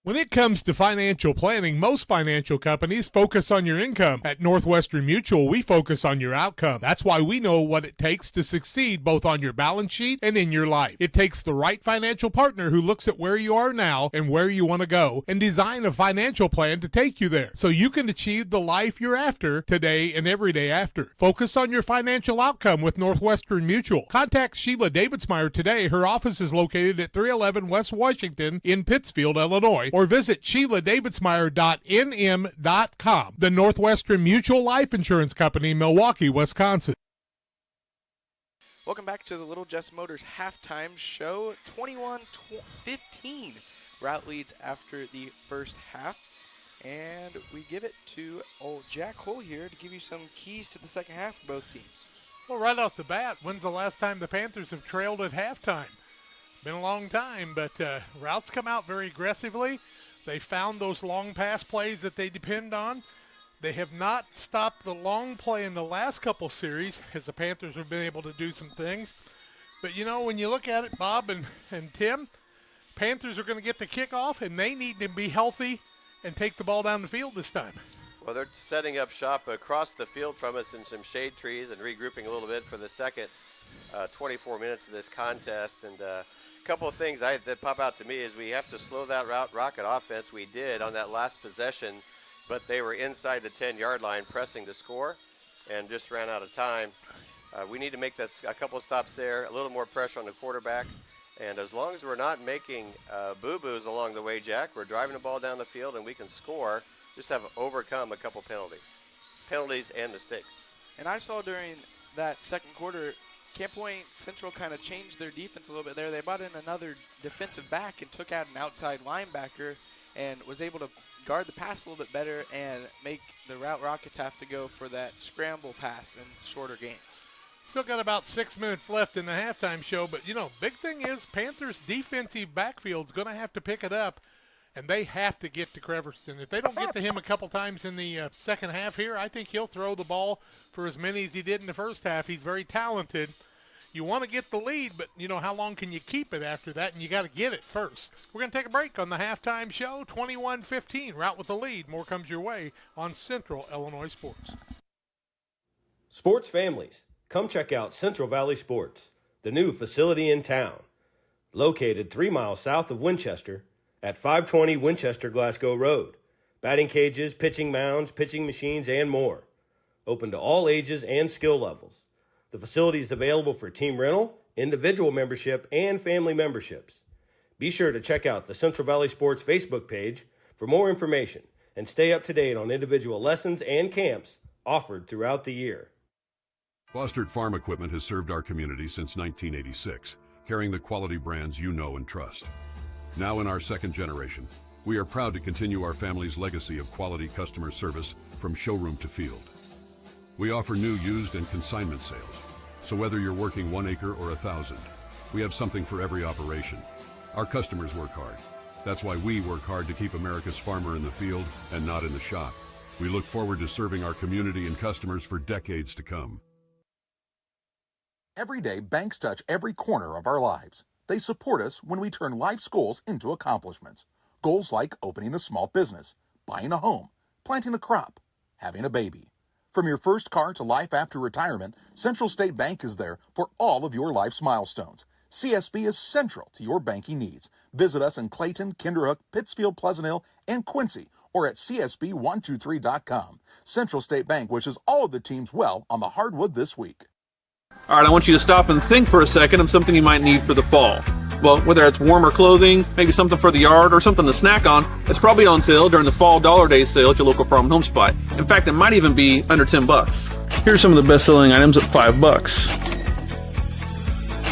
When it comes to financial planning, most financial companies focus on your income. At Northwestern Mutual, we focus on your outcome. That's why we know what it takes to succeed both on your balance sheet and in your life. It takes the right financial partner who looks at where you are now and where you want to go and design a financial plan to take you there so you can achieve the life you're after today and every day after. Focus on your financial outcome with Northwestern Mutual. Contact Sheila Davidsmeyer today. Her office is located at 311 West Washington in Pittsfield, Illinois, or visit SheilaDavidsmeyer.nm.com. The Northwestern Mutual Life Insurance Company, Milwaukee, Wisconsin. Welcome back to the Little Jess Motors halftime show. 21-15. Routt leads after the first half. And we give it to old Jack Hole here to give you some keys to the second half for both teams. Well, right off the bat, when's the last time the Panthers have trailed at halftime? Been a long time, but Rout's come out very aggressively. They found those long pass plays that they depend on. They have not stopped the long play in the last couple series as the Panthers have been able to do some things. But, you know, when you look at it, Bob and Tim, Panthers are going to get the kickoff, and they need to be healthy and take the ball down the field this time. Well, they're setting up shop across the field from us in some shade trees and regrouping a little bit for the second 24 minutes of this contest. And couple of things that pop out to me is we have to slow that Rocket offense. We did on that last possession, but they were inside the 10-yard line pressing to score and just ran out of time. We need to make this a couple of stops there, a little more pressure on the quarterback. And as long as we're not making boo-boos along the way, Jack, we're driving the ball down the field and we can score, just have overcome a couple penalties and mistakes. And I saw during that second quarter, Camp Point Central kind of changed their defense a little bit there. They brought in another defensive back and took out an outside linebacker and was able to guard the pass a little bit better and make the Routt Rockets have to go for that scramble pass in shorter games. Still got about 6 minutes left in the halftime show, but, you know, big thing is Panthers' defensive backfield's going to have to pick it up, and they have to get to Creverston. If they don't get to him a couple times in the second half here, I think he'll throw the ball for as many as he did in the first half. He's very talented. You want to get the lead, but, you know, how long can you keep it after that? And you got to get it first. We're going to take a break on the halftime show. 21-15, Routt with the lead. More comes your way on Central Illinois Sports. Sports families, come check out Central Valley Sports, the new facility in town. Located 3 miles south of Winchester at 520 Winchester Glasgow Road. Batting cages, pitching mounds, pitching machines, and more. Open to all ages and skill levels. The facility is available for team rental, individual membership, and family memberships. Be sure to check out the Central Valley Sports Facebook page for more information and stay up to date on individual lessons and camps offered throughout the year. Fostered Farm Equipment has served our community since 1986, carrying the quality brands you know and trust. Now in our second generation, we are proud to continue our family's legacy of quality customer service from showroom to field. We offer new, used, and consignment sales. So whether you're working 1 acre or 1,000, we have something for every operation. Our customers work hard. That's why we work hard to keep America's farmer in the field and not in the shop. We look forward to serving our community and customers for decades to come. Every day, banks touch every corner of our lives. They support us when we turn life's goals into accomplishments. Goals like opening a small business, buying a home, planting a crop, having a baby. From your first car to life after retirement, Central State Bank is there for all of your life's milestones. CSB is central to your banking needs. Visit us in Clayton, Kinderhook, Pittsfield, Pleasant Hill, and Quincy, or at csb123.com. Central State Bank wishes all of the teams well on the hardwood this week. All right, I want you to stop and think for a second of something you might need for the fall. Well, whether it's warmer clothing, maybe something for the yard, or something to snack on, it's probably on sale during the Fall Dollar Day sale at your local farm and home supply. In fact, it might even be under $10. Here's some of the best-selling items at $5.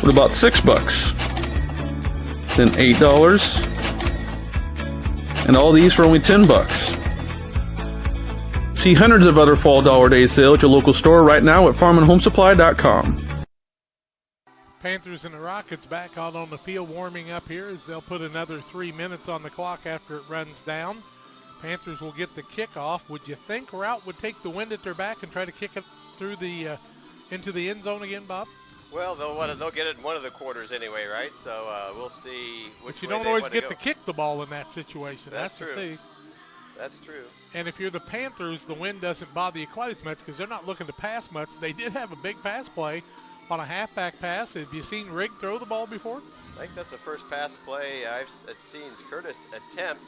What about $6? Then $8. And all these for only $10. See hundreds of other Fall Dollar Day sale at your local store right now at farmandhomesupply.com. Panthers and the Rockets back out on the field warming up here as they'll put another 3 minutes on the clock after it runs down. Panthers will get the kickoff. Would you think Routt would take the wind at their back and try to kick it through the into the end zone again, Bob? Well, they'll get it in one of the quarters anyway, right? So we'll see which But you way don't they always want get to to go. kick the ball in that situation. That's the true. see. That's true. And if you're the Panthers, the wind doesn't bother you quite as much because they're not looking to pass much. They did have a big pass play on a halfback pass. Have you seen Rigg throw the ball before? I think that's the first pass play I've seen Curtis attempt,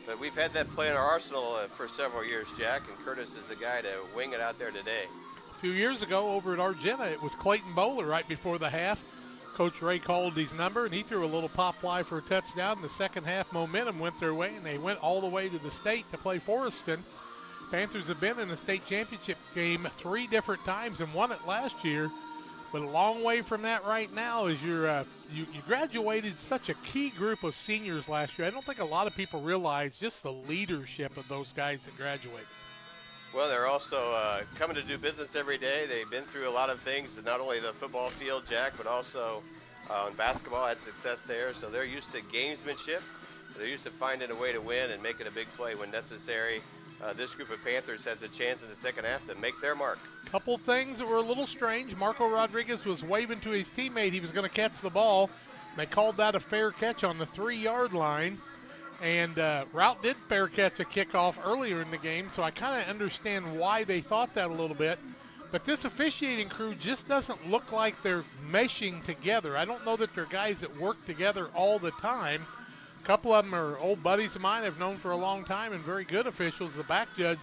but we've had that play in our arsenal for several years, Jack, and Curtis is the guy to wing it out there today. A few years ago over at Argenta, it was Clayton Bowler right before the half. Coach Ray called his number, and he threw a little pop fly for a touchdown. The second half momentum went their way, and they went all the way to the state to play Forreston. Panthers have been in the state championship game 3 different times and won it last year. But a long way from that right now is you graduated such a key group of seniors last year. I don't think a lot of people realize just the leadership of those guys that graduated. Well, they're also coming to do business every day. They've been through a lot of things, not only the football field, Jack, but also in basketball, had success there. So they're used to gamesmanship. They're used to finding a way to win and making a big play when necessary. This group of Panthers has a chance in the second half to make their mark. Couple things that were a little strange. Marco Rodriguez was waving to his teammate. He was going to catch the ball. They called that a fair catch on the 3-yard line. And Routt did fair catch a kickoff earlier in the game, so I kind of understand why they thought that a little bit. But this officiating crew just doesn't look like they're meshing together. I don't know that they're guys that work together all the time. A couple of them are old buddies of mine I've known for a long time and very good officials. The back judge,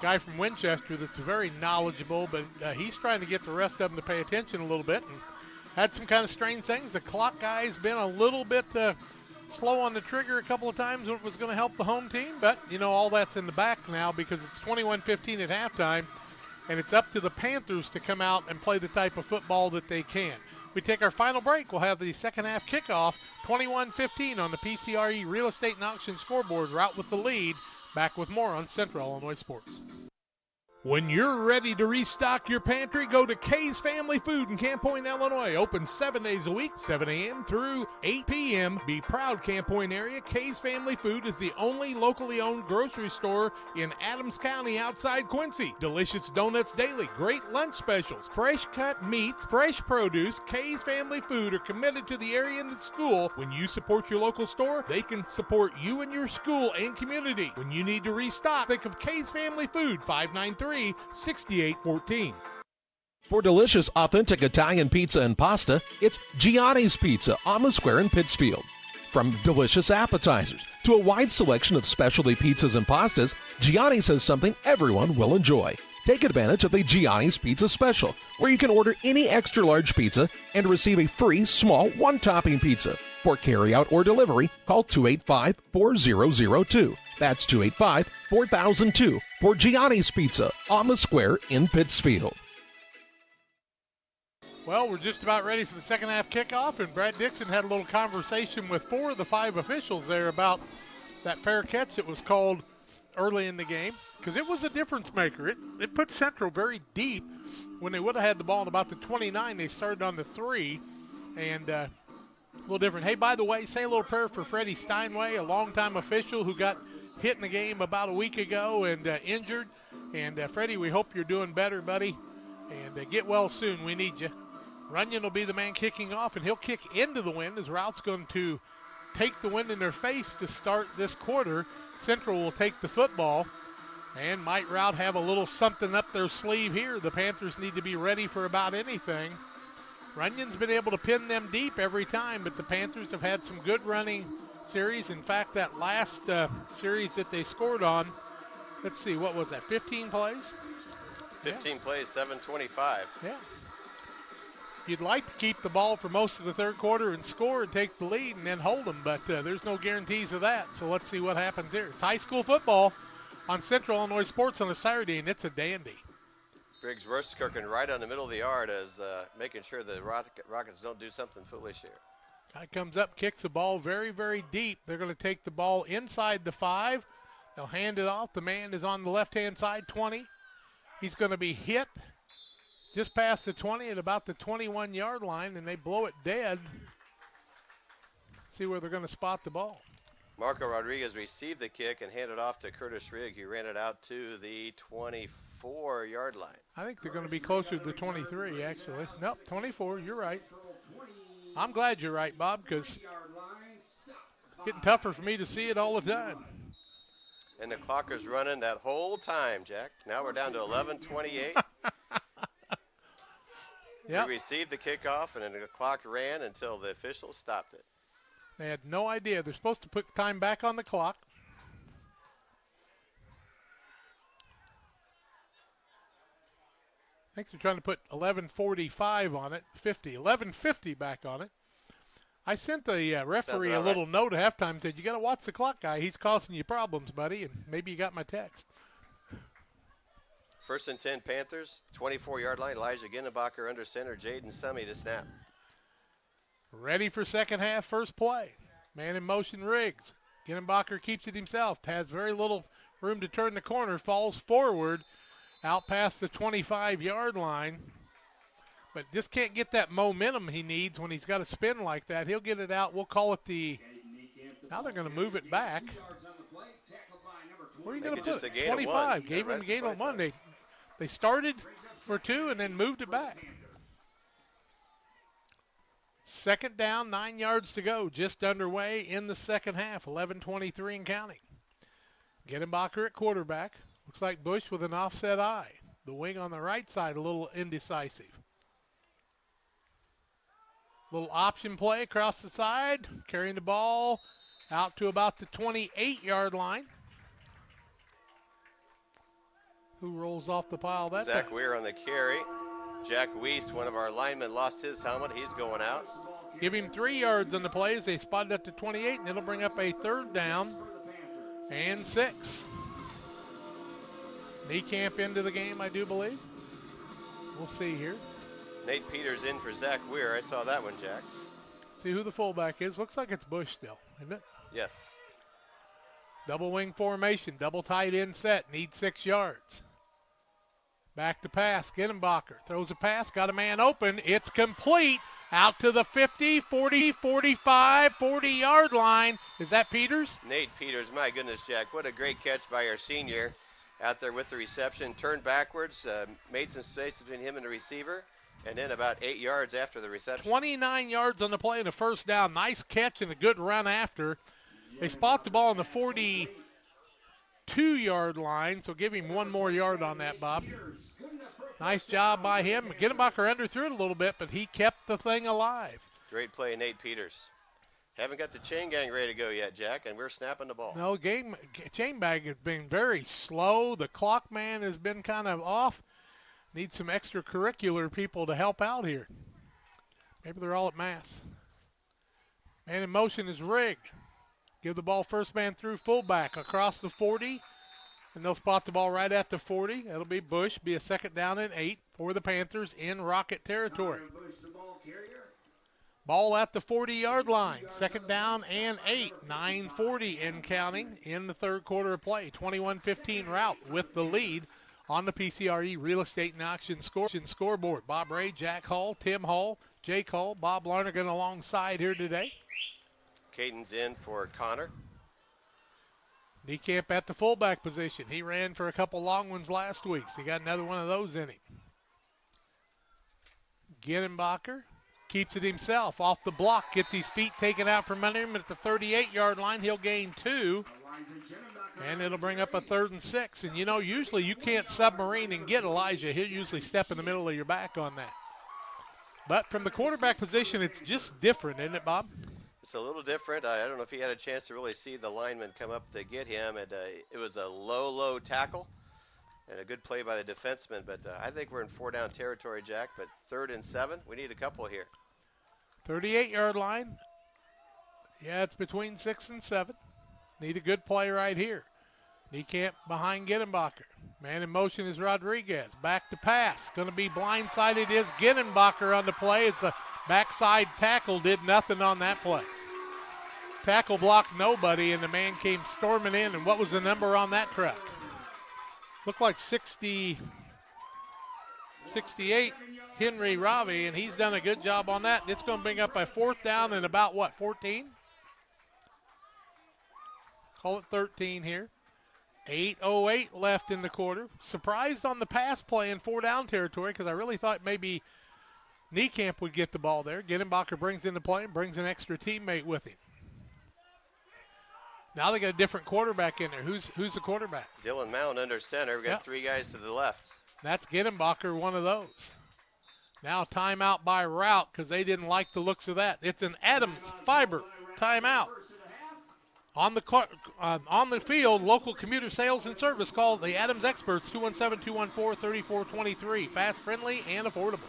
guy from Winchester that's very knowledgeable, but he's trying to get the rest of them to pay attention a little bit. And had some kind of strange things. The clock guy's been a little bit slow on the trigger a couple of times when it was going to help the home team, but, all that's in the back now because it's 21-15 at halftime, and it's up to the Panthers to come out and play the type of football that they can. We take our final break. We'll have the second half kickoff, 21-15 on the PCRE Real Estate and Auction scoreboard. Routt with the lead. Back with more on Central Illinois Sports. When you're ready to restock your pantry, go to Kay's Family Food in Camp Point, Illinois. Open 7 days a week, 7 a.m. through 8 p.m. Be proud, Camp Point area. Kay's Family Food is the only locally owned grocery store in Adams County outside Quincy. Delicious donuts daily, great lunch specials, fresh cut meats, fresh produce. Kay's Family Food are committed to the area and the school. When you support your local store, they can support you and your school and community. When you need to restock, think of Kay's Family Food, 593-6814. For delicious, authentic Italian pizza and pasta, it's Gianni's Pizza on the Square in Pittsfield. From delicious appetizers to a wide selection of specialty pizzas and pastas, Gianni's has something everyone will enjoy. Take advantage of the Gianni's Pizza Special, where you can order any extra large pizza and receive a free small one-topping pizza. For carryout or delivery, call 285-4002. That's 285-4002 for Gianni's Pizza on the Square in Pittsfield. Well, we're just about ready for the second half kickoff, and Brad Dixon had a little conversation with 4 of the 5 officials there about that fair catch that was called early in the game, because it was a difference maker. It put Central very deep. When they would have had the ball at about the 29, they started on the 3, and a little different. Hey, by the way, say a little prayer for Freddie Steinway, a longtime official who got hit in the game about a week ago and injured. And Freddie, we hope you're doing better, buddy, and get well soon. We need you. Runyon will be the man kicking off, and he'll kick into the wind as Rout's going to take the wind in their face to start this quarter. Central will take the football, and might Routt have a little something up their sleeve here. The Panthers need to be ready for about anything. Runyon's been able to pin them deep every time, but the Panthers have had some good running series. In fact, that last series that they scored on, let's see, what was that, 15 plays? 15 plays, 725. Yeah. You'd like to keep the ball for most of the third quarter and score and take the lead and then hold them, but there's no guarantees of that. So let's see what happens here. It's high school football on Central Illinois Sports on a Saturday, and it's a dandy. Briggs Wurstkirchen right on the middle of the yard as making sure the Rockets don't do something foolish here. Guy comes up, kicks the ball very, very deep. They're going to take the ball inside the 5. They'll hand it off. The man is on the left-hand side, 20. He's going to be hit just past the 20 at about the 21-yard line, and they blow it dead. See where they're going to spot the ball. Marco Rodriguez received the kick and handed off to Curtis Rigg. He ran it out to the 24-yard line. I think they're going to be closer to the 23, actually. Nope, 24, you're right. I'm glad you're right, Bob, because it's getting tougher for me to see it all the time. And the clock is running that whole time, Jack. Now we're down to 11:28. Yep. We received the kickoff, and then the clock ran until the officials stopped it. They had no idea. They're supposed to put time back on the clock. I think they're trying to put 11:45 on it, 11:50 back on it. I sent the referee a little note at halftime, said, you got to watch the clock, guy. He's causing you problems, buddy, and maybe you got my text. 1st and 10 Panthers, 24-yard line. Elijah Ginnebacher under center, Jaden Summy to snap. Ready for second half, first play. Man in motion, Riggs. Ginnebacher keeps it himself, has very little room to turn the corner, falls forward, out past the 25-yard line. But just can't get that momentum he needs when he's got to spin like that. He'll get it out. We'll call it the – now they're going to move it back. Where are you going to put it? 25. Gave him a gain on 1. They started for 2 and then moved it back. Second down, 9 yards to go. Just underway in the second half. 11:23 and counting. Ginnebacher at quarterback. Looks like Bush with an offset eye. The wing on the right side a little indecisive. Little option play across the side. Carrying the ball out to about the 28-yard line. Who rolls off the pile that Zach time? Weir on the carry. Jack Weiss, one of our linemen, lost his helmet. He's going out. Give him 3 yards on the play as they spot it up to 28, and it'll bring up a third down and 6. Niekamp into the game, I do believe. We'll see here. Nate Peters in for Zach Weir. I saw that one, Jack. See who the fullback is. Looks like it's Bush still, isn't it? Yes. Double wing formation, double tight end set, need 6 yards. Back to pass, Ginnebacher throws a pass, got a man open, it's complete. Out to the 50, 40, 45, 40-yard line. Is that Peters? Nate Peters, my goodness, Jack. What a great catch by our senior out there with the reception. Turned backwards, made some space between him and the receiver, and then about 8 yards after the reception. 29 yards on the play and a first down. Nice catch and a good run after. They spot the ball on the 42-yard line, so give him 1 more yard on that, Bob. Nice job by him. Ginnebacher underthrew it a little bit, but he kept the thing alive. Great play, Nate Peters. Haven't got the chain gang ready to go yet, Jack, and we're snapping the ball. No, chain bag has been very slow. The clock man has been kind of off. Need some extracurricular people to help out here. Maybe they're all at mass. Man in motion is Rigg. Give the ball first man through, fullback across the 40. And they'll spot the ball right at the 40. That'll be Bush, be a second down and 8 for the Panthers in Rocket territory. Ball at the 40-yard line, second down and 8, 9:40 and counting in the third quarter of play. 21-15 Routt with the lead on the PCRE Real Estate and Auction scoreboard. Bob Ray, Jack Hall, Tim Hall, Jake Hall, Bob Larnigan alongside here today. Caden's in for Connor. Niekamp at the fullback position. He ran for a couple long ones last week, so he got another one of those in him. Ginnebacher keeps it himself off the block, gets his feet taken out from under him at the 38-yard line. He'll gain 2, and it'll bring up a 3rd and 6. And, you know, usually you can't submarine and get Elijah. He'll usually step in the middle of your back on that. But from the quarterback position, it's just different, isn't it, Bob? It's a little different. I don't know if he had a chance to really see the lineman come up to get him. And it was a low tackle and a good play by the defenseman. But I think we're in 4-down territory, Jack. But 3rd and 7, we need a couple here. 38-yard line. Yeah, it's between 6 and 7. Need a good play right here. Niekamp behind Gittenbacher. Man in motion is Rodriguez. Back to pass. Going to be blindsided is Gittenbacher on the play. It's a backside tackle. Did nothing on that play. Tackle blocked nobody, and the man came storming in. And what was the number on that truck? Looked like 68 Henry Ravi, and he's done a good job on that. It's going to bring up a 4th down and about, 14? Call it 13 here. 8:08 left in the quarter. Surprised on the pass play in 4-down territory because I really thought maybe Niekamp would get the ball there. Gittenbacher brings in the play and brings an extra teammate with him. Now they got a different quarterback in there. Who's the quarterback? Dylan Mount under center. We got 3 guys to the left. That's Gittenbacher, one of those. Now timeout by Routt because they didn't like the looks of that. It's an Adams Fiber timeout. On the field, local commuter sales and service. Call the Adams Experts, 217-214-3423. Fast, friendly, and affordable.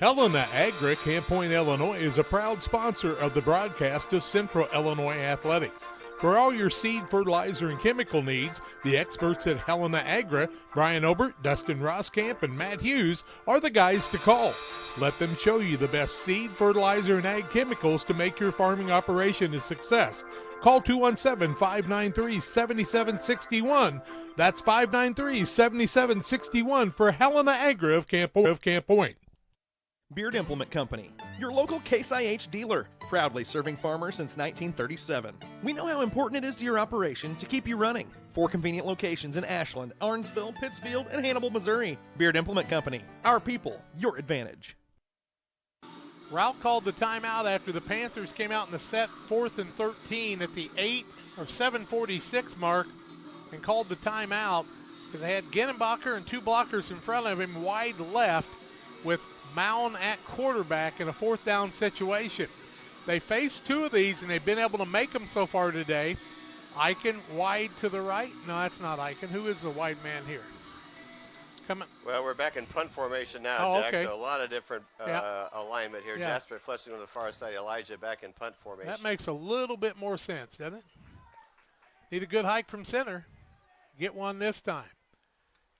Helena Agri, Camp Point, Illinois, is a proud sponsor of the broadcast of Central Illinois Athletics. For all your seed, fertilizer, and chemical needs, the experts at Helena Agri, Brian Obert, Dustin Roskamp, and Matt Hughes, are the guys to call. Let them show you the best seed, fertilizer, and ag chemicals to make your farming operation a success. Call 217-593-7761. That's 593-7761 for Helena Agri of Camp Point. Beard Implement Company, your local Case IH dealer, proudly serving farmers since 1937. We know how important it is to your operation to keep you running. 4 convenient locations in Ashland, Arnsville, Pittsfield, and Hannibal, Missouri. Beard Implement Company, our people, your advantage. Routt called the timeout after the Panthers came out in the set 4th and 13 at the 7:46 mark and called the timeout because they had Gittenbacher and 2 blockers in front of him wide left with Mound at quarterback in a 4th down situation. They faced 2 of these, and they've been able to make them so far today. Eichen wide to the right. No, that's not Eichen. Who is the wide man here? Coming. Well, we're back in punt formation now, Oh, Jack, okay. so a lot of different alignment here. Yeah. Jasper Fletcher on the far side, Elijah back in punt formation. That makes a little bit more sense, doesn't it? Need a good hike from center. Get one this time.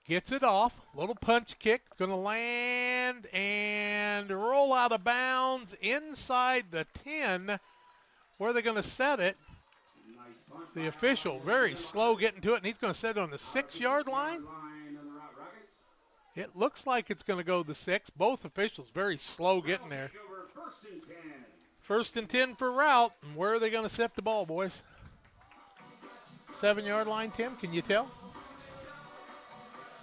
Gets it off. Little punch kick. Going to land and roll out of bounds inside the 10. Where are they going to set it? The official very slow getting to it, and he's going to set it on the 6-yard line. It looks like it's going to go the 6. Both officials very slow getting there. 1st and 10 for Routt. And where are they going to set the ball, boys? 7-yard line, Tim, can you tell?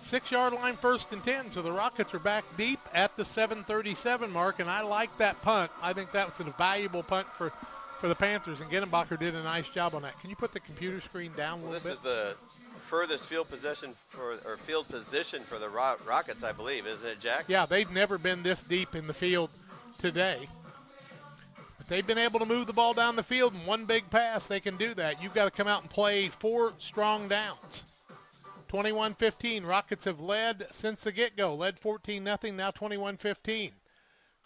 6-yard line, 1st and 10. So the Rockets are back deep at the 7:37 mark, and I like that punt. I think that was a valuable punt for the Panthers, and Gittenbacher did a nice job on that. Can you put the computer screen down a little bit? This is the furthest field position for the Rockets, I believe, isn't it, Jack? Yeah, they've never been this deep in the field today. But they've been able to move the ball down the field in one big pass. They can do that. You've got to come out and play 4 strong downs. 21-15. Rockets have led since the get-go. Led 14-0, now 21-15.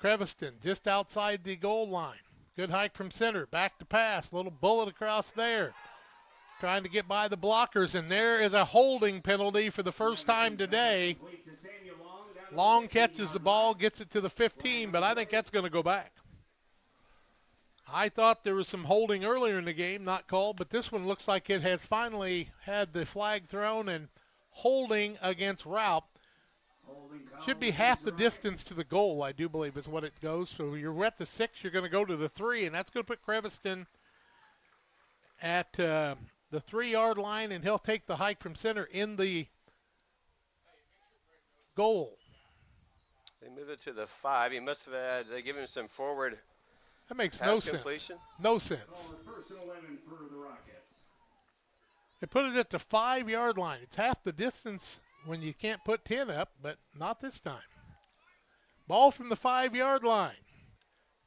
Creviston just outside the goal line. Good hike from center. Back to pass. Little bullet across there. Trying to get by the blockers, and there is a holding penalty for the first time today. Long catches the ball, gets it to the 15, but I think that's going to go back. I thought there was some holding earlier in the game, not called, but this one looks like it has finally had the flag thrown, and holding against Routt. Should be half the distance to the goal, I do believe, is what it goes. So you're at the 6, you're going to go to the 3, and that's going to put Creviston at the 3-yard line, and he'll take the hike from center in the goal. They move it to the 5. He must have had, they give him some forward. That makes no sense. Completion. No sense. They put it at the 5-yard line. It's half the distance when you can't put 10 up, but not this time. Ball from the 5-yard line.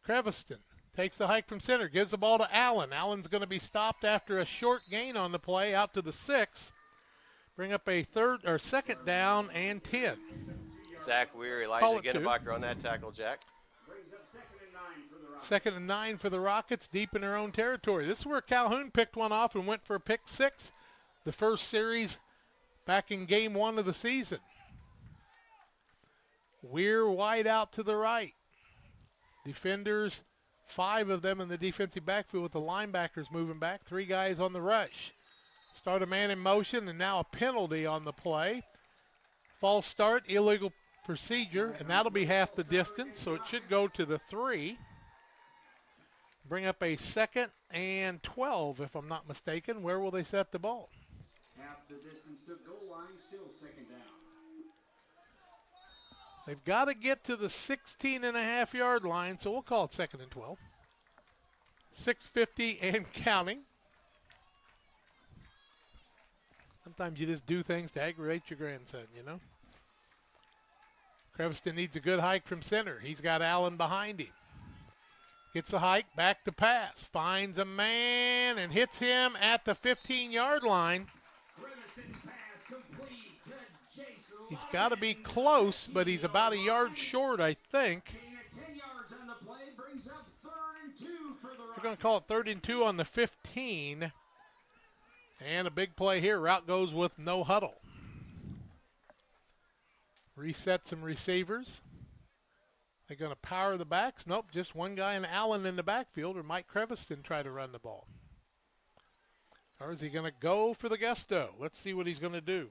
Creviston takes the hike from center, gives the ball to Allen. Allen's going to be stopped after a short gain on the play out to the 6. Bring up a second down and 10. Zach Weir, Elijah Ginnebacher on that tackle, Jack. Second and 9 for the Rockets, deep in their own territory. This is where Calhoun picked one off and went for a pick 6, the first series back in game 1 of the season. Weir wide out to the right. Defenders, 5 of them in the defensive backfield with the linebackers moving back. 3 guys on the rush. Start a man in motion, and now a penalty on the play. False start, illegal procedure, and that'll be half the distance, so it should go to the 3. Bring up a second and 12, if I'm not mistaken. Where will they set the ball? Half the distance to goal line, still second down. They've got to get to the 16.5-yard line, so we'll call it second and 12. 6:50 and counting. Sometimes you just do things to aggravate your grandson, you know. Creviston needs a good hike from center. He's got Allen behind him. Gets a hike, back to pass. Finds a man and hits him at the 15-yard line. He's got to be close, but he's about a yard short, I think. We're going to call it 3rd and 2 on the 15. And a big play here. Routt goes with no huddle. Reset some receivers. They're going to power the backs. Nope, just one guy and Allen in the backfield, or Mike Creviston try to run the ball. Or is he going to go for the gusto? Let's see what he's going to do.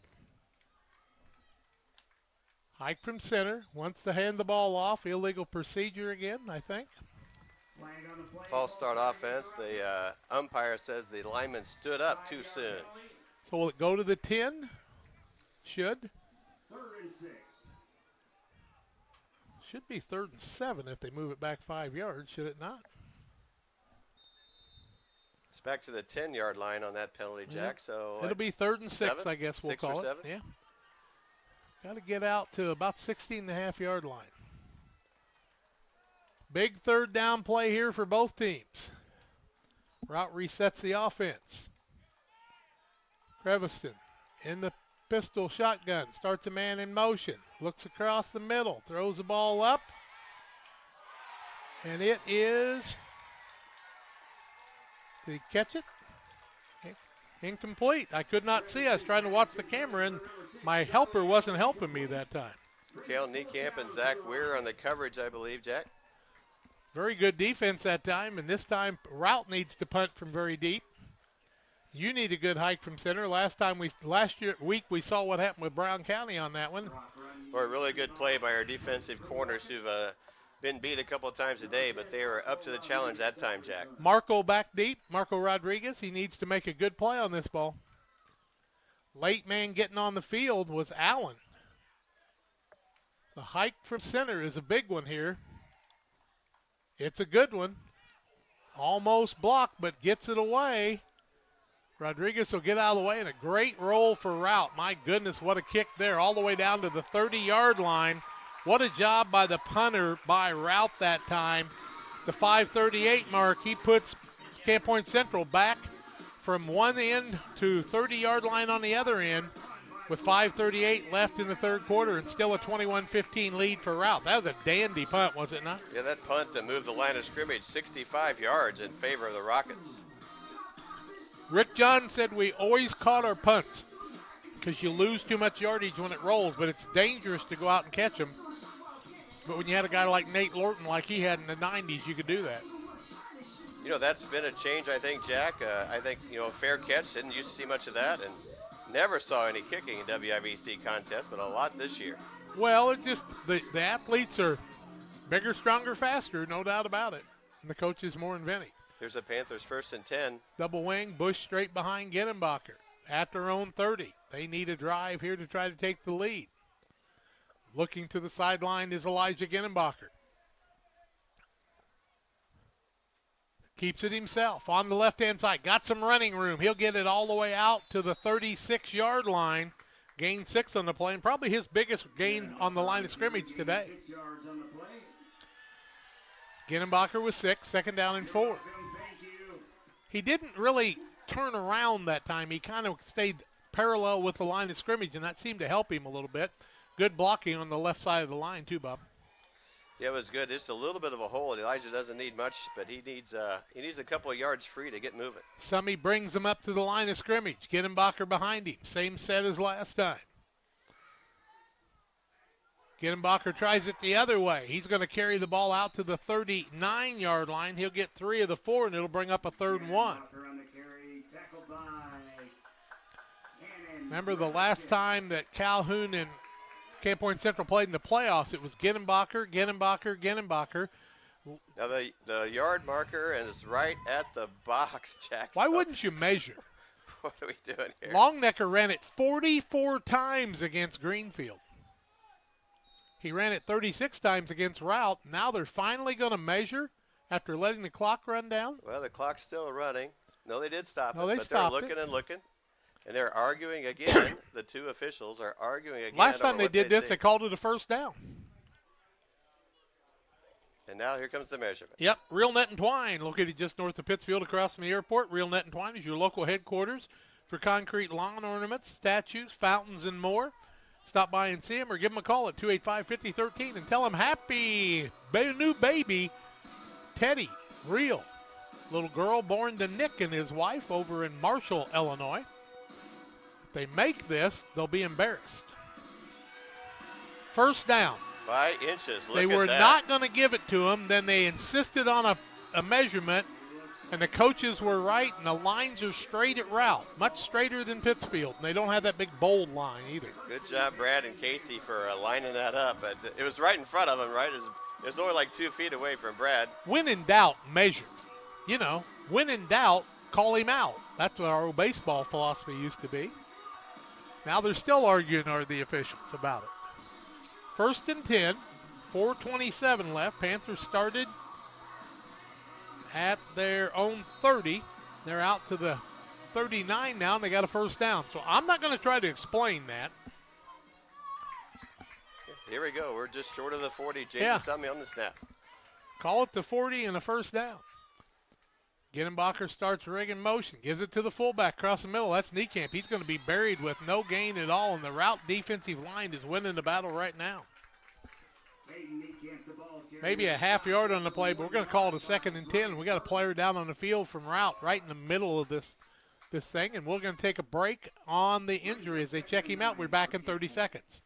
Hike from center. Wants to hand the ball off. Illegal procedure again, I think. False start offense. The umpire says the lineman stood up too soon. So will it go to the 10? Should. 3rd and 6. Should be 3rd and 7 if they move it back 5 yards, should it not? It's back to the 10-yard line on that penalty, Jack. Yeah. So it'll be 3rd and 6, 7? I guess we'll 6 call or it. 7? Yeah. Got to get out to about 16.5-yard line. Big 3rd down play here for both teams. Routt resets the offense. Creviston in the pistol shotgun. Starts a man in motion. Looks across the middle. Throws the ball up. And it is... Did he catch it? Incomplete. I could not see. I was trying to watch the camera, and my helper wasn't helping me that time. Kale Niekamp and Zach Weir on the coverage, I believe, Jack. Very good defense that time, and this time Routt needs to punt from very deep. You need a good hike from center. Last week we saw what happened with Brown County on that one. Or a really good play by our defensive corners who've been beat a couple of times today, but they were up to the challenge that time, Jack. Marco back deep. Marco Rodriguez, he needs to make a good play on this ball. Late man getting on the field was Allen. The hike from center is a big one here. It's a good one. Almost blocked, but gets it away. Rodriguez will get out of the way, and a great roll for Routt. My goodness, what a kick there, all the way down to the 30-yard line. What a job by the punter by Routt that time. The 5:38 mark, he puts Camp Point Central back from one end to 30-yard line on the other end with 5:38 left in the third quarter, and still a 21-15 lead for Routt. That was a dandy punt, was it not? Yeah, that punt to move the line of scrimmage 65 yards in favor of the Rockets. Rick John said we always caught our punts because you lose too much yardage when it rolls, but it's dangerous to go out and catch them. But when you had a guy like Nate Lorton like he had in the 90s, you could do that. You know, that's been a change, I think, Jack. I think, fair catch, didn't used to see much of that, and never saw any kicking in WIVC contests, but a lot this year. Well, it's just the athletes are bigger, stronger, faster, no doubt about it. And the coach is more inventive. Here's the Panthers 1st and 10. Double wing, Bush straight behind Ginnebacher. At their own 30. They need a drive here to try to take the lead. Looking to the sideline is Elijah Ginnebacher. Keeps it himself on the left-hand side. Got some running room. He'll get it all the way out to the 36-yard line. gained 6 on the play, and probably his biggest gain on the line of scrimmage today. Ginnenbacher with 6, 2nd down and 4. He didn't really turn around that time. He kind of stayed parallel with the line of scrimmage, and that seemed to help him a little bit. Good blocking on the left side of the line too, Bob. Yeah, it was good. Just a little bit of a hole. Elijah doesn't need much, but he needs a couple of yards free to get moving. Summey brings him up to the line of scrimmage. Ginnenbacher behind him. Same set as last time. Ginnenbacher tries it the other way. He's going to carry the ball out to the 39-yard line. He'll get 3 of the 4, and it'll bring up a 3rd and 1. Remember the last time that Calhoun and Camp Point Central played in the playoffs, it was Ginnenbacher. Now the yard marker is right at the box, Jack. Why wouldn't you measure? What are we doing here? Longnecker ran it 44 times against Greenfield. He ran it 36 times against Routt. Now they're finally going to measure after letting the clock run down. Well, the clock's still running. No, they did stop No, it, they but stopped they're looking it. and looking. And they're arguing again. The two officials are arguing again. Last time over they what did this, see. they called it a 1st down. And now here comes the measurement. Yep, Real Net and Twine, located just north of Pittsfield across from the airport. Real Net and Twine is your local headquarters for concrete lawn ornaments, statues, fountains, and more. Stop by and see them or give them a call at 285-5013 and tell them happy new baby, Teddy, Real. Little girl born to Nick and his wife over in Marshall, Illinois. If they make this, they'll be embarrassed. 1st down. By inches. Look They at were that. not going to give it to him. Then they insisted on a measurement, and the coaches were right, and the lines are straight at Routt, much straighter than Pittsfield. And they don't have that big bold line either. Good job, Brad and Casey, for lining that up. But it was right in front of him, right? It was only like 2 feet away from Brad. When in doubt, measure. You know, when in doubt, call him out. That's what our old baseball philosophy used to be. Now they're still arguing, are the officials, about it. 1st and 10, 4:27 left. Panthers started at their own 30. They're out to the 39 now, and they got a 1st down. So I'm not going to try to explain that. Here we go. We're just short of the 40. Jason Summey on the snap. Call it the 40 and a 1st down. Ginnenbacher starts rigging motion, gives it to the fullback across the middle. That's Niekamp. He's going to be buried with no gain at all, and the Routt defensive line is winning the battle right now. Maybe a half yard on the play, but we're going to call it a 2nd and 10. We got a player down on the field from Routt right in the middle of this thing, and we're going to take a break on the injury as they check him out. We're back in 30 seconds.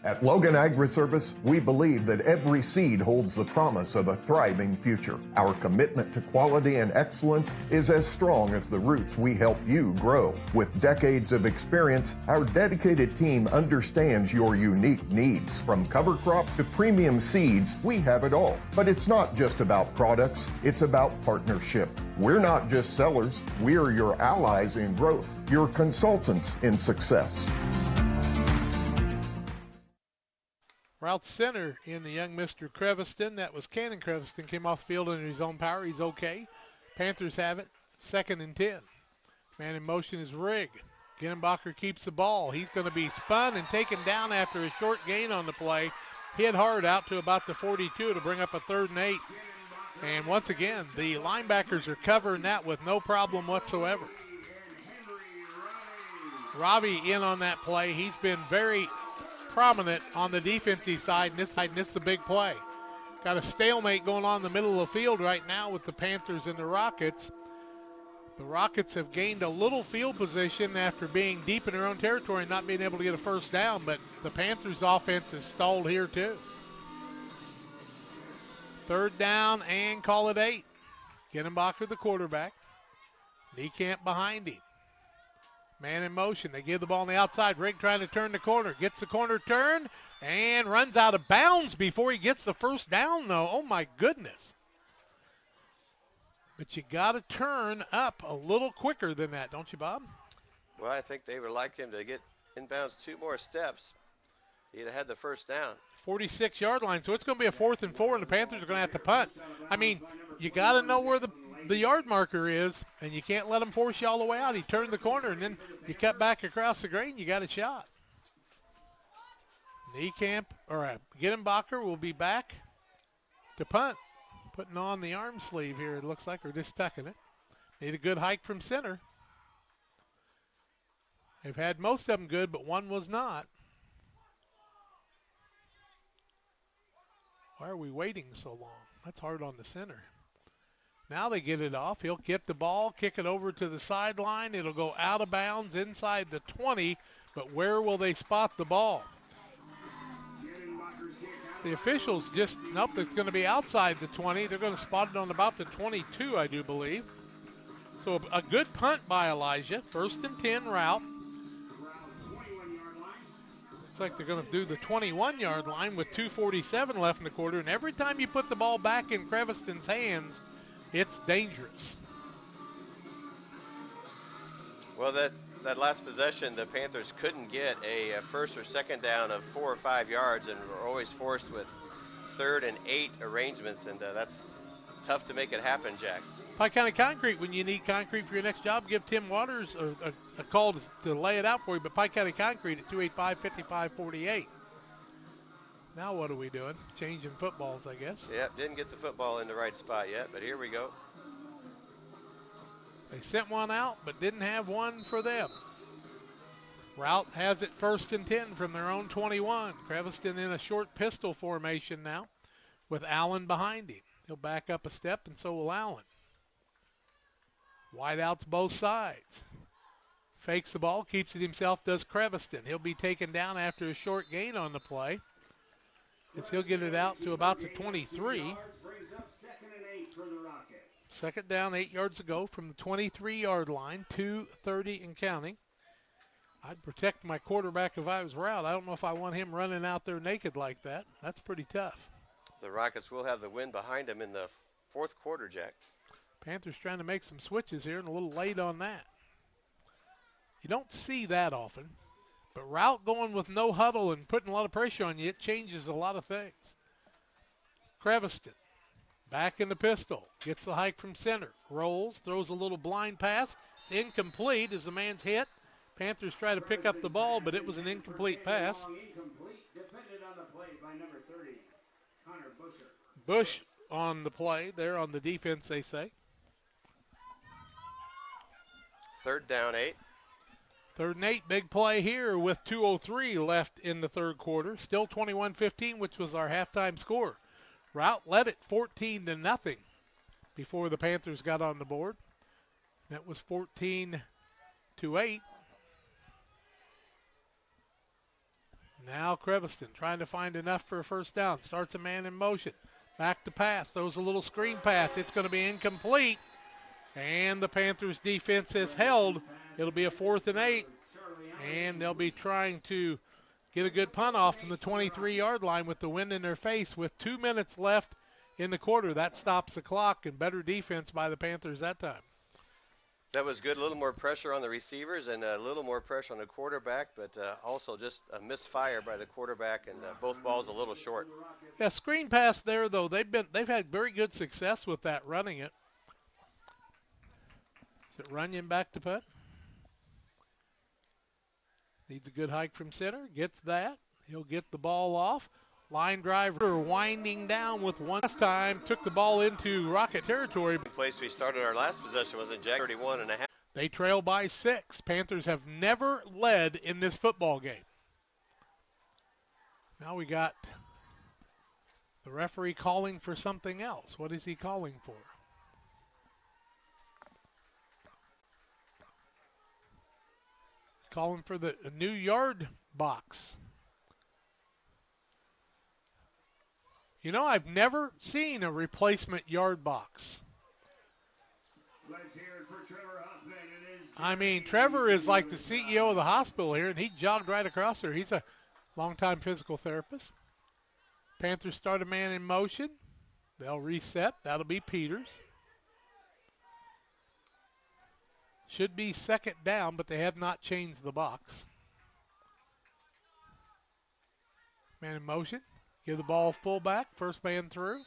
At Logan Agri-Service, we believe that every seed holds the promise of a thriving future. Our commitment to quality and excellence is as strong as the roots we help you grow. With decades of experience, our dedicated team understands your unique needs. From cover crops to premium seeds, we have it all. But it's not just about products, it's about partnership. We're not just sellers, we're your allies in growth, your consultants in success. Routt center in the young Mr. Creviston. That was Cannon Creviston. Came off the field under his own power. He's okay. Panthers have it. 2nd and 10. Man in motion is Rigg. Ginnenbacher keeps the ball. He's going to be spun and taken down after a short gain on the play. Hit hard out to about the 42 to bring up a 3rd and 8. And once again, the linebackers are covering that with no problem whatsoever. Ravi in on that play. He's been very prominent on the defensive side, and this is a big play. Got a stalemate going on in the middle of the field right now with the Panthers and the Rockets. The Rockets have gained a little field position after being deep in their own territory and not being able to get a 1st down, but the Panthers' offense is stalled here too. 3rd down and call it 8. Ginnenbacher, the quarterback. Niekamp behind him. Man in motion. They give the ball on the outside. Rigg trying to turn the corner. Gets the corner turn and runs out of bounds before he gets the 1st down, though. Oh, my goodness. But you got to turn up a little quicker than that, don't you, Bob? Well, I think they would like him to get inbounds 2 more steps. He'd have had the 1st down. 46-yard line, so it's going to be a 4th and 4, and the Panthers are going to have to punt. I mean, you got to know where the the yard marker is, and you can't let him force you all the way out. He turned the corner, and then you cut back across the green, you got a shot. Gittenbacher will be back to punt. Putting on the arm sleeve here, it looks like, or just tucking it. Need a good hike from center. They've had most of them good, but one was not. Why are we waiting so long? That's hard on the center. Now they get it off. He'll get the ball, kick it over to the sideline. It'll go out of bounds inside the 20, but where will they spot the ball? The officials nope, it's going to be outside the 20. They're going to spot it on about the 22, I do believe. So a good punt by Elijah. 1st and 10, Routt. Looks like they're going to do the 21-yard line with 2:47 left in the quarter. And every time you put the ball back in Creviston's hands, it's dangerous. Well, that last possession, the Panthers couldn't get a first or second down of 4 or 5 yards, and were always forced with 3rd and 8 arrangements, and that's tough to make it happen, Jack. Pike County Concrete, when you need concrete for your next job, give Tim Waters a call to lay it out for you. But Pike County Concrete at 285-5548. Now what are we doing? Changing footballs, I guess. Yep, didn't get the football in the right spot yet, but here we go. They sent one out, but didn't have one for them. Routt has it 1st and 10 from their own 21. Creviston in a short pistol formation now with Allen behind him. He'll back up a step, and so will Allen. Wideouts both sides. Fakes the ball, keeps it himself, does Creviston. He'll be taken down after a short gain on the play. He'll get it out to about the 23. 2nd down, 8 yards to go from the 23-yard line, 2:30 and counting. I'd protect my quarterback if I was Routt. I don't know if I want him running out there naked like that. That's pretty tough. The Rockets will have the wind behind them in the 4th quarter, Jack. Panthers trying to make some switches here and a little late on that. You don't see that often, but Routt going with no huddle and putting a lot of pressure on you, it changes a lot of things. Creviston back in the pistol, gets the hike from center, rolls, throws a little blind pass. It's incomplete as the man's hit. Panthers try to pick up the ball, but it was an incomplete pass. Bush on the play there on the defense, they say. 3rd down, 8. 3rd and 8, big play here with 2:03 left in the 3rd quarter. Still 21-15, which was our halftime score. Routt led it 14-0 before the Panthers got on the board. That was 14-8. Now Creviston trying to find enough for a 1st down. Starts a man in motion. Back to pass. Throws a little screen pass. It's going to be incomplete. And the Panthers defense has held. It'll be a 4th and 8. And they'll be trying to get a good punt off from the 23-yard line with the wind in their face with 2 minutes left in the quarter. That stops the clock, and better defense by the Panthers that time. That was good. A little more pressure on the receivers and a little more pressure on the quarterback, but also just a misfire by the quarterback, and both balls a little short. Yeah, screen pass there, though. They've had very good success with that, running it. Is it Runyon back to punt? Needs a good hike from center. Gets that. He'll get the ball off. Line driver winding down with one last time. Took the ball into Rocket territory. The place we started our last possession was in Jack 31.5. They trail by 6. Panthers have never led in this football game. Now we got the referee calling for something else. What is he calling for? Calling for the new yard box. You know, I've never seen a replacement yard box. Let's hear it for Trevor Huffman. I mean, Trevor is like the CEO of the hospital here, and he jogged right across there. He's a longtime physical therapist. Panthers start a man in motion. They'll reset. That'll be Peters. Should be 2nd down, but they have not changed the box. Man in motion. Give the ball fullback. 1st man through.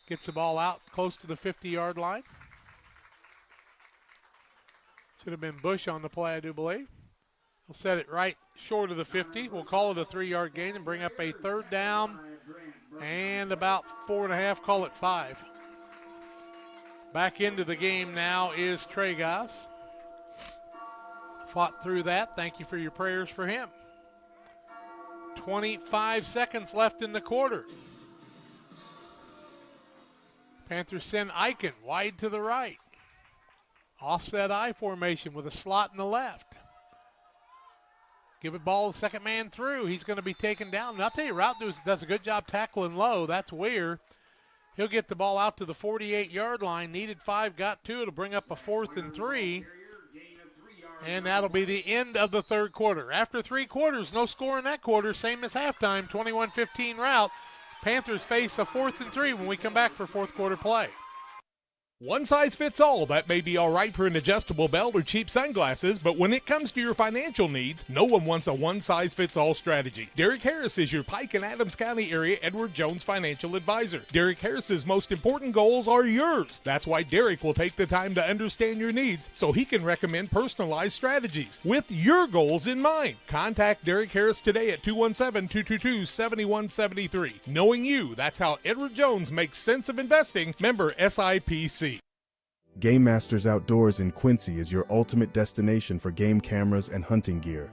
Gets the ball out close to the 50-yard line. Should have been Bush on the play, I do believe. He'll set it right short of the 50. We'll call it a 3-yard gain and bring up a third down and about 4.5, call it 5. Back into the game now is Tregas. Fought through that. Thank you for your prayers for him. 25 seconds left in the quarter. Panthers send Eichen wide to the right. Offset I formation with a slot in the left. Give a ball to second man through. He's going to be taken down. And I'll tell you, Routt does a good job tackling low. That's Weir. He'll get the ball out to the 48-yard line. Needed 5, got 2. It'll bring up a 4th and 3. And that'll be the end of the third quarter. After 3 quarters, no score in that quarter, same as halftime, 21-15 Routt. Panthers face a 4th and 3 when we come back for fourth quarter play. One size fits all. That may be all right for an adjustable belt or cheap sunglasses, but when it comes to your financial needs, no one wants a one-size-fits-all strategy. Derek Harris is your Pike and Adams County area Edward Jones financial advisor. Derek Harris's most important goals are yours. That's why Derek will take the time to understand your needs so he can recommend personalized strategies with your goals in mind. Contact Derek Harris today at 217-222-7173. Knowing you, that's how Edward Jones makes sense of investing. Member SIPC. Game Masters Outdoors in Quincy is your ultimate destination for game cameras and hunting gear.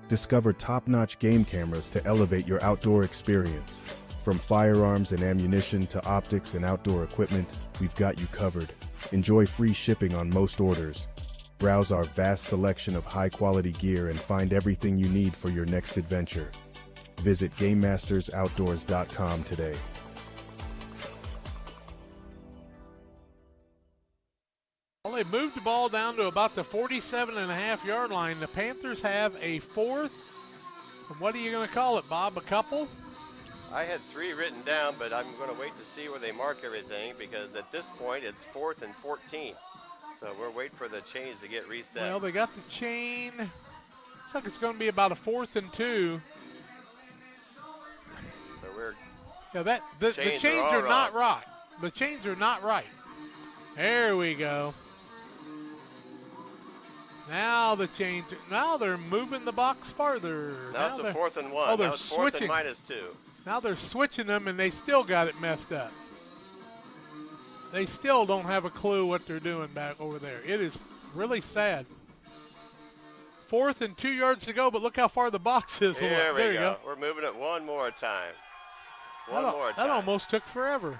Discover top-notch game cameras to elevate your outdoor experience. From firearms and ammunition to optics and outdoor equipment, we've got you covered. Enjoy free shipping on most orders. Browse our vast selection of high-quality gear and find everything you need for your next adventure. Visit GameMastersOutdoors.com today. Well, they moved the ball down to about the 47.5-yard line. The Panthers have a 4th. And what are you going to call it, Bob? A couple? I had 3 written down, but I'm going to wait to see where they mark everything because at this point it's 4th and 14. So we're waiting for the chains to get reset. Well, they got the chain. Looks like it's going to be about a 4th and 2. So we're the chains are not right. The chains are not right. There we go. Now the chains now they're moving the box farther. Now it's a 4th and 1. Oh, they're now it's 4th switching. and -2. Now they're switching them, and they still got it messed up. They still don't have a clue what they're doing back over there. It is really sad. 4th and 2 yards to go, but look how far the box is. There you we go. We're moving it one more time. That almost took forever.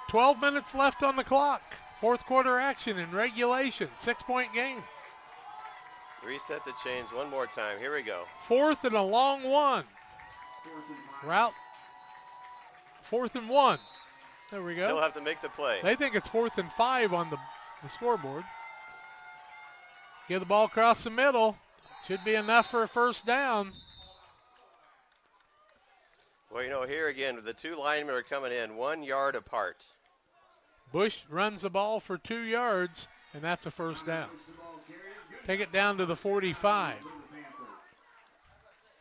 12 minutes left on the clock. Fourth quarter action in regulation. 6-point game. Reset the chains one more time. Here we go. 4th and a long one. Routt. 4th and 1. There we go. Still have to make the play. They think it's 4th and 5 on the scoreboard. Give the ball across the middle. Should be enough for a first down. Well, here again, the 2 linemen are coming in 1 yard apart. Bush runs the ball for 2 yards, and that's a first down. Take it down to the 45.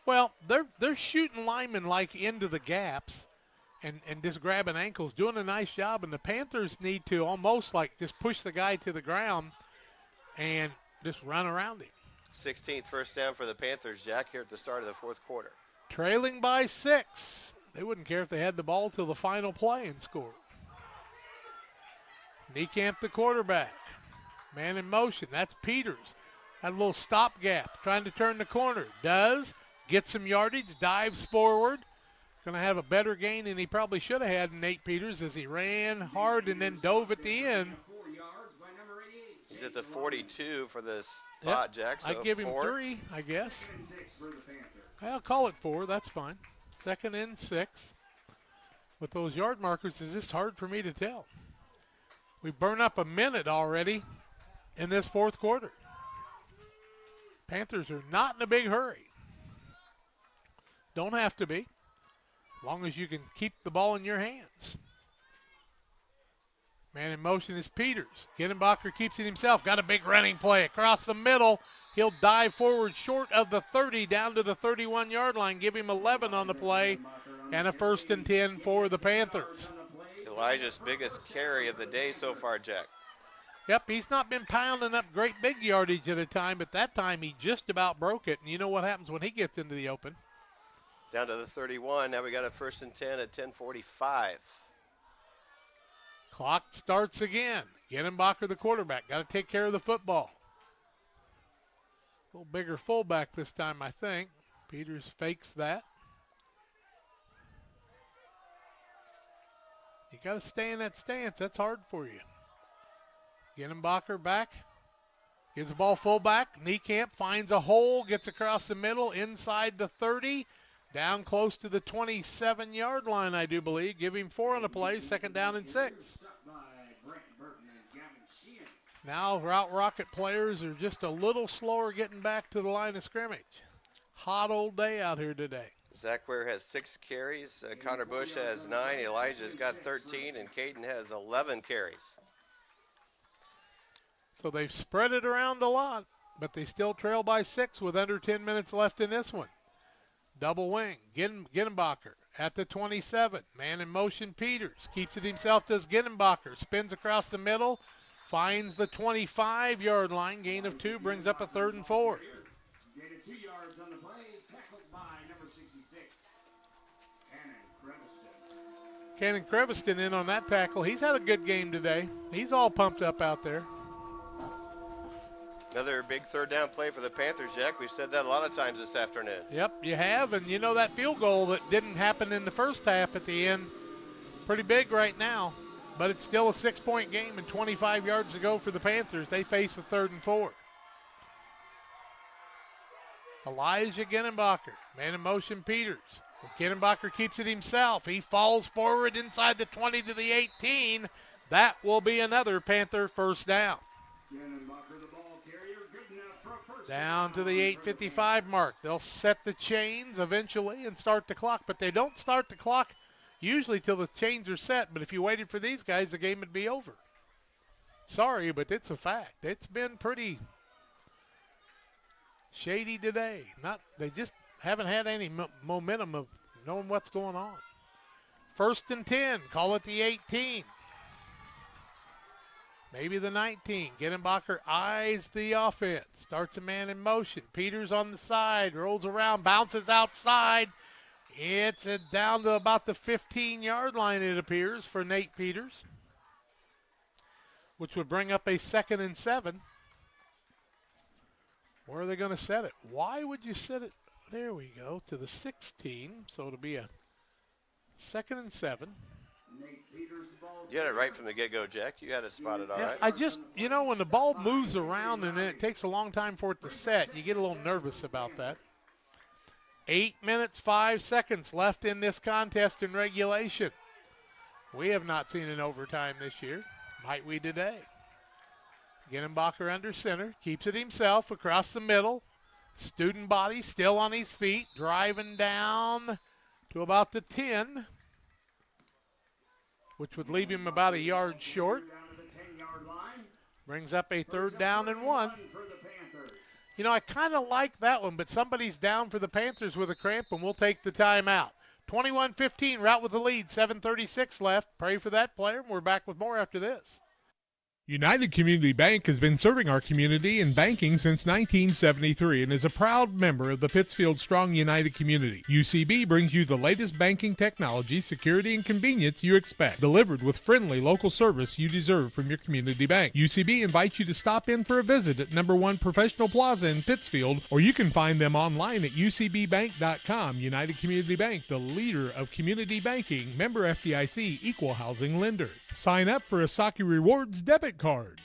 Well, they're shooting linemen like into the gaps and just grabbing ankles, doing a nice job, and the Panthers need to almost like just push the guy to the ground and just run around him. 16th first down for the Panthers, Jack, here at the start of the fourth quarter. Trailing by 6. They wouldn't care if they had the ball till the final play and scored. Niekamp, the quarterback. Man in motion. That's Peters. Had a little stopgap, trying to turn the corner. Does. Gets some yardage, dives forward. Going to have a better gain than he probably should have had in Nate Peters as he ran hard and then dove at the end. He's at the 42 for the spot, Jack. So I'd give him 3, I guess. I'll call it 4. That's fine. 2nd and 6. With those yard markers, it's just hard for me to tell. We burn up a minute already in this fourth quarter. Panthers are not in a big hurry. Don't have to be, as long as you can keep the ball in your hands. Man in motion is Peters. Gittenbacher keeps it himself. Got a big running play across the middle. He'll dive forward short of the 30 down to the 31-yard line. Give him 11 on the play and a 1st and 10 for the Panthers. Elijah's biggest carry of the day so far, Jack. Yep, he's not been pounding up great big yardage at a time, but that time he just about broke it. And you know what happens when he gets into the open. Down to the 31. Now we got a 1st and 10 at 10:45. Clock starts again. Genenbacher, the quarterback, got to take care of the football. A little bigger fullback this time, I think. Peters fakes that. You got to stay in that stance. That's hard for you. Genenbacher back. Gives the ball fullback. Niekamp finds a hole, gets across the middle, inside the 30, down close to the 27-yard line, I do believe. Give him 4 on the play, 2nd down and 6. Now Routt Rocket players are just a little slower getting back to the line of scrimmage. Hot old day out here today. Zach Ware has 6 carries. Connor Bush has 9. Elijah's got 13, and Caden has 11 carries. So they've spread it around a lot, but they still trail by 6 with under 10 minutes left in this one. Double wing. Genenbacher at the 27. Man in motion, Peters. Keeps it himself, does Genenbacher. Spins across the middle. Finds the 25-yard line. Gain of 2 brings up a 3rd and 4. Gain of 2 yards on the play. Tackled by number 66, Cannon Creviston in on that tackle. He's had a good game today. He's all pumped up out there. Another big 3rd down play for the Panthers, Jack. We've said that a lot of times this afternoon. Yep, you have. And you know that field goal that didn't happen in the first half at the end, pretty big right now. But it's still a 6-point game and 25 yards to go for the Panthers. They face a 3rd and 4. Elijah Genenbacher, man in motion, Peters. Genenbacher keeps it himself. He falls forward inside the 20 to the 18. That will be another Panther 1st down. Down to the 8:55 mark. They'll set the chains eventually and start the clock, but they don't start the clock usually till the chains are set. But if you waited for these guys, the game would be over. Sorry, but it's a fact. It's been pretty shady today. They just haven't had any momentum of knowing what's going on. 1st and 10. Call it the 18. Maybe the 19. Genenbacher eyes the offense. Starts a man in motion. Peters on the side. Rolls around. Bounces outside. It's down to about the 15-yard line, it appears, for Nate Peters, which would bring up a 2nd and 7. Where are they going to set it? Why would you set it? There we go, to the 16. So it'll be a 2nd and 7. You had it right from the get-go, Jack. You had it spotted all right. I just, when the ball moves around and then it takes a long time for it to set, you get a little nervous about that. 8 minutes, 5 seconds left in this contest in regulation. We have not seen an overtime this year. Might we today? Genenbacher under center, keeps it himself across the middle. Student body still on his feet, driving down to about the 10, which would leave him about a yard short. Brings up a 3rd down and 1. I kind of like that one, but somebody's down for the Panthers with a cramp, and we'll take the timeout. 21-15, Routt with the lead, 7:36 left. Pray for that player, and we're back with more after this. United Community Bank has been serving our community in banking since 1973 and is a proud member of the Pittsfield Strong United community. UCB brings you the latest banking technology, security, and convenience you expect, delivered with friendly local service you deserve from your community bank. UCB invites you to stop in for a visit at number 1 Professional Plaza in Pittsfield, or you can find them online at ucbbank.com. United Community Bank, the leader of community banking, member FDIC, equal housing lender. Sign up for a Saki Rewards debit card.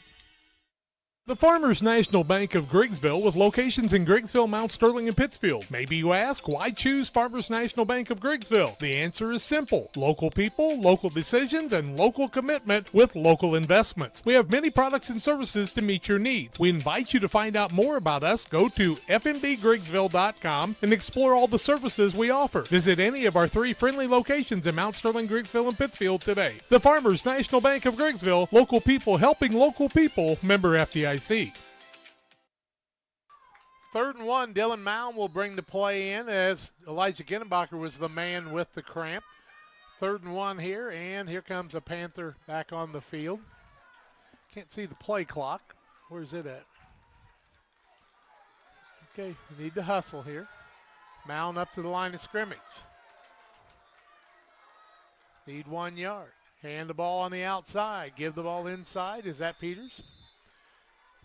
The Farmers National Bank of Griggsville, with locations in Griggsville, Mount Sterling, and Pittsfield. Maybe you ask, why choose Farmers National Bank of Griggsville? The answer is simple. Local people, local decisions, and local commitment with local investments. We have many products and services to meet your needs. We invite you to find out more about us. Go to fmbgriggsville.com and explore all the services we offer. Visit any of our 3 friendly locations in Mount Sterling, Griggsville, and Pittsfield today. The Farmers National Bank of Griggsville, local people helping local people, member FDIC. 3rd and 1, Dylan Mound will bring the play in as Elijah Genenbacher was the man with the cramp. 3rd and 1 here, and here comes a Panther back on the field. Can't see the play clock. Where's it at? Okay, you need to hustle here. Mound up to the line of scrimmage. Need 1 yard. Hand the ball on the outside. Give the ball inside. Is that Peters?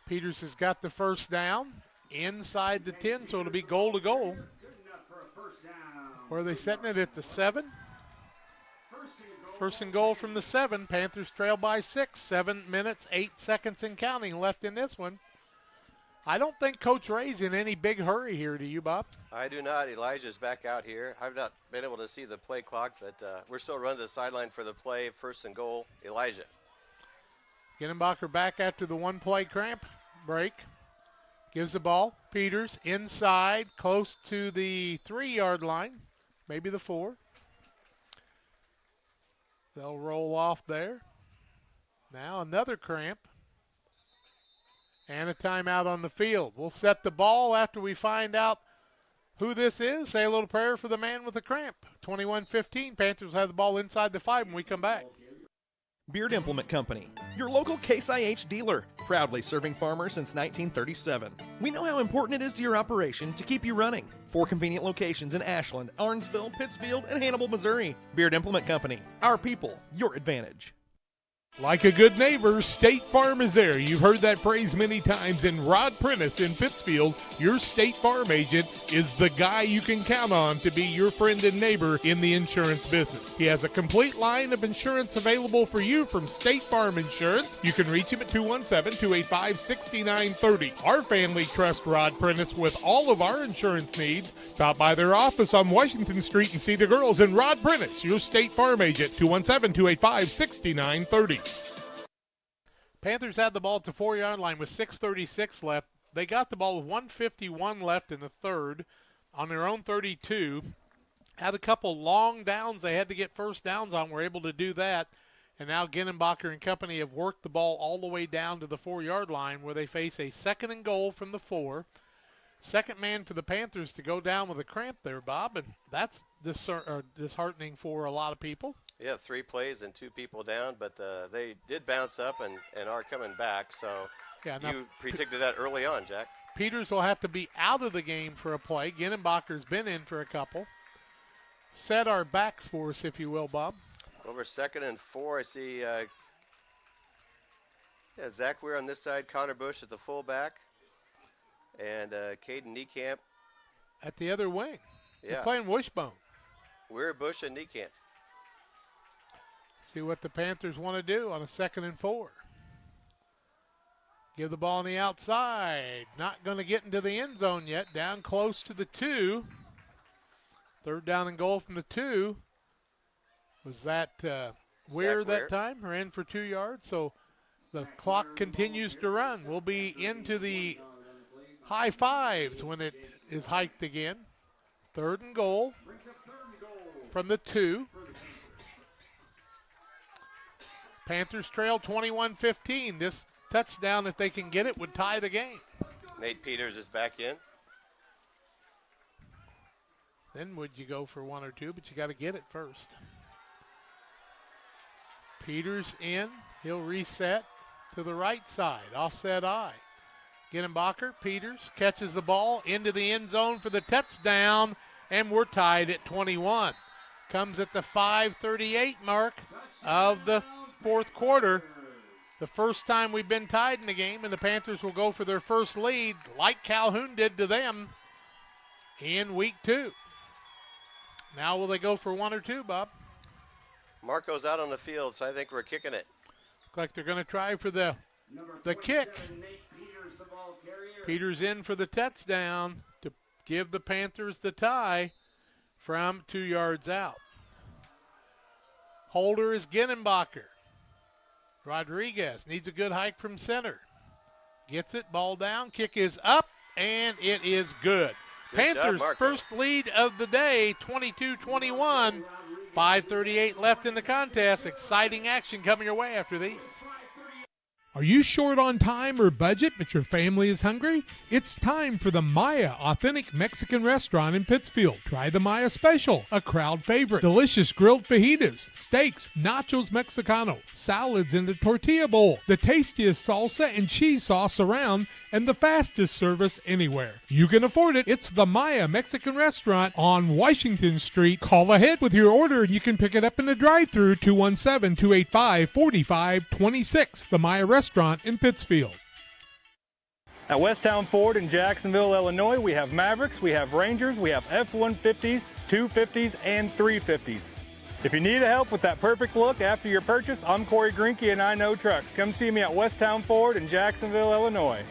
Peters has got the first down inside the 10, so it'll be goal to goal. Where are they setting it at the 7? First and goal from the 7. Panthers trail by 6. 7 minutes, 8 seconds and counting left in this one. I don't think Coach Ray's in any big hurry here, do you, Bob? I do not. Elijah's back out here. I've not been able to see the play clock, but we're still running the sideline for the play. 1st and goal, Elijah. Ginenbacher back after the 1-play cramp break. Gives the ball. Peters inside, close to the 3-yard line, maybe the 4. They'll roll off there. Now another cramp. And a timeout on the field. We'll set the ball after we find out who this is. Say a little prayer for the man with the cramp. 21-15. Panthers have the ball inside the 5 when we come back. Beard Implement Company, your local Case IH dealer, proudly serving farmers since 1937. We know how important it is to your operation to keep you running. 4 convenient locations in Ashland, Arnsville, Pittsfield, and Hannibal, Missouri. Beard Implement Company, our people, your advantage. Like a good neighbor, State Farm is there. You've heard that phrase many times. And Rod Prentice in Pittsfield, your State Farm agent, is the guy you can count on to be your friend and neighbor in the insurance business. He has a complete line of insurance available for you from State Farm Insurance. You can reach him at 217-285-6930. Our family trusts Rod Prentice with all of our insurance needs. Stop by their office on Washington Street and see the girls. And Rod Prentice, your State Farm agent, 217-285-6930. Panthers had the ball at the 4-yard line with 6:36 left. They got the ball with 1:51 left in the 3rd on their own 32. Had a couple long downs they had to get first downs on. Were able to do that. And now Ginenbacher and company have worked the ball all the way down to the 4-yard line where they face a 2nd and goal from the 4. Second man for the Panthers to go down with a cramp there, Bob, and that's disheartening for a lot of people. Yeah, 3 plays and 2 people down, but they did bounce up and are coming back. So yeah, you predicted that early on, Jack. Peters will have to be out of the game for a play. Ginenbacher's been in for a couple. Set our backs for us, if you will, Bob. Over 2nd and 4, I see Zach Weir on this side, Connor Bush at the fullback, and Caden Niekamp at the other wing. Yeah. They're playing wishbone. Weir, Bush, and Niekamp. See what the Panthers want to do on a 2nd and 4. Give the ball on the outside. Not going to get into the end zone yet. Down close to the 2. 3rd down and goal from the 2. Was that Weir that time? Or in for 2 yards. So the clock continues to run. We'll be into the high 5s when it is hiked again. 3rd and goal from the 2. Panthers trail 21-15. This touchdown, if they can get it, would tie the game. Nate Peters is back in. Then would you go for 1 or 2, but you got to get it first. Peters in. He'll reset to the right side. Offset I. Ginenbacher, Peters catches the ball into the end zone for the touchdown, and we're tied at 21. Comes at the 5:38 mark of the 4th quarter. The first time we've been tied in the game, and the Panthers will go for their first lead like Calhoun did to them in week 2. Now will they go for 1 or 2, Bob? Marco's out on the field, so I think we're kicking it. Looks like they're going to try for the kick. Peters in for the touchdown to give the Panthers the tie from 2 yards out. Holder is Ginenbacher. Rodriguez needs a good hike from center. Gets it, ball down, kick is up, and it is good. Panthers' first lead of the day, 22-21. 5:38 left in the contest. Exciting action coming your way after these. Are you short on time or budget, but your family is hungry? It's time for the Maya Authentic Mexican Restaurant in Pittsfield. Try the Maya Special, a crowd favorite. Delicious grilled fajitas, steaks, nachos Mexicano, salads in a tortilla bowl, the tastiest salsa and cheese sauce around, and the fastest service anywhere. You can afford it. It's the Maya Mexican Restaurant on Washington Street. Call ahead with your order and you can pick it up in the drive-thru, 217-285-4526. The Maya Restaurant in Pittsfield. At Westtown Ford in Jacksonville, Illinois, we have Mavericks, we have Rangers, we have F-150s, 250s, and 350s. If you need help with that perfect look after your purchase, I'm Corey Greinke and I Know Trucks. Come see me at Westtown Ford in Jacksonville, Illinois.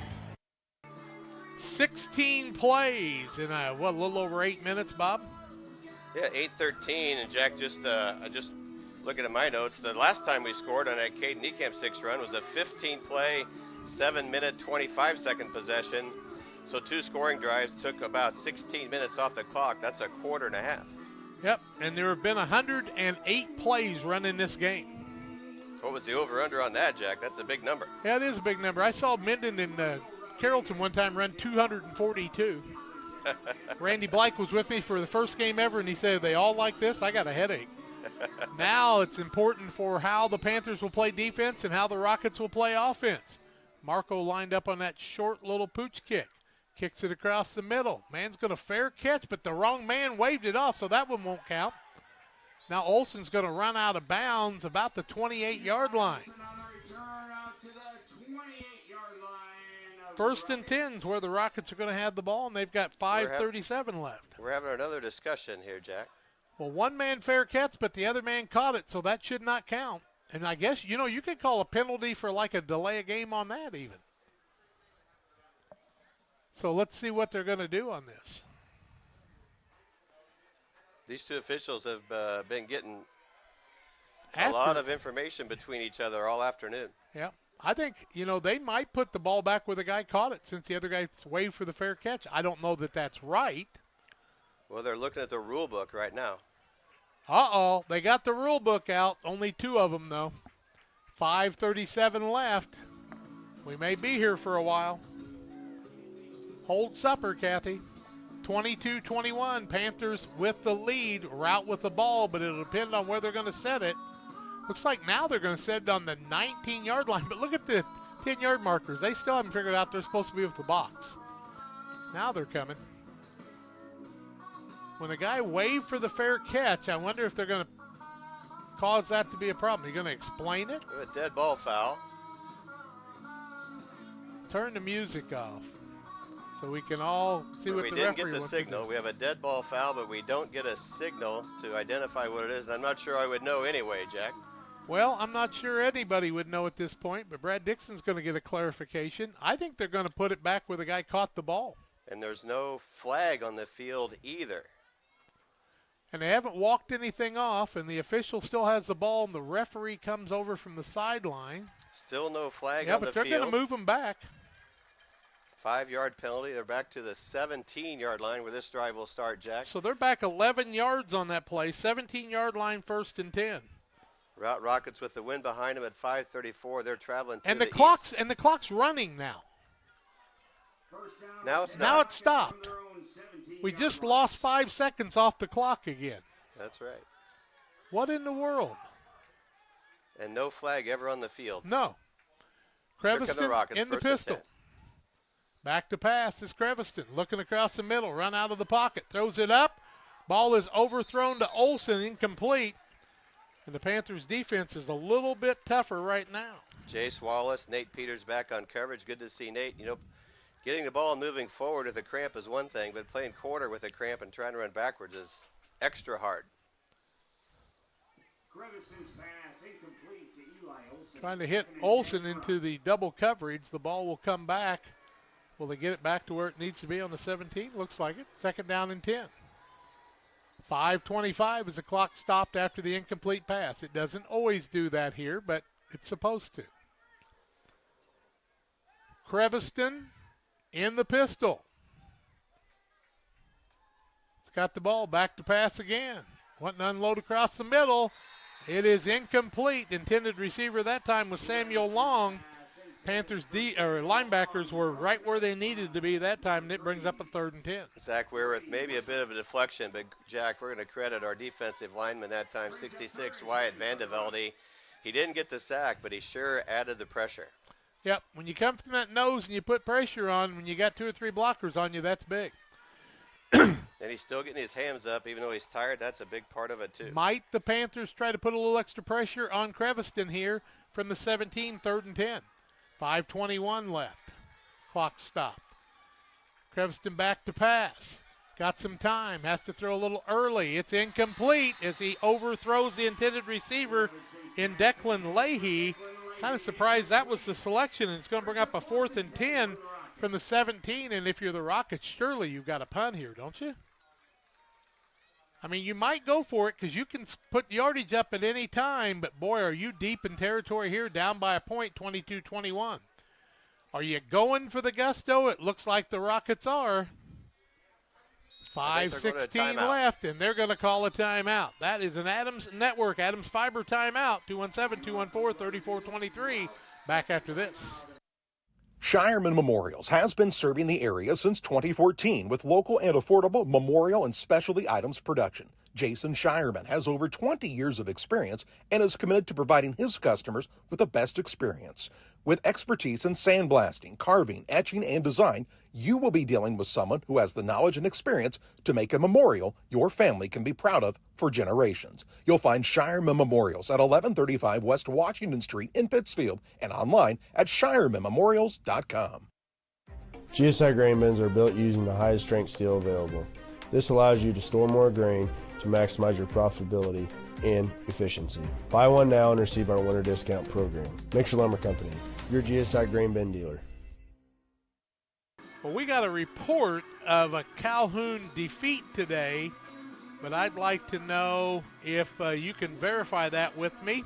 16 plays in a little over 8 minutes, Bob? Yeah, 8:13, and Jack, just looking at my notes, the last time we scored on that Caden Ekamp 6 run was a 15-play, 7-minute, 25-second possession. So 2 scoring drives took about 16 minutes off the clock. That's a quarter and a half. Yep, and there have been 108 plays run in this game. What was the over-under on that, Jack? That's a big number. Yeah, it is a big number. I saw Minden and Carrollton one time run 242. Randy Blake was with me for the first game ever, and he said, they all like this? I got a headache. Now it's important for how the Panthers will play defense and how the Rockets will play offense. Marco lined up on that short little pooch kick. Kicks it across the middle. Man's going to fair catch, but the wrong man waved it off, so that one won't count. Now Olsen's going to run out of bounds about the 28-yard line. 1st and 10's where the Rockets are going to have the ball, and they've got 5:37 left. We're having another discussion here, Jack. Well, one man fair catch, but the other man caught it, so that should not count. And I guess, you could call a penalty for like a delay of game on that even. So let's see what they're going to do on this. These two officials have been getting a lot of information between each other all afternoon. Yeah. I think, they might put the ball back where the guy caught it since the other guy waved for the fair catch. I don't know that that's right. Well, they're looking at the rule book right now. Uh-oh, they got the rule book out. Only 2 of them, though. 5:37 left. We may be here for a while. Hold supper, Kathy. 22-21, Panthers with the lead. Routt with the ball, but it'll depend on where they're going to set it. Looks like now they're going to set it on the 19-yard line, but look at the 10-yard markers. They still haven't figured out they're supposed to be with the box. Now they're coming. When the guy waved for the fair catch, I wonder if they're going to cause that to be a problem. Are you going to explain it? A dead ball foul. Turn the music off so we can all see what the referee wants to do. We didn't get the signal. We have a dead ball foul, but we don't get a signal to identify what it is. And I'm not sure I would know anyway, Jack. Well, I'm not sure anybody would know at this point, but Brad Dixon's going to get a clarification. I think they're going to put it back where the guy caught the ball. And there's no flag on the field either. And they haven't walked anything off, and the official still has the ball, and the referee comes over from the sideline. Still no flag Yeah, on the but they're field. going to move them back. 5-yard penalty. They're back to the 17-yard line where this drive will start, Jack. So they're back 11 yards on that play, 17-yard line, 1st and 10. Routt Rockets with the wind behind them at 5:34. They're traveling to and the clock's east. And the clock's running now. Now it's Now it's stopped. We just lost 5 seconds off the clock again. That's right. What in the world? And no flag ever on the field. No. Creviston in the pistol. Back to pass is Creviston. Looking across the middle. Run out of the pocket. Throws it up. Ball is overthrown to Olsen. Incomplete. And the Panthers' defense is a little bit tougher right now. Jace Wallace, Nate Peters back on coverage. Good to see Nate. Getting the ball and moving forward with a cramp is one thing, but playing quarter with a cramp and trying to run backwards is extra hard. Trying to hit Olsen into the double coverage. The ball will come back. Will they get it back to where it needs to be on the 17? Looks like it. 2nd down and 10. 5:25 as the clock stopped after the incomplete pass. It doesn't always do that here, but it's supposed to. Creviston in the pistol. It's got the ball. Back to pass again. Wanting to unload across the middle. It is incomplete. Intended receiver that time was Samuel Long. Panthers linebackers were right where they needed to be that time, and it brings up a 3rd and 10. Zach, we're with maybe a bit of a deflection, but Jack, we're going to credit our defensive lineman that time, 66, Wyatt Vandevelde. He didn't get the sack, but he sure added the pressure. Yep, when you come from that nose and you put pressure on, when you got 2 or 3 blockers on you, that's big. And he's still getting his hands up, even though he's tired. That's a big part of it, too. Might the Panthers try to put a little extra pressure on Creviston here from the 17, 3rd and 10. 5:21 left. Clock stopped. Creviston back to pass. Got some time. Has to throw a little early. It's incomplete as he overthrows the intended receiver in Declan Leahy. Kind of surprised that was the selection, and it's going to bring up a 4th and 10 from the 17. And if you're the Rockets, surely you've got a punt here, don't you? I mean, you might go for it because you can put yardage up at any time, but boy, are you deep in territory here, down by a point, 22-21. Are you going for the gusto? It looks like the Rockets are. 5:16 left, and they're going to call a timeout. That is an Adams Network, Adams Fiber timeout, 217-214-3423. Back after this. Shireman Memorials has been serving the area since 2014 with local and affordable memorial and specialty items production. Jason Shireman has over 20 years of experience and is committed to providing his customers with the best experience. With expertise in sandblasting, carving, etching, and design, you will be dealing with someone who has the knowledge and experience to make a memorial your family can be proud of for generations. You'll find Shireman Memorials at 1135 West Washington Street in Pittsfield and online at shiremanmemorials.com. GSI grain bins are built using the highest strength steel available. This allows you to store more grain to maximize your profitability and efficiency. Buy one now and receive our winter discount program. Mixer Lumber Company, your GSI grain bin dealer. Well, we got a report of a Calhoun defeat today, but I'd like to know if you can verify that with me.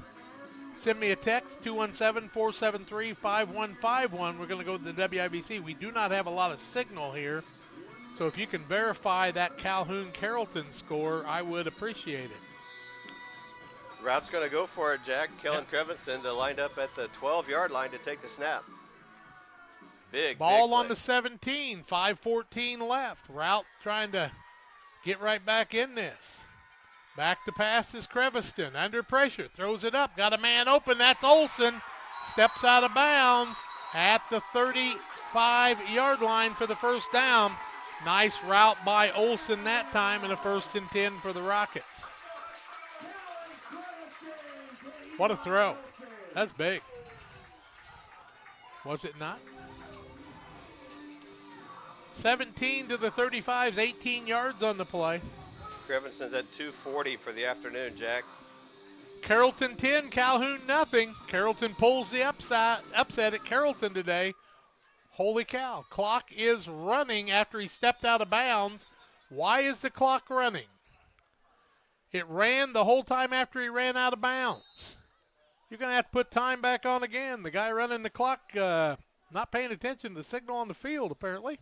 Send me a text, 217-473-5151. We're going to go to the WIBC. We do not have a lot of signal here, so if you can verify that Calhoun-Carrollton score, I would appreciate it. Rout's going to go for it, Jack. Kellen Creviston lined up at the 12-yard line to take the snap. Big ball big on the 17, 5:14 left. Routt trying to get right back in this. Back to pass is Creviston. Under pressure, throws it up. Got a man open. That's Olson. Steps out of bounds at the 35-yard line for the first down. Nice route by Olson that time, and a 1st and 10 for the Rockets. What a throw. That's big. Was it not? 17 to the 35's 18 yards on the play. Creviston's at 240 for the afternoon, Jack. Carrollton 10, Calhoun nothing. Carrollton pulls the upset at Carrollton today. Holy cow. Clock is running after he stepped out of bounds. Why is the clock running? It ran the whole time after he ran out of bounds. You're going to have to put time back on again. The guy running the clock not paying attention to the signal on the field, apparently.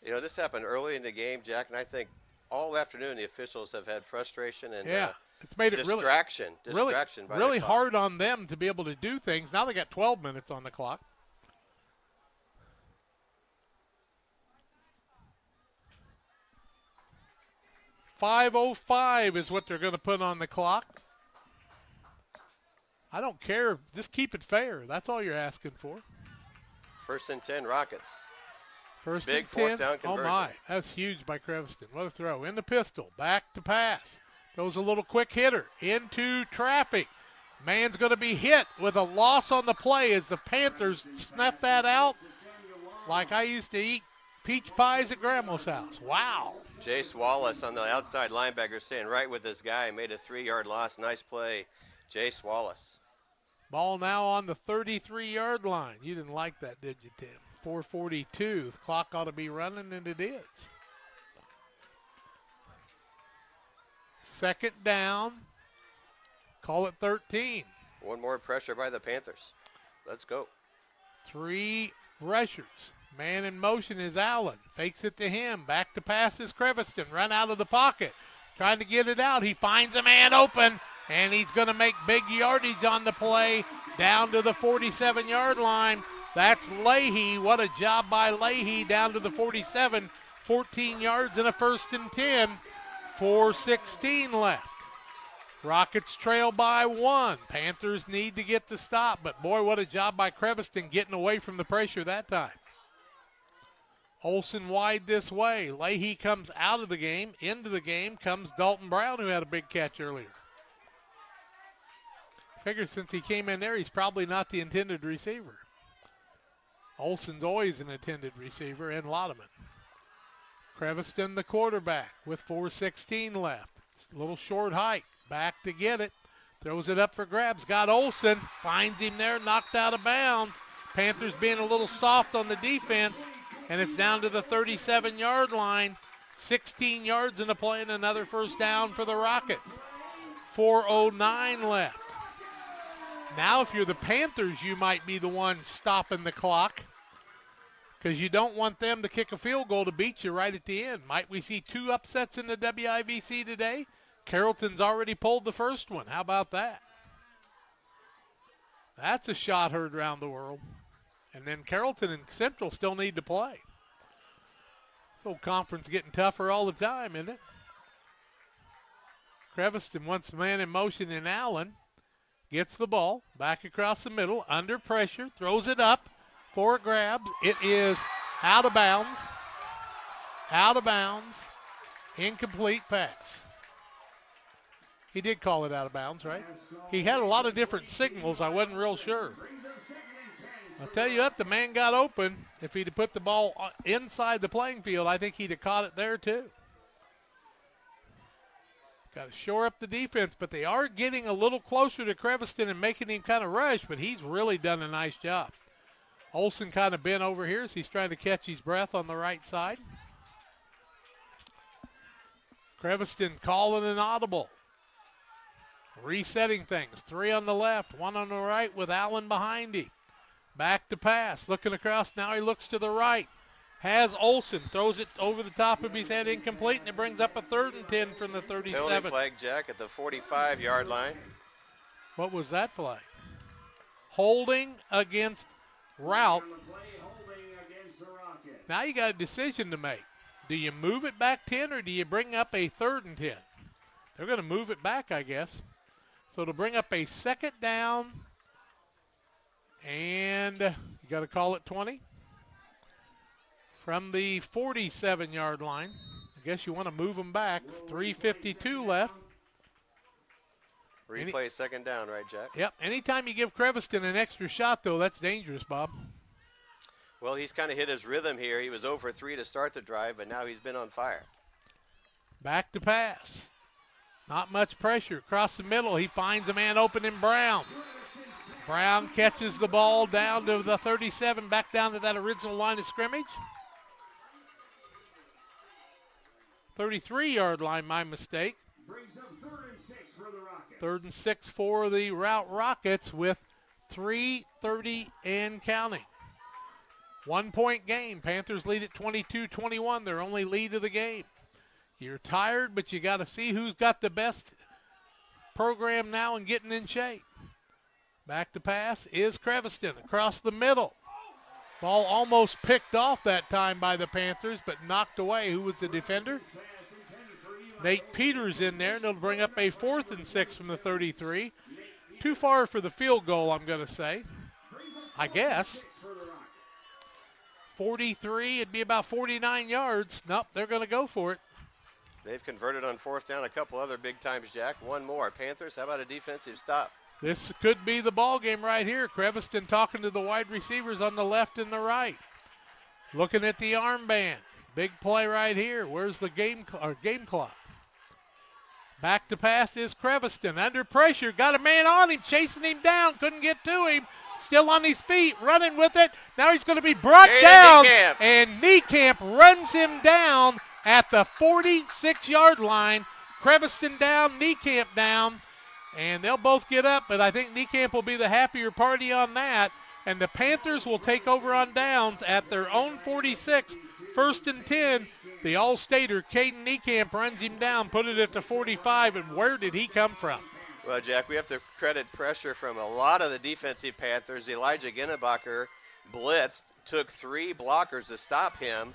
You know, this happened early in the game, Jack, and I think all afternoon the officials have had frustration and it's made it distraction really hard on them to be able to do things. Now they got 12 minutes on the clock. .505 is what they're going to put on the clock. I don't care. Just keep it fair. That's all you're asking for. 1st and 10 Rockets. First big and 10. 4th down conversion. Oh, my. That's huge by Creviston. What a throw. In the pistol. Back to pass. Throws a little quick hitter. Into traffic. Man's going to be hit with a loss on the play as the Panthers snuff that out like I used to eat peach pies at Grandma's house. Wow. Jace Wallace on the outside linebacker staying right with this guy. Made a 3-yard loss. Nice play, Jace Wallace. Ball now on the 33-yard line. You didn't like that, did you, Tim? 4:42. The clock ought to be running, and it is. 2nd down. Call it 13. One more pressure by the Panthers. Let's go. 3 rushers. Man in motion is Allen. Fakes it to him. Back to pass is Creviston. Run out of the pocket. Trying to get it out. He finds a man open, and he's going to make big yardage on the play down to the 47-yard line. That's Leahy. What a job by Leahy down to the 47. 14 yards and a 1st and 10. 4:16 left. Rockets trail by 1. Panthers need to get the stop, but boy, what a job by Creviston getting away from the pressure that time. Olsen wide this way. Leahy comes out of the game. Into the game comes Dalton Brown, who had a big catch earlier. Figure since he came in there, he's probably not the intended receiver. Olsen's always an intended receiver, and Lodeman. Creviston, the quarterback, with 4:16 left. A little short hike. Back to get it. Throws it up for grabs. Got Olsen. Finds him there, knocked out of bounds. Panthers being a little soft on the defense, and it's down to the 37-yard line. 16 yards in the play and another 1st down for the Rockets. 4:09 left. Now, if you're the Panthers, you might be the one stopping the clock because you don't want them to kick a field goal to beat you right at the end. Might we see 2 upsets in the WIVC today? Carrollton's already pulled the first one. How about that? That's a shot heard around the world. And then Carrollton and Central still need to play. This whole conference getting tougher all the time, isn't it? Creviston wants the man in motion in Allen. Gets the ball back across the middle, under pressure, throws it up for grabs. It is out of bounds. Out of bounds. Incomplete pass. He did call it out of bounds, right? He had a lot of different signals. I wasn't real sure. I'll tell you what, the man got open. If he'd have put the ball inside the playing field, I think he'd have caught it there too. Got to shore up the defense, but they are getting a little closer to Creviston and making him kind of rush, but he's really done a nice job. Olsen kind of bent over here as he's trying to catch his breath on the right side. Creviston calling an audible. Resetting things. 3 on the left, 1 on the right with Allen behind him. Back to pass. Looking across. Now he looks to the right. Has Olsen. Throws it over the top of his head. Incomplete. And it brings up a 3rd and 10 from the 37. Penalty flag, Jack, at the 45-yard line. What was that flag? Holding against Routt. Now you got a decision to make. Do you move it back 10 or do you bring up a 3rd and 10? They're going to move it back, I guess. So it'll bring up a 2nd down. And you got to call it 20. From the 47-yard line. I guess you want to move them back. 3:52 left. Replay 2nd down, right, Jack? Yep. Anytime you give Creviston an extra shot, though, that's dangerous, Bob. Well, he's kind of hit his rhythm here. He was 0 for 3 to start the drive, but now he's been on fire. Back to pass. Not much pressure. Across the middle, he finds a man open in Brown. Brown catches the ball down to the 37, back down to that original line of scrimmage. 33-yard line, my mistake. 3rd and 6 for the Routt Rockets with 3:30 and counting. 1-point game. Panthers lead at 22-21, their only lead of the game. You're tired, but you got to see who's got the best program now and getting in shape. Back to pass is Creviston across the middle. Ball almost picked off that time by the Panthers, but knocked away. Who was the defender? Nate Peters in there, and it'll bring up a 4th and 6 from the 33. Too far for the field goal, I'm going to say. I guess. 43, it'd be about 49 yards. Nope, they're going to go for it. They've converted on 4th down a couple other big times, Jack. One more. Panthers, how about a defensive stop? This could be the ball game right here. Creviston talking to the wide receivers on the left and the right. Looking at the armband. Big play right here. Where's the game clock? Back to pass is Creviston. Under pressure. Got a man on him. Chasing him down. Couldn't get to him. Still on his feet. Running with it. Now he's going to be brought down. And Niekamp runs him down at the 46-yard line. Creviston down. Niekamp down. And they'll both get up, but I think Niekamp will be the happier party on that. And the Panthers will take over on downs at their own 46. 1st and 10. The All-Stater, Caden Niekamp, runs him down, put it at the 45, and where did he come from? Well, Jack, we have to credit pressure from a lot of the defensive Panthers. Elijah Ginnebacher blitzed, took 3 blockers to stop him.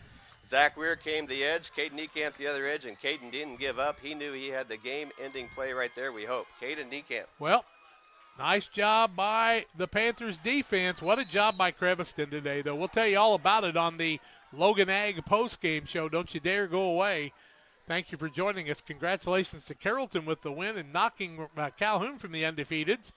Zach Weir came to the edge, Caden Niekamp the other edge, and Caden didn't give up. He knew he had the game-ending play right there, we hope. Caden Niekamp. Well, nice job by the Panthers defense. What a job by Creviston today, though. We'll tell you all about it on the Logan Ag post-game show. Don't you dare go away. Thank you for joining us. Congratulations to Carrollton with the win and knocking Calhoun from the undefeateds.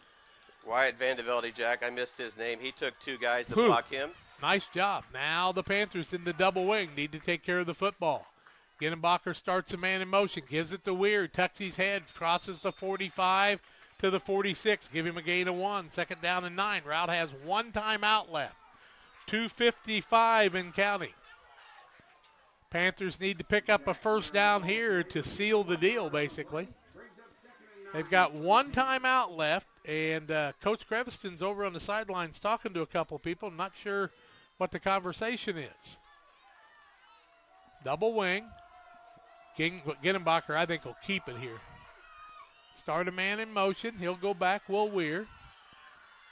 Wyatt Vandevelde, Jack, I missed his name. He took 2 guys to block him. Nice job. Now the Panthers in the double wing need to take care of the football. Ginnebacher starts a man in motion, gives it to Weir, tucks his head, crosses the 45 to the 46. Give him a gain of 1. Second down and 9. Routt has 1 timeout left. 2:55 in counting. Panthers need to pick up a first down here to seal the deal, basically. They've got 1 timeout left, and Coach Creviston's over on the sidelines talking to a couple people. I'm not sure what the conversation is. Double wing. Ginnebacher, I think, will keep it here. Start a man in motion. He'll go back, Will Weir.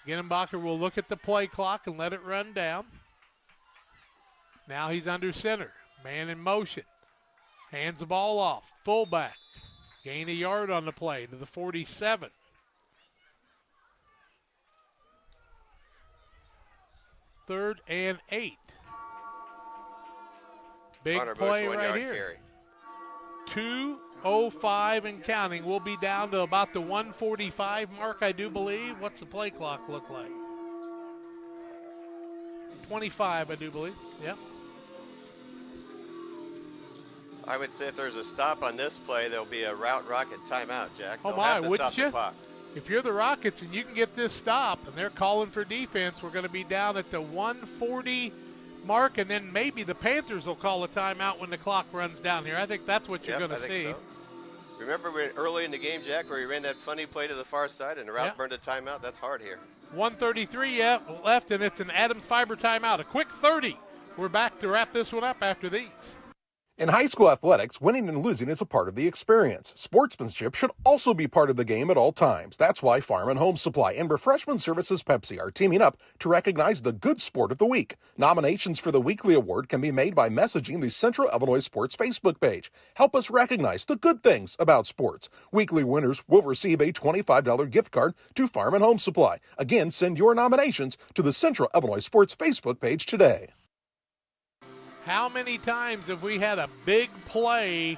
Ginnebacher will look at the play clock and let it run down. Now he's under center. Man in motion. Hands the ball off. Fullback. Gain a yard on the play to the 47. Third and 8. Big Connor play Bush, 1 right yard here. carry. 2:05 and counting. We'll be down to about the 145 mark, I do believe. What's the play clock look like? 25, I do believe. Yep. I would say if there's a stop on this play, there'll be a Routt Rocket timeout, Jack. Oh, They'll my, have to wouldn't stop the you? clock. If you're the Rockets and you can get this stop and they're calling for defense, we're going to be down at the 140 mark, and then maybe the Panthers will call a timeout when the clock runs down here. I think that's what you're going to see. So. Remember early in the game, Jack, where he ran that funny play to the far side and Routt burned a timeout? That's hard here. 1:33 left, and it's an Adams Fiber timeout. A quick 30. We're back to wrap this one up after these. In high school athletics, winning and losing is a part of the experience. Sportsmanship should also be part of the game at all times. That's why Farm and Home Supply and Refreshment Services Pepsi are teaming up to recognize the good sport of the week. Nominations for the weekly award can be made by messaging the Central Illinois Sports Facebook page. Help us recognize the good things about sports. Weekly winners will receive a $25 gift card to Farm and Home Supply. Again, send your nominations to the Central Illinois Sports Facebook page today. How many times have we had a big play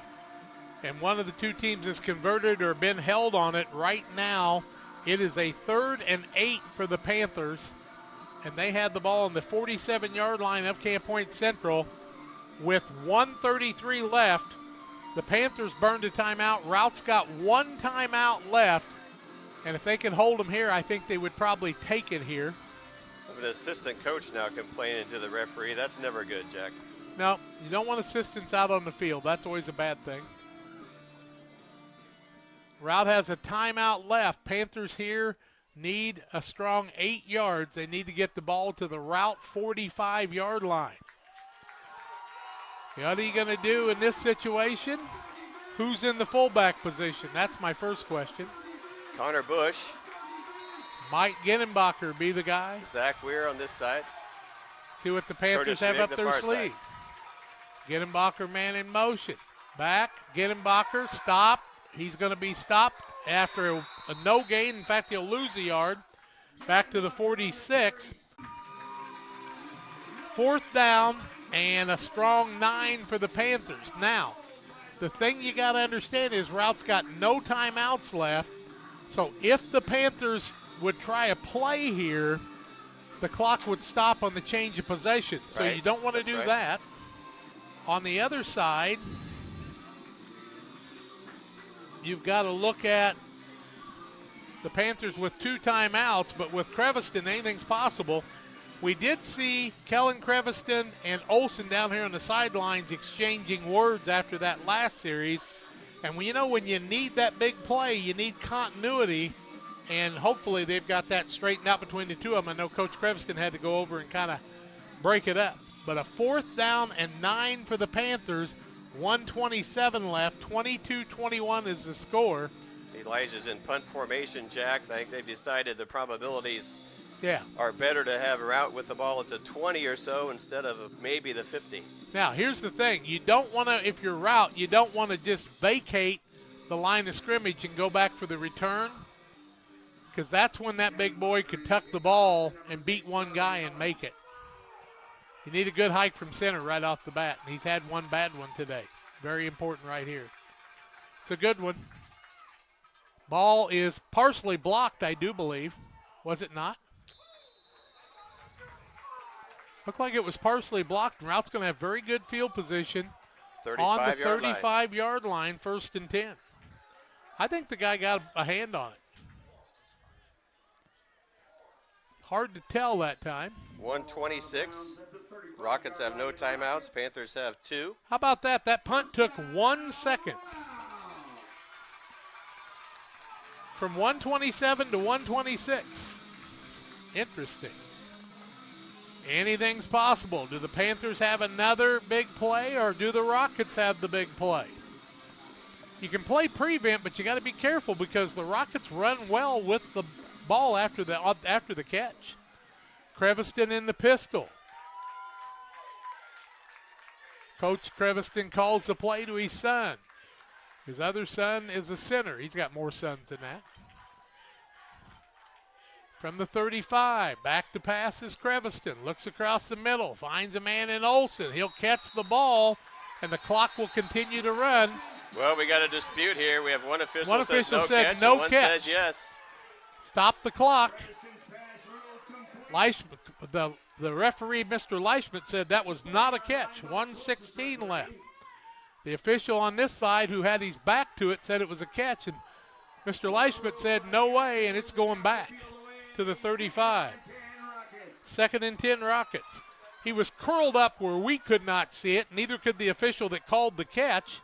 and one of the two teams has converted or been held on it? Right now, it is a 3rd and 8 for the Panthers, and they had the ball on the 47-yard line of Camp Point Central with 1:33 left. The Panthers burned a timeout. Rout's got 1 timeout left, and if they can hold them here, I think they would probably take it here. An assistant coach now complaining to the referee. That's never good, Jack. No, you don't want assistants out on the field. That's always a bad thing. Routt has a timeout left. Panthers here need a strong 8 yards. They need to get the ball to the Routt 45-yard line. What are you going to do in this situation? Who's in the fullback position? That's my first question. Connor Bush. Might Ginnebacher be the guy? Zach Weir on this side. See what the Panthers have up their sleeve. Ginnebacher man in motion. Back, Ginnebacher, stop. He's going to be stopped after a no gain. In fact, he'll lose a yard. Back to the 46. 4th down and a strong 9 for the Panthers. Now, the thing you got to understand is Rout's got no timeouts left. So if the Panthers would try a play here, the clock would stop on the change of possession. So you don't want to do that. On the other side, you've got to look at the Panthers with 2 timeouts, but with Creviston, anything's possible. We did see Kellen Creviston and Olsen down here on the sidelines exchanging words after that last series. And when you need that big play, you need continuity. And hopefully they've got that straightened out between the two of them. I know Coach Creviston had to go over and kind of break it up. But a 4th down and 9 for the Panthers, 1:27 left, 22-21 is the score. Elijah's in punt formation, Jack. I think they've decided the probabilities Yeah. are better to have Routt with the ball at the 20 or so instead of maybe the 50. Now, here's the thing. You don't want to, if you're Routt, you don't want to just vacate the line of scrimmage and go back for the return, because that's when that big boy could tuck the ball and beat one guy and make it. You need a good hike from center right off the bat, and he's had one bad one today. Very important right here. It's a good one. Ball is partially blocked, I do believe. Was it not? Looked like it was partially blocked, and Rout's going to have very good field position on the 35-yard line, 1st and 10. I think the guy got a hand on it. Hard to tell that time. 126. Rockets have no timeouts. Panthers have 2. How about that? That punt took 1 second. From 127 to 126. Interesting. Anything's possible. Do the Panthers have another big play, or do the Rockets have the big play? You can play prevent, but you got to be careful because the Rockets run well with the ball after the catch. Creviston in the pistol. Coach Creviston calls the play to his son. His other son is a center. He's got more sons than that. From the 35, back to pass is Creviston. Looks across the middle, finds a man in Olsen. He'll catch the ball, and the clock will continue to run. Well, we got a dispute here. We have one official, said no catch. One says yes. Stop the clock. The referee, Mr. Leishman, said that was not a catch. 1:16 left. The official on this side, who had his back to it, said it was a catch, and Mr. Leishman said no way, and it's going back to the 35. 2nd and 10 Rockets. He was curled up where we could not see it, neither could the official that called the catch.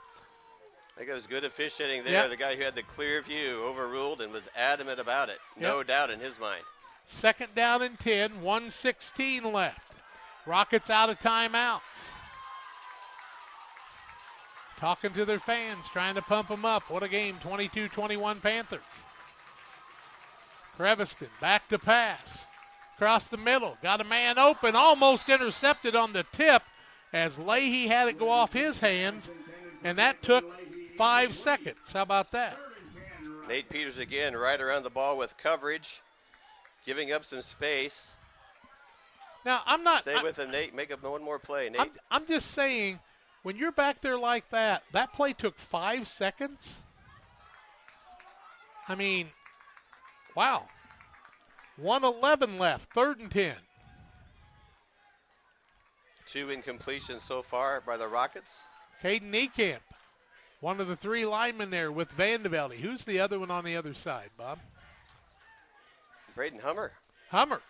I think it was good officiating there. Yep. The guy who had the clear view overruled and was adamant about it. No doubt in his mind. 2nd down and 10, 1:16 left. Rockets out of timeouts. Talking to their fans, trying to pump them up. What a game, 22-21 Panthers. Creviston back to pass. Across the middle, got a man open, almost intercepted on the tip as Leahy had it go off his hands, and that took 5 seconds. How about that? Nate Peters again right around the ball with coverage, giving up some space. Now, I'm not... Stay with him, Nate. Make up one more play, Nate. I'm just saying, when you're back there like that, that play took 5 seconds? I mean, wow. 1:11 left, 3rd and 10. 2 incompletions so far by the Rockets. Caden Niekamp, one of the 3 linemen there with Vandevelde. Who's the other one on the other side, Bob? Braden Hummer. Hummer.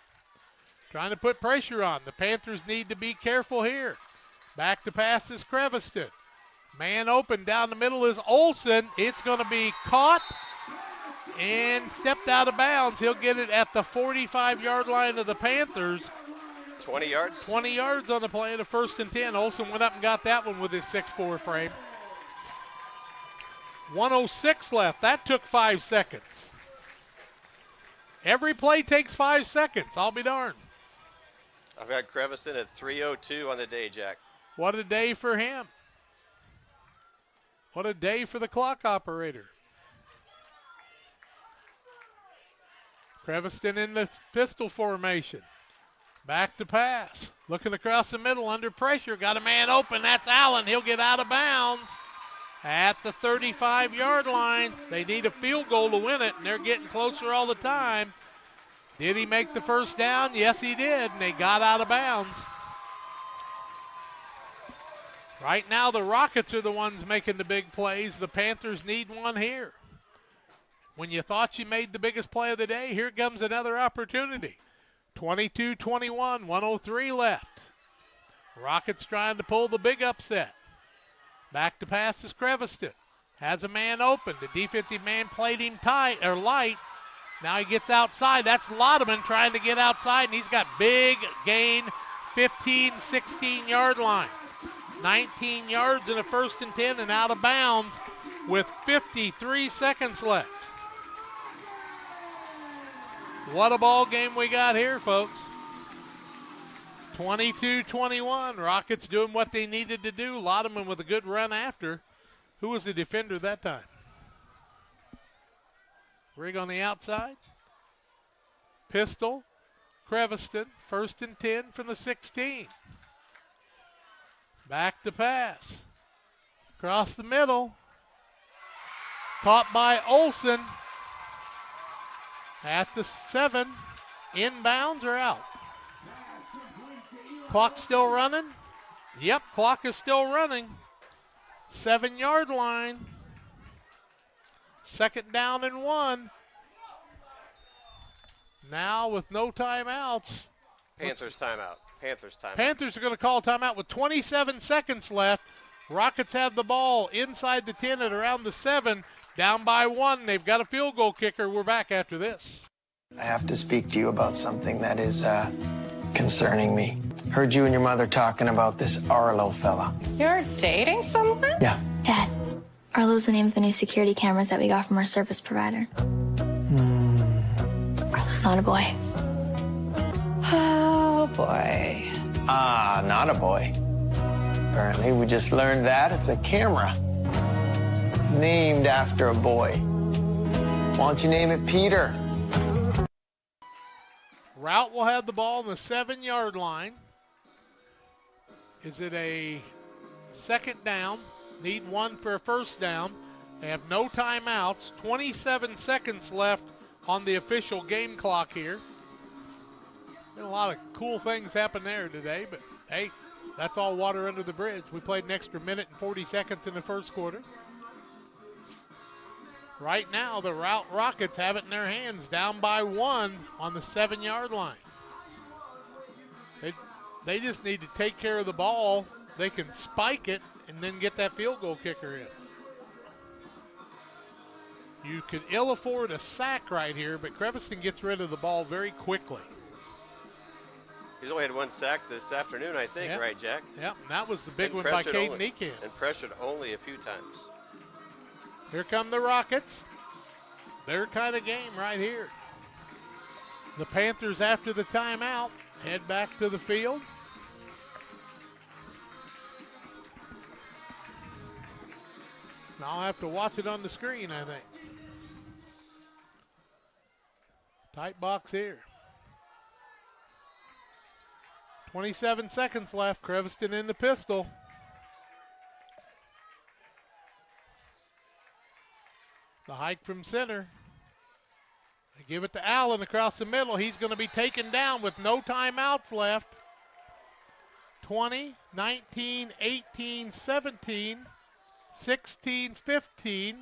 Trying to put pressure on. The Panthers need to be careful here. Back to pass is Creviston. Man open down the middle is Olsen. It's going to be caught and stepped out of bounds. He'll get it at the 45-yard line of the Panthers. 20 yards? 20 yards on the play of the 1st and 10. Olsen went up and got that one with his 6'4" frame. 1:06 left. That took 5 seconds. Every play takes 5 seconds. I'll be darned. I've got Creviston at 3:02 on the day, Jack. What a day for him. What a day for the clock operator. Creviston in the pistol formation. Back to pass. Looking across the middle under pressure. Got a man open. That's Allen. He'll get out of bounds at the 35-yard line. They need a field goal to win it, and they're getting closer all the time. Did he make the first down? Yes, he did, and they got out of bounds. Right now, the Rockets are the ones making the big plays. The Panthers need one here. When you thought you made the biggest play of the day, here comes another opportunity. 22-21, 1:03 left. Rockets trying to pull the big upset. Back to pass is Creviston. Has a man open. The defensive man played him tight or light. Now he gets outside. That's Lodeman trying to get outside, and he's got big gain, 15, 16-yard line. 19 yards in a 1st and 10 and out of bounds with 53 seconds left. What a ball game we got here, folks. 22-21. Rockets doing what they needed to do. Lodeman with a good run after. Who was the defender that time? Rig on the outside. Pistol. Creviston. 1st and 10 from the 16. Back to pass. Across the middle. Caught by Olson. At the 7. Inbounds or out? Clock still running? Yep, clock is still running. 7-yard line. 2nd down and 1. Now with no timeouts. Panthers timeout. Panthers are going to call timeout with 27 seconds left. Rockets have the ball inside the 10 at around the 7. Down by 1. They've got a field goal kicker. We're back after this. I have to speak to you about something that is concerning me. Heard you and your mother talking about this Arlo fella. You're dating someone? Yeah. Dad, Arlo's the name of the new security cameras that we got from our service provider. Arlo's not a boy. Oh, boy. Ah, not a boy. Apparently, we just learned that it's a camera named after a boy. Why don't you name it Peter? Routt will have the ball on the 7-yard line. Is it a 2nd down? Need 1 for a 1st down. They have no timeouts. 27 seconds left on the official game clock here. Been a lot of cool things happen there today, but hey, that's all water under the bridge. We played an extra minute and 40 seconds in the first quarter. Right now, the Routt Rockets have it in their hands, down by 1 on the 7-yard line. They just need to take care of the ball. They can spike it and then get that field goal kicker in. You could ill afford a sack right here, but Creviston gets rid of the ball very quickly. He's only had 1 sack this afternoon, I think, right, Jack? Yep, and that was the big one by Caden Ekan. And pressured only a few times. Here come the Rockets. Their kind of game right here. The Panthers, after the timeout, head back to the field. Now I'll have to watch it on the screen, I think. Tight box here. 27 seconds left. Creviston in the pistol. The hike from center. They give it to Allen across the middle. He's going to be taken down with no timeouts left. 20, 19, 18, 17, 16, 15.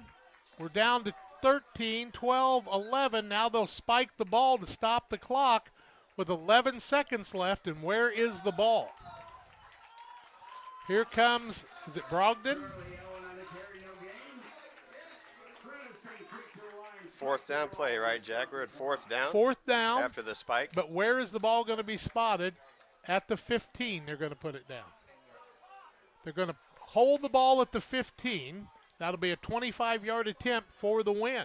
We're down to 13, 12, 11. Now they'll spike the ball to stop the clock with 11 seconds left. And where is the ball? Here comes, is it Brogdon? 4th down play, right, Jack? We're at 4th down. 4th down. After the spike. But where is the ball going to be spotted? At the 15, they're going to put it down. They're going to hold the ball at the 15. That'll be a 25-yard attempt for the win.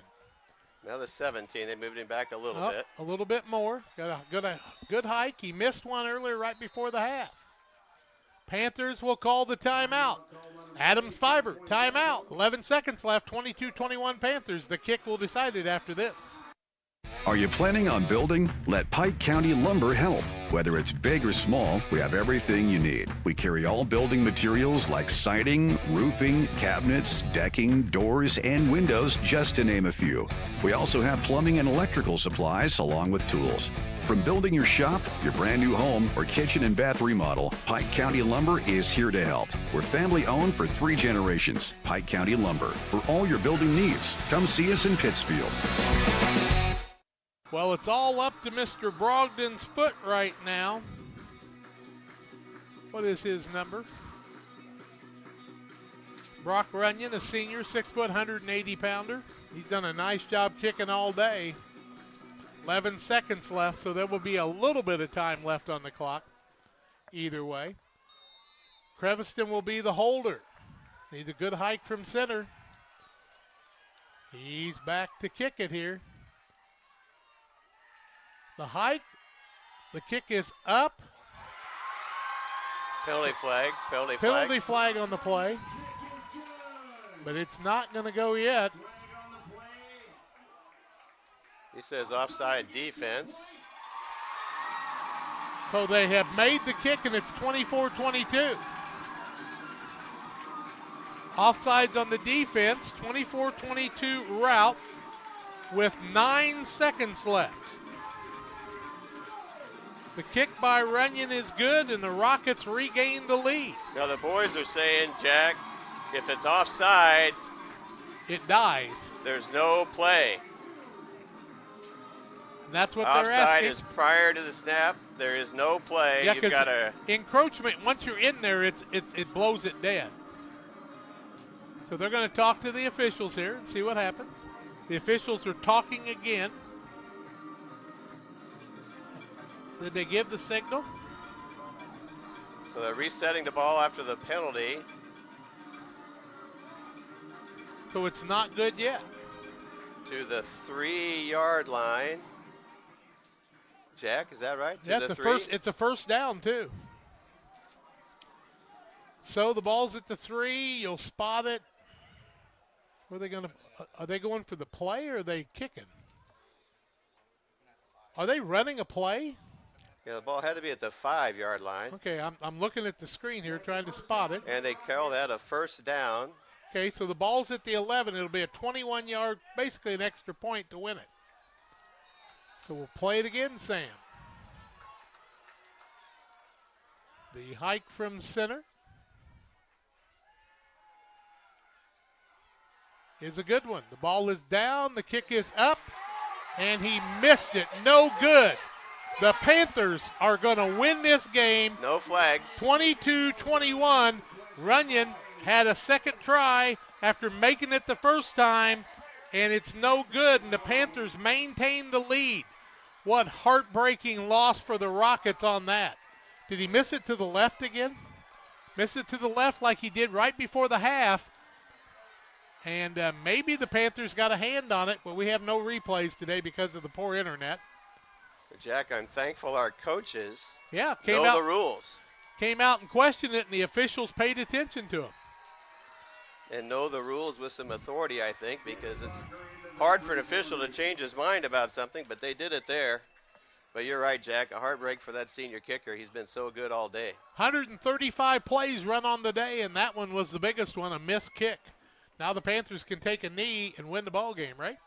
Now the 17, they moved him back a little bit. A little bit more. Got a good hike. He missed one earlier right before the half. Panthers will call the timeout. Adams Fiber, timeout. 11 seconds left, 22-21 Panthers. The kick will decide it after this. Are you planning on building? Let Pike County Lumber help. Whether it's big or small, we have everything you need. We carry all building materials like siding, roofing, cabinets, decking, doors, and windows, just to name a few. We also have plumbing and electrical supplies along with tools. From building your shop, your brand new home, or kitchen and bath remodel, Pike County Lumber is here to help. We're family owned for 3 generations. Pike County Lumber. For all your building needs, come see us in Pittsfield. Well, it's all up to Mr. Brogdon's foot right now. What is his number? Brock Runyon, a senior, 6 foot, 180-pounder. He's done a nice job kicking all day. 11 seconds left, so there will be a little bit of time left on the clock. Either way. Creviston will be the holder. Needs a good hike from center. He's back to kick it here. The hike, the kick is up. Penalty flag. Penalty flag on the play. But it's not going to go yet. He says offside defense. So they have made the kick, and it's 24-22. Offsides on the defense, 24-22 Routt with 9 seconds left. The kick by Runyon is good, and the Rockets regain the lead. Now the boys are saying, Jack, if it's offside, it dies. There's no play. And that's what they're asking. Offside is prior to the snap. There is no play. Yeah, You've got to encroachment. Once you're in there, it blows it dead. So they're going to talk to the officials here and see what happens. The officials are talking again. Did they give the signal? So they're resetting the ball after the penalty. So it's not good yet. To the 3-yard line. Jack, is that right? Yeah, it's a first down too. So the ball's at the 3. You'll spot it. Are they going for the play or are they kicking? Are they running a play? Yeah, the ball had to be at the 5-yard line. Okay, I'm looking at the screen here trying to spot it. And they call that a first down. Okay, so the ball's at the 11. It'll be a 21-yard, basically an extra point to win it. So we'll play it again, Sam. The hike from center is a good one. The ball is down, the kick is up, and he missed it. No good. The Panthers are going to win this game. No flags. 22-21. Runyon had a second try after making it the first time, and it's no good, and the Panthers maintain the lead. What heartbreaking loss for the Rockets on that. Did he miss it to the left again? Miss it to the left like he did right before the half. And maybe the Panthers got a hand on it, but we have no replays today because of the poor internet. Jack, I'm thankful our coaches know the rules. Came out and questioned it, and the officials paid attention to them. And know the rules with some authority, I think, because it's hard for an official to change his mind about something, but they did it there. But you're right, Jack, a heartbreak for that senior kicker. He's been so good all day. 135 plays run on the day, and that one was the biggest one, a missed kick. Now the Panthers can take a knee and win the ball game, right?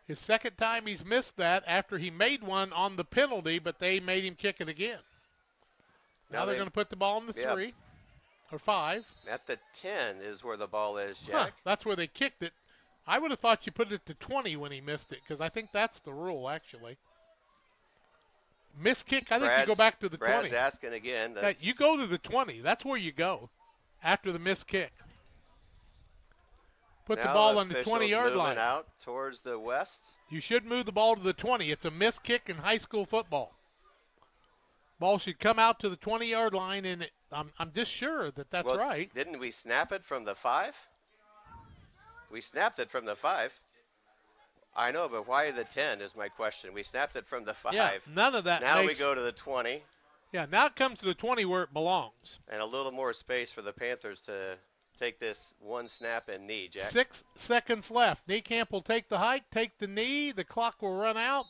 His second time he's missed that after he made one on the penalty, but they made him kick it again. Now they're going to put the ball in the 3 or 5. At the 10 is where the ball is, Jack. That's where they kicked it. I would have thought you put it to 20 when he missed it because I think that's the rule, actually. Missed kick, I think you go back to the 20. Brad's asking again. You go to the 20. That's where you go after the missed kick. Put the ball on the 20-yard line. Out towards the west. You should move the ball to the 20. It's a missed kick in high school football. Ball should come out to the 20-yard line, and I'm just sure that that's right. Didn't we snap it from the 5? We snapped it from the 5. I know, but why the 10 is my question. We snapped it from the 5. Yeah, none of that Now we go to the 20. Yeah, now it comes to the 20 where it belongs. And a little more space for the Panthers to take this one snap and knee, Jack. 6 seconds left. Niekamp will take the hike, take the knee. The clock will run out.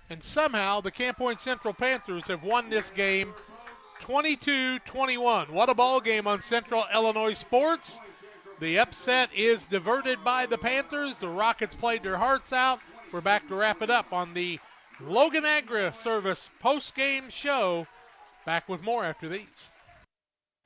And somehow the Camp Point Central Panthers have won this game 22-21. What a ball game on Central Illinois Sports. The upset is diverted by the Panthers. The Rockets played their hearts out. We're back to wrap it up on the Logan Agri Service post-game show. Back with more after these.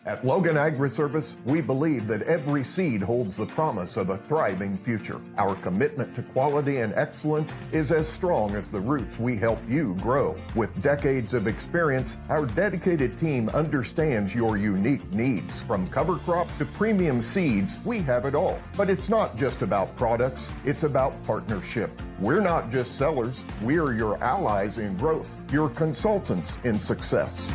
At Logan Agri-Service, we believe that every seed holds the promise of a thriving future. Our commitment to quality and excellence is as strong as the roots we help you grow. With decades of experience, our dedicated team understands your unique needs. From cover crops to premium seeds, we have it all. But it's not just about products, it's about partnership. We're not just sellers, we're your allies in growth, your consultants in success.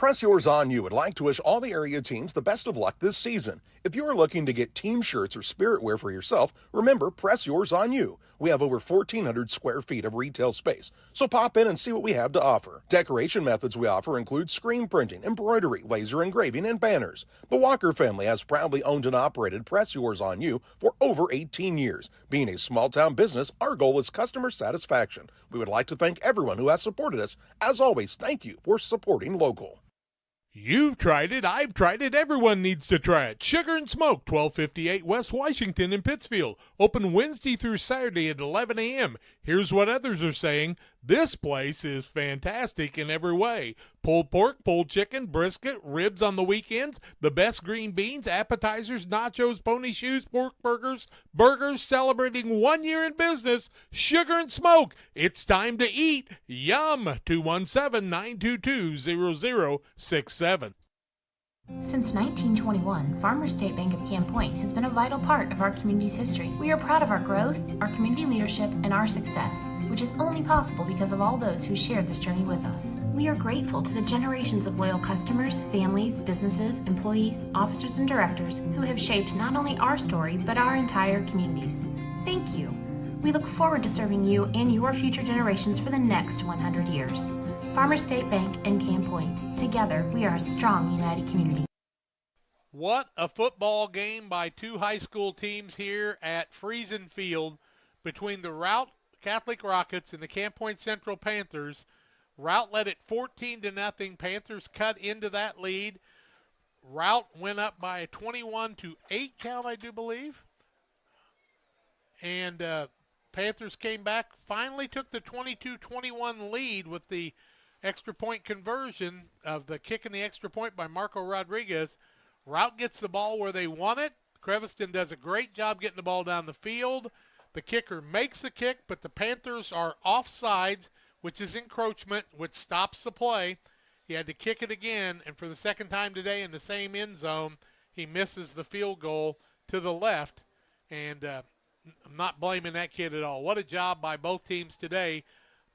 Press Yours On You would like to wish all the area teams the best of luck this season. If you are looking to get team shirts or spirit wear for yourself, remember Press Yours On You. We have over 1,400 square feet of retail space, so pop in and see what we have to offer. Decoration methods we offer include screen printing, embroidery, laser engraving, and banners. The Walker family has proudly owned and operated Press Yours On You for over 18 years. Being a small-town business, our goal is customer satisfaction. We would like to thank everyone who has supported us. As always, thank you for supporting local. You've tried it, I've tried it, everyone needs to try it. Sugar and Smoke, 1258 West Washington in Pittsfield. Open Wednesday through Saturday at 11 a.m. Here's what others are saying. This place is fantastic in every way. Pulled pork, pulled chicken, brisket, ribs on the weekends, the best green beans, appetizers, nachos, pony shoes, pork burgers, celebrating 1 year in business. Sugar and Smoke, it's time to eat. Yum! 217-922-0067. Since 1921, Farmers State Bank of Camp Point has been a vital part of our community's history. We are proud of our growth, our community leadership, and our success, which is only possible because of all those who shared this journey with us. We are grateful to the generations of loyal customers, families, businesses, employees, officers, and directors who have shaped not only our story, but our entire communities. Thank you. We look forward to serving you and your future generations for the next 100 years. Farmers State Bank and Camp Point. Together, we are a strong, united community. What a football game by two high school teams here at Friesen Field between the Routt Catholic Rockets and the Camp Point Central Panthers. Routt led it 14-0. Panthers cut into that lead. Routt went up by a 21-8 count, I do believe. And Panthers came back, finally took the 22-21 lead with the extra point conversion of the kick in the extra point by Marco Rodriguez. Routt gets the ball where they want it. Creviston does a great job getting the ball down the field. The kicker makes the kick, but the Panthers are offsides, which is encroachment, which stops the play. He had to kick it again, and for the second time today in the same end zone, he misses the field goal to the left. And I'm not blaming that kid at all. What a job by both teams today.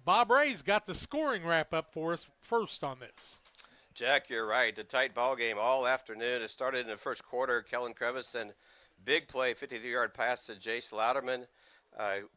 Bob Ray's got the scoring wrap-up for us first on this. Jack, you're right. A tight ball game all afternoon. It started in the first quarter. Kellen Creviston, big play, 53-yard pass to Jace Louderman.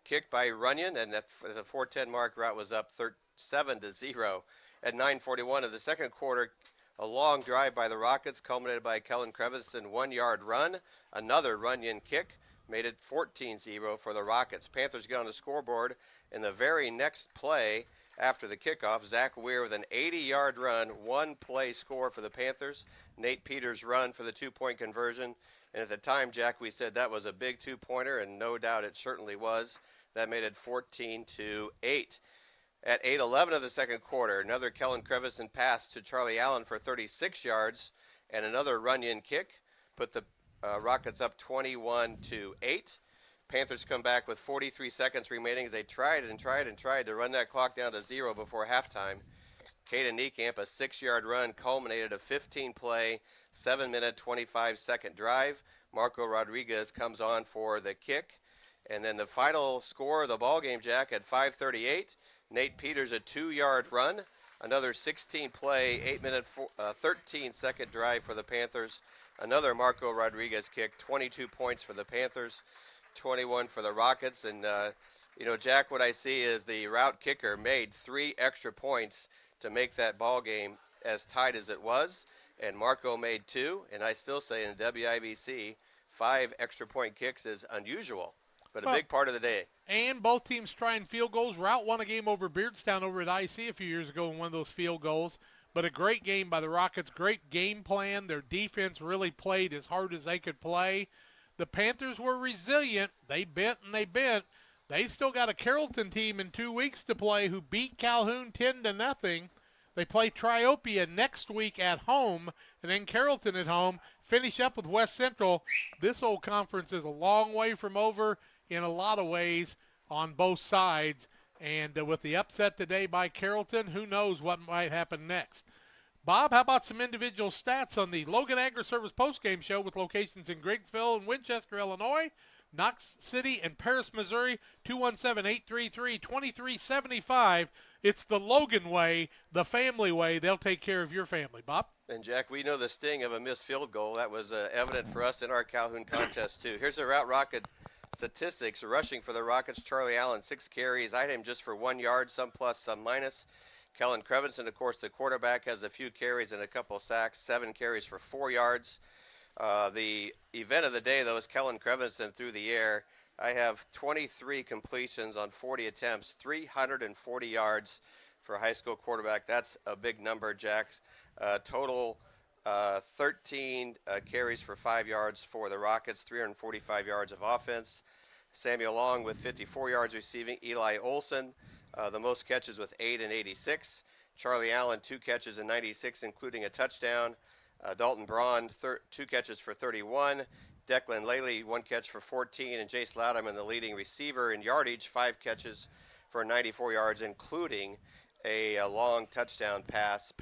Kicked by Runyon, and at the 4:10 mark, Routt was up 7-0. At 9:41 of the second quarter, a long drive by the Rockets, culminated by Kellen Creviston, 1-yard run. Another Runyon kick made it 14-0 for the Rockets. Panthers get on the scoreboard in the very next play after the kickoff. Zach Weir with an 80-yard run, one-play score for the Panthers. Nate Peters' run for the two-point conversion. And at the time, Jack, we said that was a big two-pointer, and no doubt it certainly was. That made it 14-8. At 8:11 of the second quarter, another Kellen Creviston pass to Charlie Allen for 36 yards, and another Runyon kick put the Rockets up 21-8. Panthers come back with 43 seconds remaining as they tried to run that clock down to 0 before halftime. Caden Niekamp, a 6-yard run, culminated a 15-play, 7-minute, 25-second drive. Marco Rodriguez comes on for the kick. And then the final score of the ballgame, Jack, at 5:38, Nate Peters, a 2-yard run. Another 16-play, 8-minute, 13-second drive for the Panthers. Another Marco Rodriguez kick, 22 points for the Panthers, 21 for the Rockets. And, Jack, what I see is the Routt kicker made 3 extra points to make that ball game as tight as it was. And Marco made 2. And I still say in WIBC, 5 extra point kicks is unusual, but a big part of the day. And both teams trying field goals. Routt won a game over Beardstown over at IC a few years ago in one of those field goals. But a great game by the Rockets, great game plan. Their defense really played as hard as they could play. The Panthers were resilient. They bent and they bent. They've still got a Carrollton team in 2 weeks to play who beat Calhoun 10-0. They play Triopia next week at home, and then Carrollton at home. Finish up with West Central. This old conference is a long way from over in a lot of ways on both sides. And with the upset today by Carrollton, who knows what might happen next. Bob, how about some individual stats on the Logan Agri-Service postgame show with locations in Griggsville and Winchester, Illinois, Knox City and Paris, Missouri, 217-833-2375. It's the Logan way, the family way. They'll take care of your family. Bob? And, Jack, we know the sting of a missed field goal. That was evident for us in our Calhoun contest, too. Here's the Routt Rocket statistics. Rushing for the Rockets, Charlie Allen, 6 carries. I had him just for 1 yard, some plus, some minus. Kellen Crevinson, of course, the quarterback, has a few carries and a couple sacks, 7 carries for 4 yards. The event of the day, though, is Kellen Crevinson through the air. I have 23 completions on 40 attempts, 340 yards for a high school quarterback. That's a big number, Jack. Total 13 carries for 5 yards for the Rockets, 345 yards of offense. Samuel Long with 54 yards receiving. Eli Olson, the most catches with 8 and 86. Charlie Allen, 2 catches and 96, including a touchdown. Dalton Braun, 2 catches for 31. Declan Laley, 1 catch for 14. And Jace Louderman, the leading receiver in yardage, 5 catches for 94 yards, including a long touchdown pass.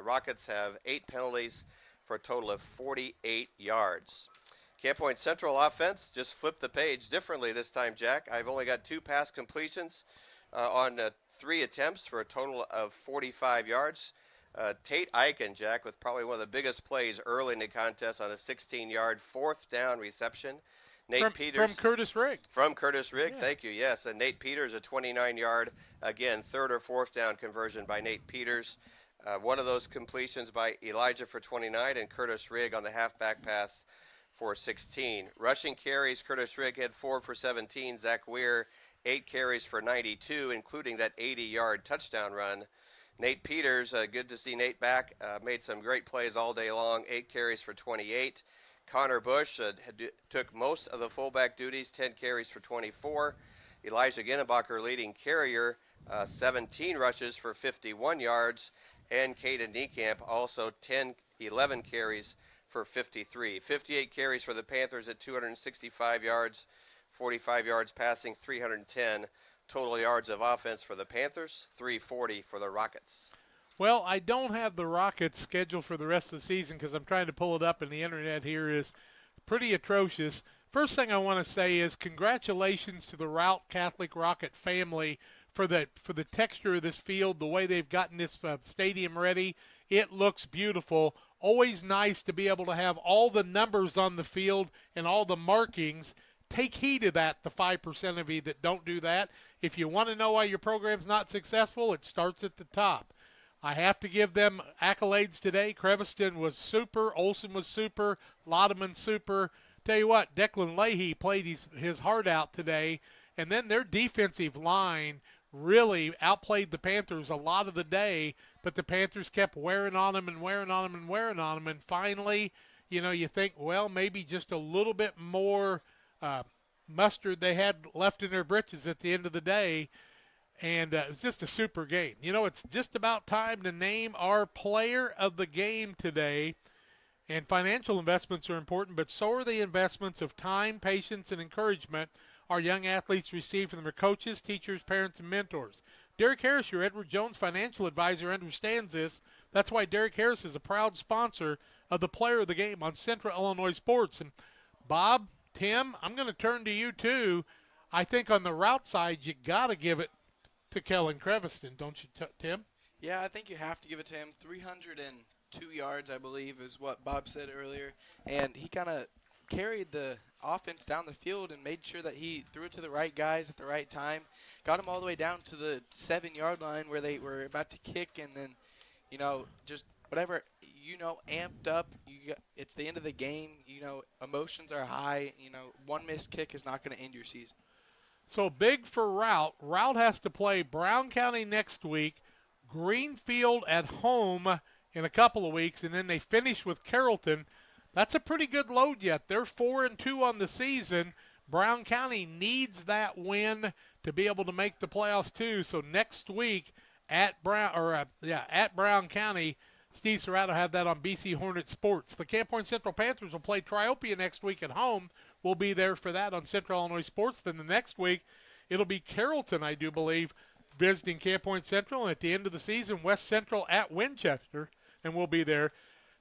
Rockets have 8 penalties for a total of 48 yards. Camp Point Central offense just flipped the page differently this time, Jack. I've only got 2 pass completions on 3 attempts for a total of 45 yards. Tate Eichen, Jack, with probably one of the biggest plays early in the contest on a 16-yard 4th down reception. Nate Peters. From Curtis Rigg. From Curtis Rigg, yeah. Thank you, yes. And Nate Peters, a 29-yard, again, 3rd or 4th down conversion by Nate Peters. One of those completions by Elijah for 29 and Curtis Rigg on the halfback pass for 16. Rushing carries, Curtis Rigg had 4 for 17. Zach Weir, 8 carries for 92, including that 80-yard touchdown run. Nate Peters, good to see Nate back, made some great plays all day long, 8 carries for 28. Connor Bush took most of the fullback duties, 10 carries for 24. Elijah Ginnebacher, leading carrier, 17 rushes for 51 yards. And Caden Niekamp, also 11 carries for 53. 58 carries for the Panthers at 265 yards, 45 yards passing, 310 total yards of offense for the Panthers, 340 for the Rockets. Well, I don't have the Rockets scheduled for the rest of the season because I'm trying to pull it up, and the internet here is pretty atrocious. First thing I want to say is congratulations to the Routt Catholic Rocket family for the texture of this field, the way they've gotten this stadium ready. It looks beautiful. Always nice to be able to have all the numbers on the field and all the markings. Take heed of that, the 5% of you that don't do that. If you want to know why your program's not successful, it starts at the top. I have to give them accolades today. Creviston was super. Olson was super. Laudeman super. Tell you what, Declan Leahy played his heart out today. And then their defensive line really outplayed the Panthers a lot of the day, but the Panthers kept wearing on them and wearing on them and wearing on them. And finally, you think, well, maybe just a little bit more mustard they had left in their britches at the end of the day, and it was just a super game. It's just about time to name our player of the game today, and financial investments are important, but so are the investments of time, patience, and encouragement our young athletes receive from their coaches, teachers, parents, and mentors. Derek Harris, your Edward Jones financial advisor, understands this. That's why Derek Harris is a proud sponsor of the player of the game on Central Illinois Sports. And Bob, Tim, I'm going to turn to you too. I think on the Routt side, you got to give it to Kellen Creviston, don't you, Tim? Yeah, I think you have to give it to him. 302 yards, I believe, is what Bob said earlier. And he kind of carried the offense down the field and made sure that he threw it to the right guys at the right time. Got him all the way down to the 7-yard line where they were about to kick, and then, just whatever, amped up. It's the end of the game. Emotions are high. One missed kick is not going to end your season. So big for Routt. Routt has to play Brown County next week, Greenfield at home in a couple of weeks, and then they finish with Carrollton. That's a pretty good load yet. They're 4-2 on the season. Brown County needs that win to be able to make the playoffs too. So next week at Brown County, Steve Serrato will have that on BC Hornet Sports. The Camp Point Central Panthers will play Triopia next week at home. We'll be there for that on Central Illinois Sports. Then the next week, it'll be Carrollton, I do believe, visiting Camp Point Central. And at the end of the season, West Central at Winchester, and we'll be there.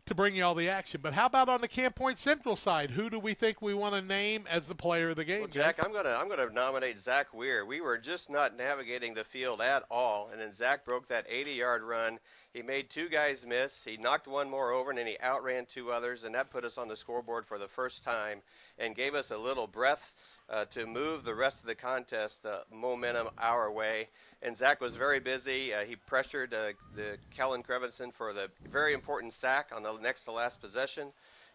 to bring you all the action. But how about on the Camp Point Central side? Who do we think we want to name as the player of the game? Well, Jack, I'm gonna nominate Zach Weir. We were just not navigating the field at all, and then Zach broke that 80-yard run. He made 2 guys miss. He knocked one more over, and then he outran 2 others, and that put us on the scoreboard for the first time and gave us a little breath to move the rest of the contest momentum our way. And Zach was very busy. He pressured the Kellen Crevinson for the very important sack on the next to last possession,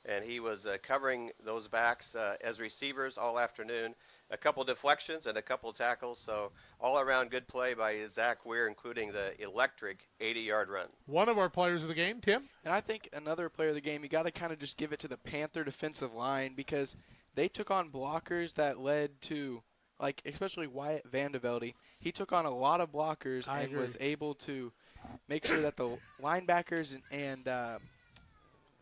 and he was covering those backs as receivers all afternoon. A couple deflections and a couple tackles, so all around good play by Zach Weir, including the electric 80-yard run. One of our players of the game, Tim. And I think another player of the game, you got to kind of just give it to the Panther defensive line, because they took on blockers that led to, like, especially Wyatt Vandevelde. He took on a lot of blockers and was able to make sure that the linebackers and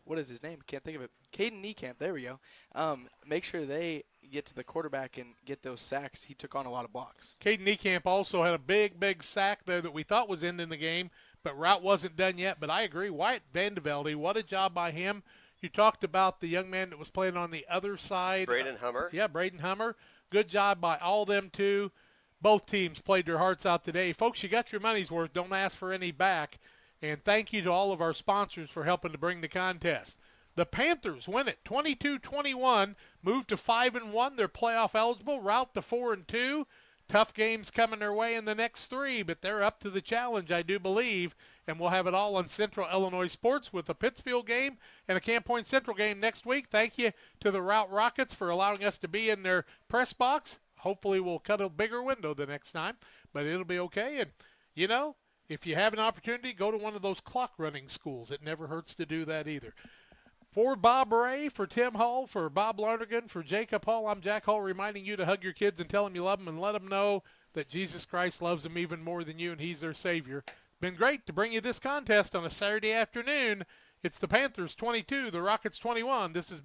what is his name? Can't think of it. Caden Niekamp. There we go. Make sure they get to the quarterback and get those sacks. He took on a lot of blocks. Caden Niekamp also had a big sack there that we thought was ending the game, but Routt wasn't done yet. But I agree. Wyatt Vandevelde, what a job by him. You talked about the young man that was playing on the other side. Braden Hummer. Yeah, Braden Hummer. Good job by all them two. Both teams played their hearts out today. Folks, you got your money's worth. Don't ask for any back. And thank you to all of our sponsors for helping to bring the contest. The Panthers win it 22-21, move to 5-1. They're playoff eligible. Routt to 4-2. Tough games coming their way in the next 3, but they're up to the challenge, I do believe. And we'll have it all on Central Illinois Sports with a Pittsfield game and a Camp Point Central game next week. Thank you to the Routt Rockets for allowing us to be in their press box. Hopefully we'll cut a bigger window the next time, but it'll be okay. And, you know, if you have an opportunity, go to one of those clock running schools. It never hurts to do that either. For Bob Ray, for Tim Hall, for Bob Larnigan, for Jacob Hall, I'm Jack Hall, reminding you to hug your kids and tell them you love them and let them know that Jesus Christ loves them even more than you and he's their Savior. Been great to bring you this contest on a Saturday afternoon. It's the Panthers 22, the Rockets 21. This is